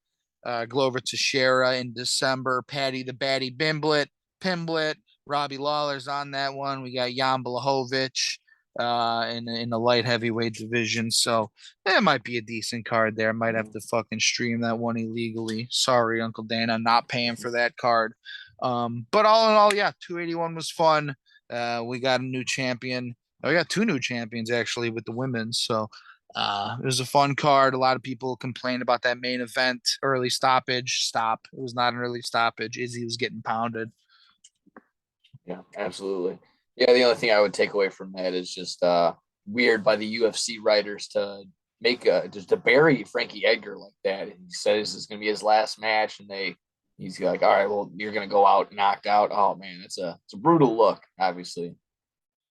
Glover Teixeira in December. Patty the Batty Pimblett. Robbie Lawler's on that one. We got Jan Blachowicz in the light heavyweight division. So it might be a decent card there. Might have to fucking stream that one illegally. Sorry, Uncle Dana, not paying for that card. But all in all, yeah, 281 was fun. We got a new champion. Oh, we got two new champions actually with the women. So It was a fun card. A lot of people complained about that main event, early stoppage. Stop. It was not an early stoppage. Izzy was getting pounded. Yeah, absolutely. Yeah, the only thing I would take away from that is just weird by the UFC writers to make just to bury Frankie Edgar like that. He says it's going to be his last match, and he's like, all right, well, you're going to go out knocked out. Oh man, it's a brutal look. Obviously,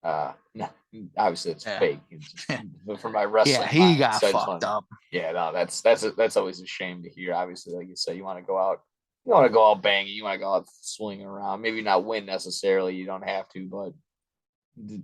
no, obviously it's Yeah. fake. It's just for my Yeah, wrestling he mind. got So I just fucked want, up. yeah, no, that's always a shame to hear. Obviously, like you said, you want to go out, you want to go out banging, you want to go out swinging around. Maybe not win necessarily. You don't have to, but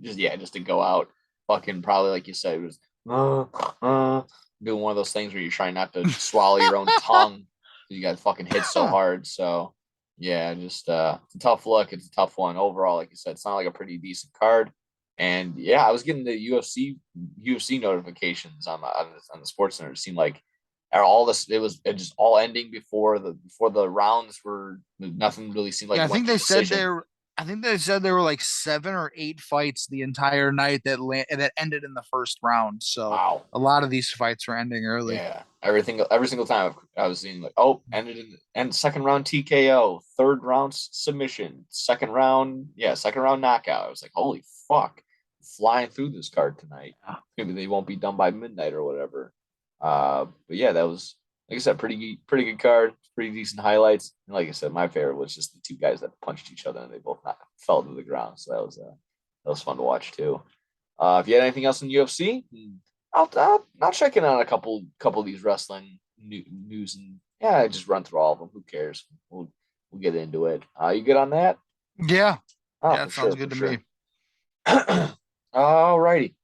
just yeah, just to go out, fucking probably like you said, it was doing one of those things where you're trying not to swallow your own tongue. You got fucking hit so hard. So yeah, just it's a tough look. It's a tough one overall. Like you said, it's not like a pretty decent card. And yeah, I was getting the UFC notifications on the Sports Center. It seemed like all this it just all ending before the rounds were nothing really seemed like Yeah, it went to decision. I think they said there were like 7 or 8 fights the entire night that ended in the first round. So Wow. a lot of these fights were ending early. Yeah, every single time I was seeing like, oh, ended in and second round TKO, third round submission, second round knockout. I was like, holy fuck, flying through this card tonight. Maybe they won't be done by midnight or whatever. But yeah, that was like I said, pretty good card, pretty decent highlights. And like I said, my favorite was just the two guys that punched each other and they both fell to the ground. So that was fun to watch too. If you had anything else in UFC, I'll check in on a couple of these wrestling news and yeah, just run through all of them. Who cares? We'll get into it. You good on that? Yeah. Oh, Yeah, for it sounds sure, good for to me. sure. All righty.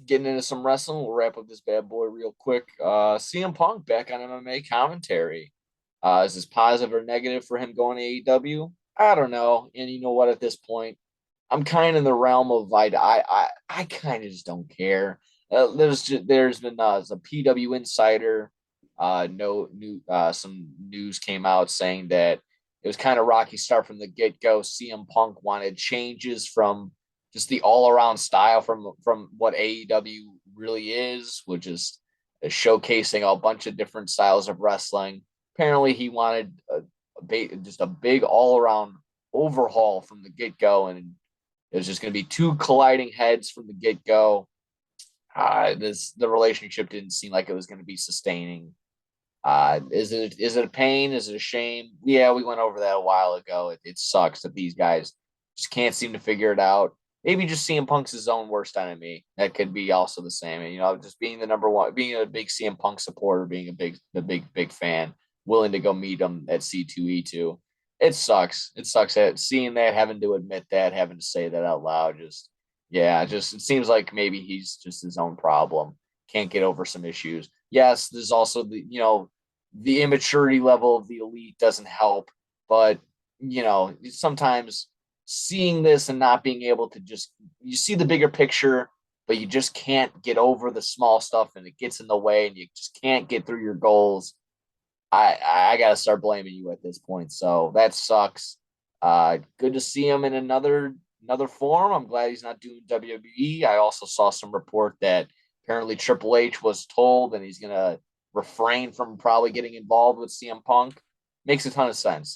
Getting into some wrestling. We'll wrap up this bad boy real quick. CM Punk back on MMA commentary. Is this positive or negative for him going to AEW? I don't know. And you know what? At this point, I'm kind of in the realm of I kind of just don't care. There's been some PW Insider, no new some news came out saying that it was kind of rocky start from the get go. CM Punk wanted changes from just the all around style from what AEW really is, which is showcasing a bunch of different styles of wrestling. Apparently, he wanted just a big all around overhaul from the get go, and it was just going to be two colliding heads from the get go. The relationship didn't seem like it was going to be sustaining. Is it a pain? Is it a shame? Yeah, we went over that a while ago. It sucks that these guys just can't seem to figure it out. Maybe just CM Punk's his own worst enemy. That could be also the same. And, just being the number one, being a big CM Punk supporter, being a big fan, willing to go meet him at C2E2. It sucks. It sucks at seeing that, having to admit that, having to say that out loud. Just it seems like maybe he's just his own problem. Can't get over some issues. Yes, there's also the immaturity level of the elite doesn't help, but sometimes seeing this and not being able to just you see the bigger picture, but you just can't get over the small stuff and it gets in the way and you just can't get through your goals. I gotta start blaming you at this point. So that sucks. Good to see him in another form. I'm glad he's not doing WWE. I also saw some report that apparently Triple H was told and he's gonna refrain from probably getting involved with CM Punk. Makes a ton of sense.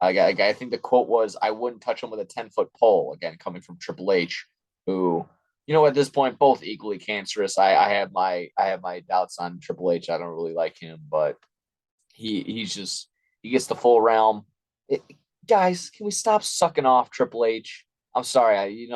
I think the quote was, "I wouldn't touch him with a 10-foot pole." Again, coming from Triple H, who at this point both equally cancerous. I have my doubts on Triple H. I don't really like him, but he gets the full realm. It, guys, can we stop sucking off Triple H? I'm sorry,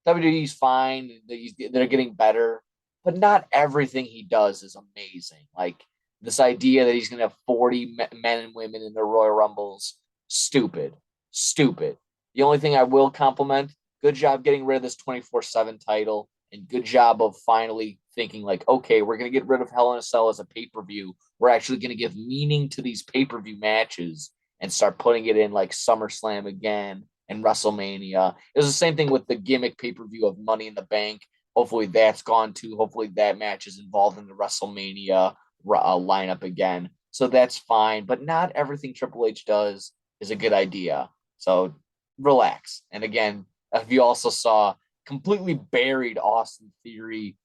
WWE's fine. They're getting better, but not everything he does is amazing. Like this idea that he's going to have 40 men and women in the Royal Rumbles, stupid, stupid. The only thing I will compliment, good job getting rid of this 24/7 title, and good job of finally thinking like, okay, we're going to get rid of Hell in a Cell as a pay per view. We're actually going to give meaning to these pay per view matches and start putting it in like SummerSlam again and WrestleMania. It was the same thing with the gimmick pay per view of Money in the Bank. Hopefully that's gone too. Hopefully that match is involved in the WrestleMania lineup again. So that's fine. But not everything Triple H does is a good idea. So relax. And again, if you also saw completely buried Austin Theory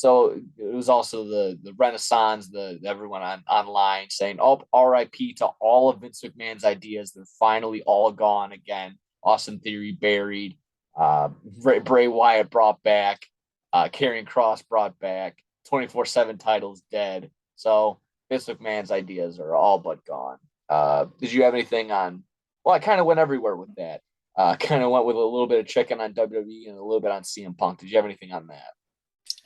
So it was also the Renaissance, the everyone online saying, "Oh, R.I.P. to all of Vince McMahon's ideas. They're finally all gone again. Austin Theory buried, Bray Wyatt brought back, Karrion Kross brought back, 24/7 titles dead. So Vince McMahon's ideas are all but gone. Did you have anything on? Well, I kind of went everywhere with that. Kind of went with a little bit of chicken on WWE and a little bit on CM Punk. Did you have anything on that?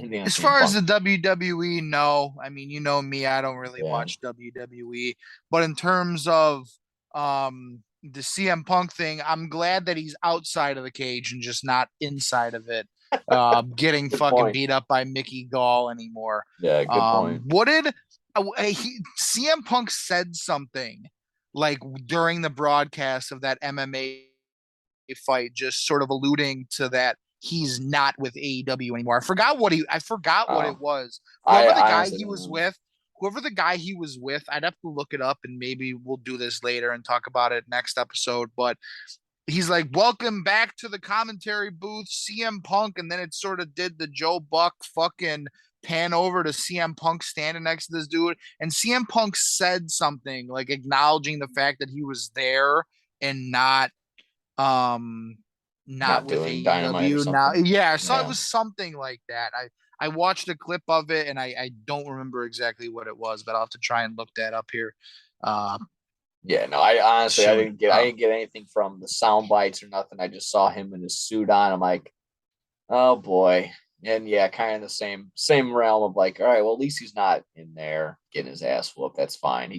Anything on As CM far as Punk? the WWE, no. I mean, you know me, I don't really Yeah. watch WWE. But in terms of the CM Punk thing, I'm glad that he's outside of the cage and just not inside of it, getting Good fucking point. beat up by Mickey Gall anymore. Yeah, good point. What did CM Punk said something like during the broadcast of that MMA fight, just sort of alluding to that he's not with AEW anymore. I forgot what Oh, it was. I honestly don't know. Whoever the guy he was with, I'd have to look it up and maybe we'll do this later and talk about it next episode. But he's like, "Welcome back to the commentary booth, CM Punk," and then it sort of did the Joe Buck fucking pan over to CM Punk standing next to this dude, and CM Punk said something like acknowledging the fact that he was there and um not Not with doing Dynamite or AEW now. something. Yeah, so it Yeah. was something like that. I watched a clip of it and I don't remember exactly what it was, but I'll have to try and look that up here. Uh Yeah, no, I honestly Soon. I didn't get anything from the sound bites or nothing. I just saw him in his suit on. I'm like, oh boy. And yeah, kind of the same realm of like, all right, well, at least he's not in there getting his ass whooped. That's fine.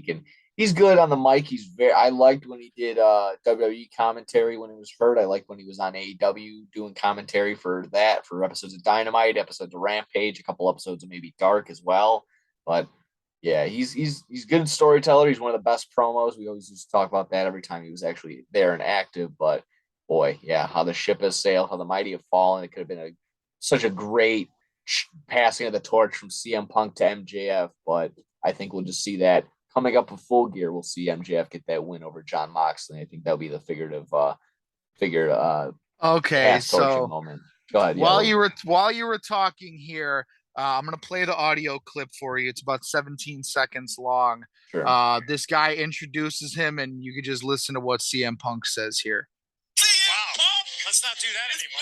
He's good on the mic. I liked when he did WWE commentary when he was hurt. I liked when he was on AEW doing commentary for that, for episodes of Dynamite, episodes of Rampage, a couple episodes of maybe Dark as well. But yeah, he's good storyteller. He's one of the best promos. We always used to talk about that every time he was actually there and active. But boy, yeah, how the ship has sailed, how the mighty have fallen. It could have been such a great passing of the torch from CM Punk to MJF. But I think we'll just see that coming up with Full Gear. We'll see MJF get that win over John Moxley. I think that'll be the figured okay, pass torching so moment. Go ahead. Yeah. while you were talking here, I'm gonna play the audio clip for you. It's about 17 seconds long. Sure. This guy introduces him, and you could just listen to what CM Punk says here. Wow. Let's not do that anymore.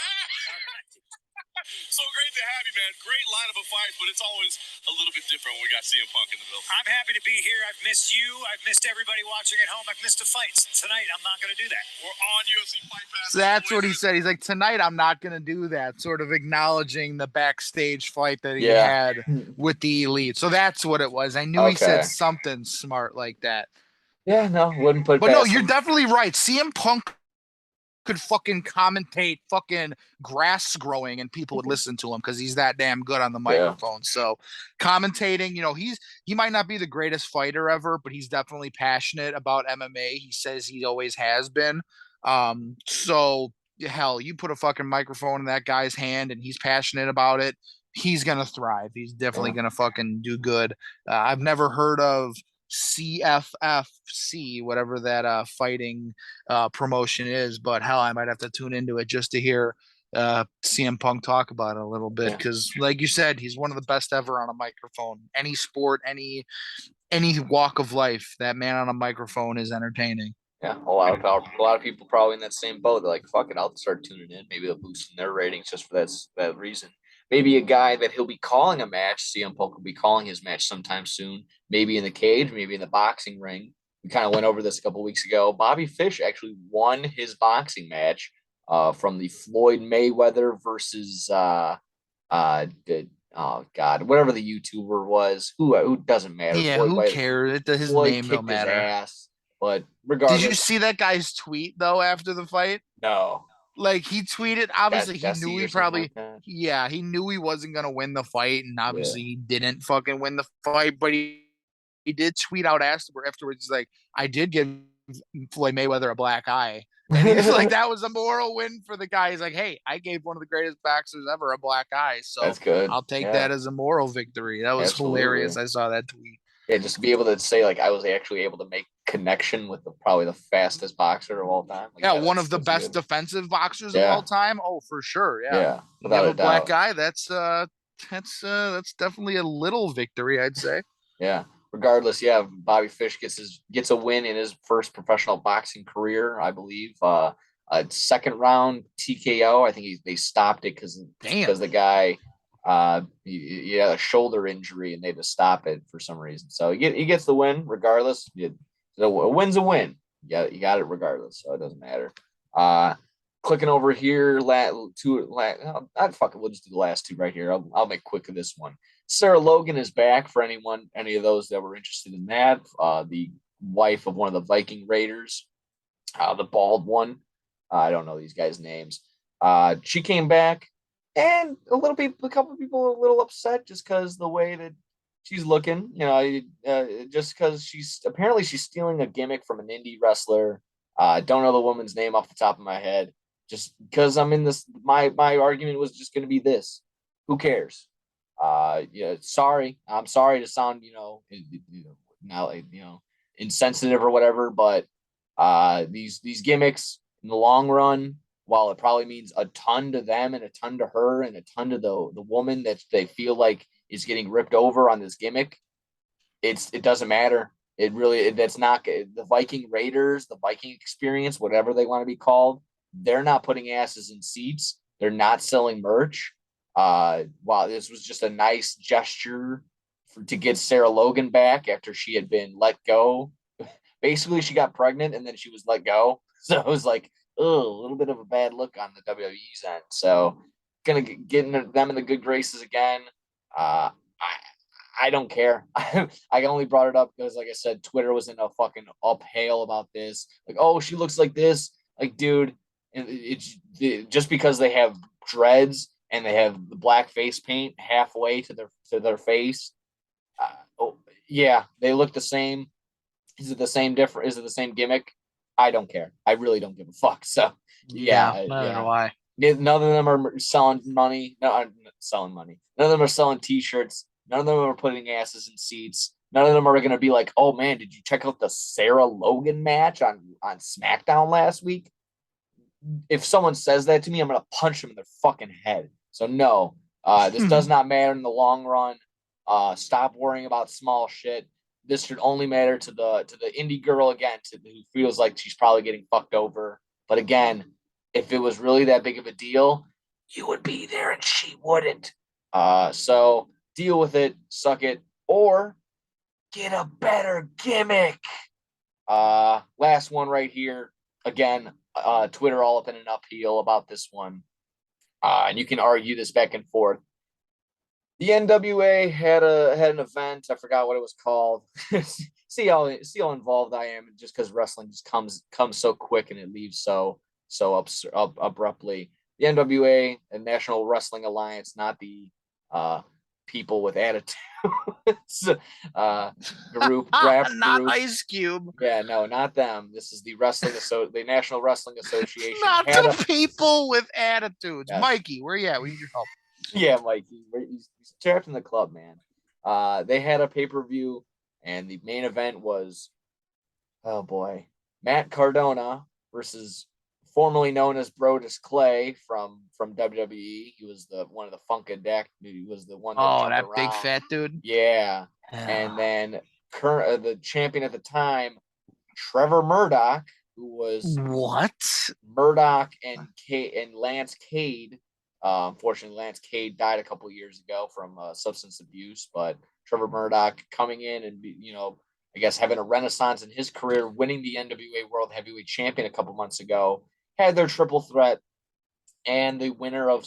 So great to have you, man. Great lineup of fights, but it's always a little bit different when we got CM Punk in the building. I'm happy to be here. I've missed you. I've missed everybody watching at home. I've missed the fights. Tonight, I'm not going to do that. We're on UFC Fight Pass. So that's what he said. He's like, tonight I'm not gonna do that. Sort of acknowledging the backstage fight that he Yeah. had with the Elite. So that's what it was. I knew he said Okay. something smart like that. Yeah. No, wouldn't put it But no, past you're him. definitely right. CM Punk could fucking commentate fucking grass growing and people would listen to him because he's that damn good on the Yeah. microphone. So commentating, he might not be the greatest fighter ever, but he's definitely passionate about MMA. He says he always has been. So hell, you put a fucking microphone in that guy's hand and he's passionate about it, he's gonna thrive. He's definitely Yeah. gonna fucking do good. I've never heard of CFFC, whatever that fighting promotion is, but hell, I might have to tune into it just to hear CM Punk talk about it a little bit Yeah. because, like you said, he's one of the best ever on a microphone. Any sport, any walk of life, that man on a microphone is entertaining. Yeah, a lot of people probably in that same boat. They're like, "Fuck it, I'll start tuning in. Maybe they'll boost their ratings just for that reason." Maybe a guy that he'll be calling a match. CM Punk will be calling his match sometime soon. Maybe in the cage, maybe in the boxing ring. We kind of went over this a couple weeks ago. Bobby Fish actually won his boxing match from the Floyd Mayweather versus oh God, whatever the YouTuber was. Who doesn't matter. Yeah, Floyd who cares? His Floyd name don't kicked his matter. ass. But Did you regardless, see that guy's tweet though after the fight? no, Like he tweeted, got obviously he knew Jesse he or something probably, like that. yeah, he knew he wasn't gonna win the fight, and Yeah. obviously he didn't fucking win the fight, but he did tweet out afterwards. He's like, I did give Floyd Mayweather a black eye. And he's like, that was a moral win for the guy. He's like, hey, I gave one of the greatest boxers ever a black eye. So That's good. I'll take Yeah, that as a moral victory. That was hilarious. absolutely. I saw that tweet. Yeah, just to be able to say like I was actually able to make connection with probably the fastest boxer of all time. Like, Yeah, yeah, one of the that's best good. defensive boxers of Yeah, all time. Oh, for sure. Yeah. yeah, When you without have a a black doubt. guy, that's That's definitely a little victory, I'd say. Yeah. Regardless, yeah, Bobby Fish gets a win in his first professional boxing career, I believe. A second round TKO. I think they stopped it Damn. because the guy he had a shoulder injury and they had to stop it for some reason. So he gets the win regardless. So a win's a win. You got it regardless, so it doesn't matter. Uh, Clicking over here, fuck it, we'll just do the last two right here. I'll make quick of this one. Sarah Logan is back for any of those that were interested in that. The wife of one of the Viking Raiders, the bald one. I don't know these guys' names. She came back, and a couple of people are a little upset just because the way that she's looking. Just because she's stealing a gimmick from an indie wrestler. Don't know the woman's name off the top of my head. Just because I'm in this, my argument was just going to be this. Who cares? Yeah, sorry. I'm sorry to sound, now, insensitive or whatever, but these gimmicks in the long run, while it probably means a ton to them and a ton to her and a ton to the woman that they feel like is getting ripped over on this gimmick, it doesn't matter. That's not the Viking Raiders, the Viking experience, whatever they want to be called. They're not putting asses in seats. They're not selling merch. Wow, this was just a nice gesture to get Sarah Logan back after she had been let go. Basically, she got pregnant and then she was let go. So it was like, oh, a little bit of a bad look on the WWE's end. So gonna get them in the good graces again. I don't care. I only brought it up because, like I said, Twitter was in a fucking up hail about this. Like, oh, she looks like this. Like, dude, it's just because they have dreads and they have the black face paint halfway to their face. Oh, yeah, they look the same. Is it the same different? Is it the same gimmick? I don't care. I really don't give a fuck. So Yeah, neither do I. none of them are selling money. No, I'm not selling money. None of them are selling T-shirts. None of them are putting asses in seats. None of them are going to be like, "Oh man, did you check out the Sarah Logan match on SmackDown last week?" If someone says that to me, I'm going to punch them in their fucking head. So no, this does not matter in the long run. Stop worrying about small shit. This should only matter to the indie girl again, who feels like she's probably getting fucked over. But again, if it was really that big of a deal, you would be there and she wouldn't. So deal with it, suck it, or get a better gimmick. Last one right here. Again, Twitter all up in an upheaval about this one. And you can argue this back and forth. The NWA had an event. I forgot what it was called. see how involved I am, just because wrestling just comes so quick and it leaves so abruptly. The NWA, the National Wrestling Alliance, not the people with attitudes group, rap Not group. Ice Cube. Yeah, no, not them. This is the the National Wrestling Association. Not the people with attitudes. Yes. Mikey, where you at? We need your help. Yeah, Mikey, he's trapped in the club, man. They had a pay-per-view, and the main event was, oh boy, Matt Cardona versus formerly known as Brodus Clay from WWE. He was the one of the Funkadelic. He was the one that Oh, jumped that around. big fat dude. Yeah, and then the champion at the time, Trevor Murdoch, who was What? Murdoch and Lance Cade. Unfortunately, Lance Cade died a couple years ago from substance abuse, but Trevor Murdoch coming in and I guess having a renaissance in his career, winning the NWA World Heavyweight Champion a couple months ago, had their triple threat, and the winner of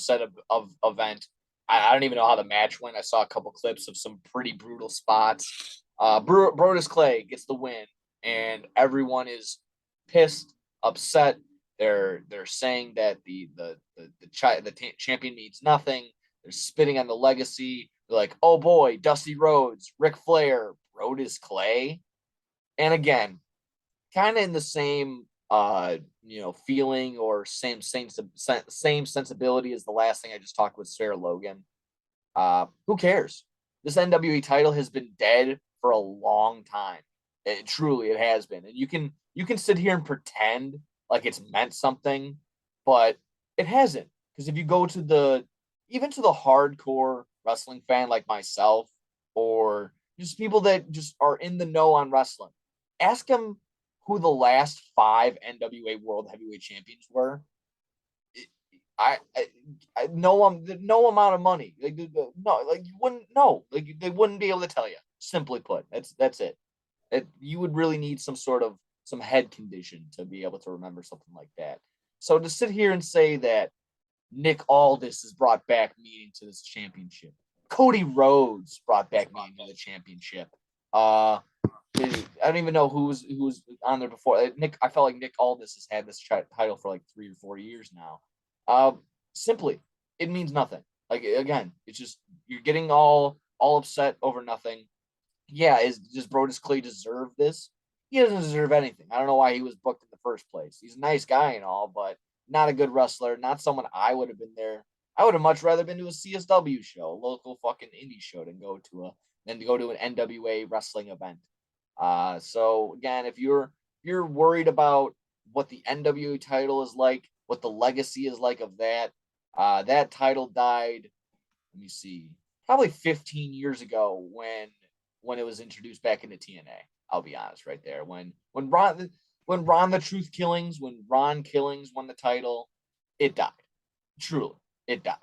event. I don't even know how the match went. I saw a couple clips of some pretty brutal spots. Brodus Clay gets the win, and everyone is pissed, upset. They're saying that the champion means nothing. They're spitting on the legacy. They're like, oh boy, Dusty Rhodes, Ric Flair, Brodus Clay, and again, kind of in the same feeling or same sensibility as the last thing I just talked with Sarah Logan. Who cares? This NWA title has been dead for a long time. It has been, and you can sit here and pretend like it's meant something, but it hasn't. Because if you go to even to the hardcore wrestling fan like myself, or just people that just are in the know on wrestling, ask them who the last 5 NWA World Heavyweight Champions were. I know no amount of money. Like no, like you wouldn't know. Like they wouldn't be able to tell you. Simply put, that's it. You would really need some head condition to be able to remember something like that. So to sit here and say that Nick Aldis has brought back meaning to this championship, Cody Rhodes brought back meaning to the championship. I don't even know who was on there before. I felt like Nick Aldis has had this title for like 3 or 4 years now. Simply, it means nothing. Like again, it's just you're getting all upset over nothing. Yeah, does Brodus Clay deserve this? He doesn't deserve anything. I don't know why he was booked in the first place. He's a nice guy and all, but not a good wrestler. Not someone I would have been there. I would have much rather been to a CSW show, a local fucking indie show, than go to an NWA wrestling event. So again, if you're worried about what the NWA title is like, what the legacy is like of that, that title died. Let me see, probably 15 years ago when it was introduced back into TNA. I'll be honest, right there. When Ron the Truth Killings, when Ron Killings won the title, it died. Truly, it died.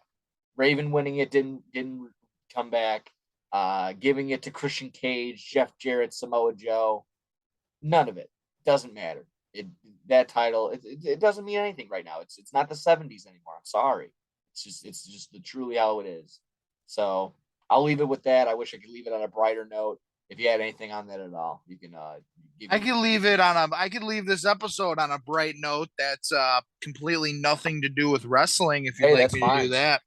Raven winning it didn't come back. Giving it to Christian Cage, Jeff Jarrett, Samoa Joe, none of it. Doesn't matter. That title, it doesn't mean anything right now. It's not the 70s anymore. I'm sorry. It's just the truly how it is. So I'll leave it with that. I wish I could leave it on a brighter note. If you had anything on that at all, you can I could leave this episode on a bright note that's completely nothing to do with wrestling if you'd Hey, like that's me to do fine. that.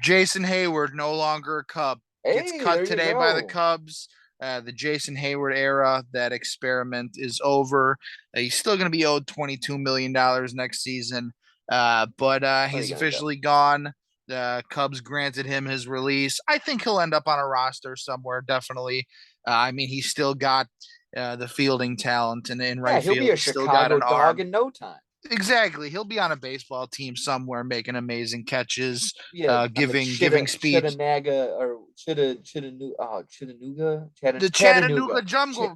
Jason Hayward, no longer a Cub, gets Hey, there cut you today by the go. Cubs. The Jason Hayward era, that experiment is over. He's still going to be owed $22 million next season, but he's officially gone. The Cubs granted him his release. I think he'll end up on a roster somewhere, definitely. I mean, he's still got the fielding talent, and in Yeah, right he'll be field, a he's still got Chicago an dog arm. in no time. Exactly. He'll be on a baseball team somewhere making amazing catches, Yeah, on the giving speech. Chitanaga or The Chattanooga. Chattanooga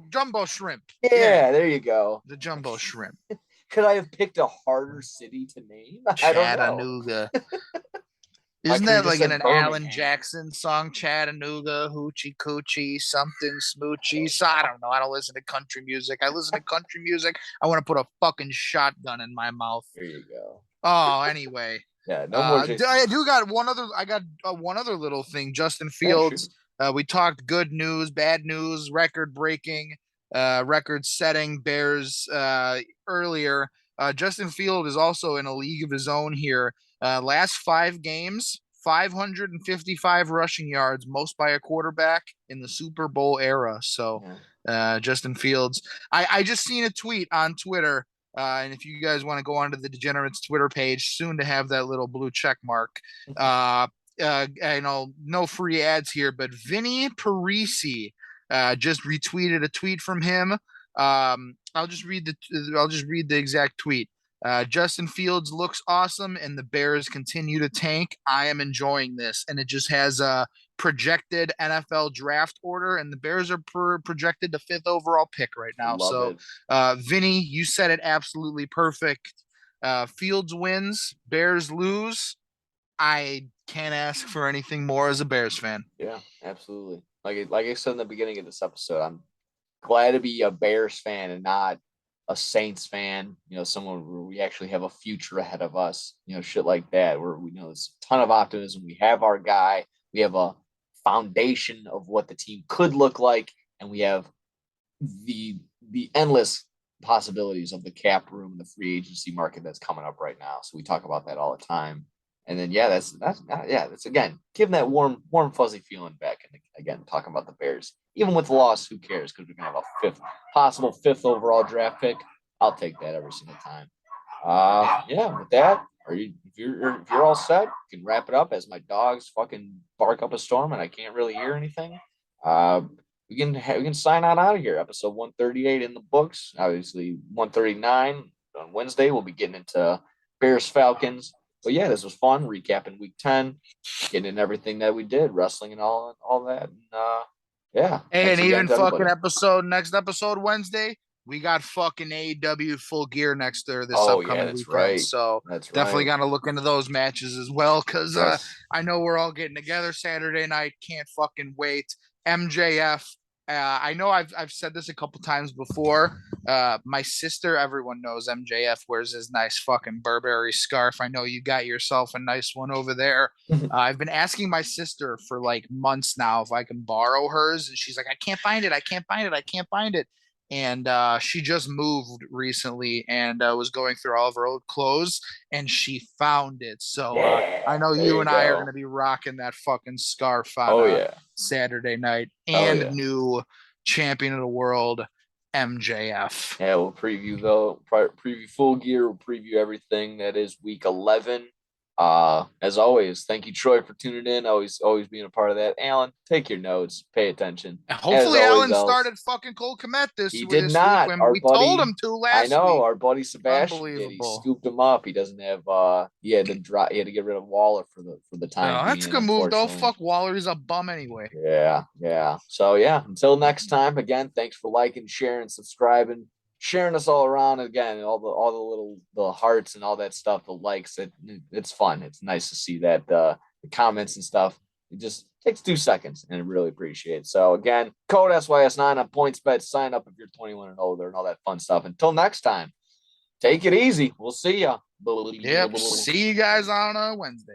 jumbo shrimp. Yeah, Yeah, there you go. the jumbo shrimp. Could I have picked a harder city to name? I don't know. Chattanooga. I Isn't could have that just like in said an Alan Birmingham. Jackson song? Chattanooga, hoochie coochie, something smoochy. So I don't know. I don't listen to country music. I listen to country music. I want to put a fucking shotgun in my mouth. There you go. Oh, anyway. Yeah, no more Jason. I do got one other. I got one other little thing. Justin Yeah, Fields. We talked good news, bad news, record breaking, record setting Bears earlier. Justin Field is also in a league of his own here. Last 5 games, 555 rushing yards, most by a quarterback in the Super Bowl era. So, Justin Fields. I just seen a tweet on Twitter. And if you guys want to go onto the Degenerates Twitter page, soon to have that little blue check mark. I know no free ads here, but Vinny Parisi just retweeted a tweet from him. I'll just read the exact tweet. Justin Fields looks awesome, and the Bears continue to tank. I am enjoying this, and it just has a projected NFL draft order, and the Bears are projected to 5th overall pick right now. So, Vinny, you said it absolutely perfect. Fields wins, Bears lose. I can't ask for anything more as a Bears fan. Yeah, absolutely. Like I said in the beginning of this episode, I'm glad to be a Bears fan and not a Saints fan. You know, someone where we actually have a future ahead of us. You know, shit like that. Where we know there's a ton of optimism. We have our guy. We have a foundation of what the team could look like, and we have the endless possibilities of the cap room and the free agency market that's coming up right now. So we talk about that all the time. And then that's again giving that warm fuzzy feeling back, and again talking about the Bears. Even with the loss, who cares? Because we're gonna have a possible fifth overall draft pick. I'll take that every single time. With that, if you're all set, you can wrap it up as my dogs fucking bark up a storm and I can't really hear anything. We can sign on out of here. Episode 138 in the books. Obviously 139 on Wednesday. We'll be getting into Bears Falcons. But yeah, this was fun. Recapping week 10, getting in everything that we did, wrestling and all that. And yeah, thanks And again even to everybody. next episode Wednesday, we got fucking AEW Full Gear next there this Oh yeah, upcoming that's weekend. right. So That's definitely right. got to look into those matches as well because Yes. I know we're all getting together Saturday night. Can't fucking wait. MJF. I know I've said this a couple times before. My sister, everyone knows MJF wears his nice fucking Burberry scarf. I know you got yourself a nice one over there. I've been asking my sister for like months now if I can borrow hers, and she's like, I can't find it. I can't find it. I can't find it. And she just moved recently and was going through all of her old clothes, and she found it. So I Yeah, know there you you and I are going to go. be rocking that fucking scarf on Oh yeah. Saturday night, Oh and yeah. new champion of the world, MJF. Yeah, we'll preview though. Preview Full Gear. We'll preview everything that is week 11. As always, thank you, Troy, for tuning in. Always being a part of that. Alan, take your notes. Pay attention. As Hopefully, always, Alan else started fucking Cole Komet he did this week not. when Our we told buddy, him to I last know, week. our buddy Sebastian did. He Unbelievable. scooped him up. He doesn't have. He had to drop. He had to get rid of Waller for the time That's a being. good move though. Unfortunately. Fuck Waller, he's a bum anyway. Yeah, yeah. So yeah, until next time, again, thanks for liking, sharing, subscribing, sharing us all around. Again, all the little the hearts and all that stuff, the likes. It's fun. It's nice to see that the comments and stuff. It just takes 2 seconds, and I really appreciate it. So again, code SYS9 on PointsBet. Sign up if you're 21 and older, and all that fun stuff. Until next time, take it easy. We'll see ya. Yep. See you guys on Wednesday.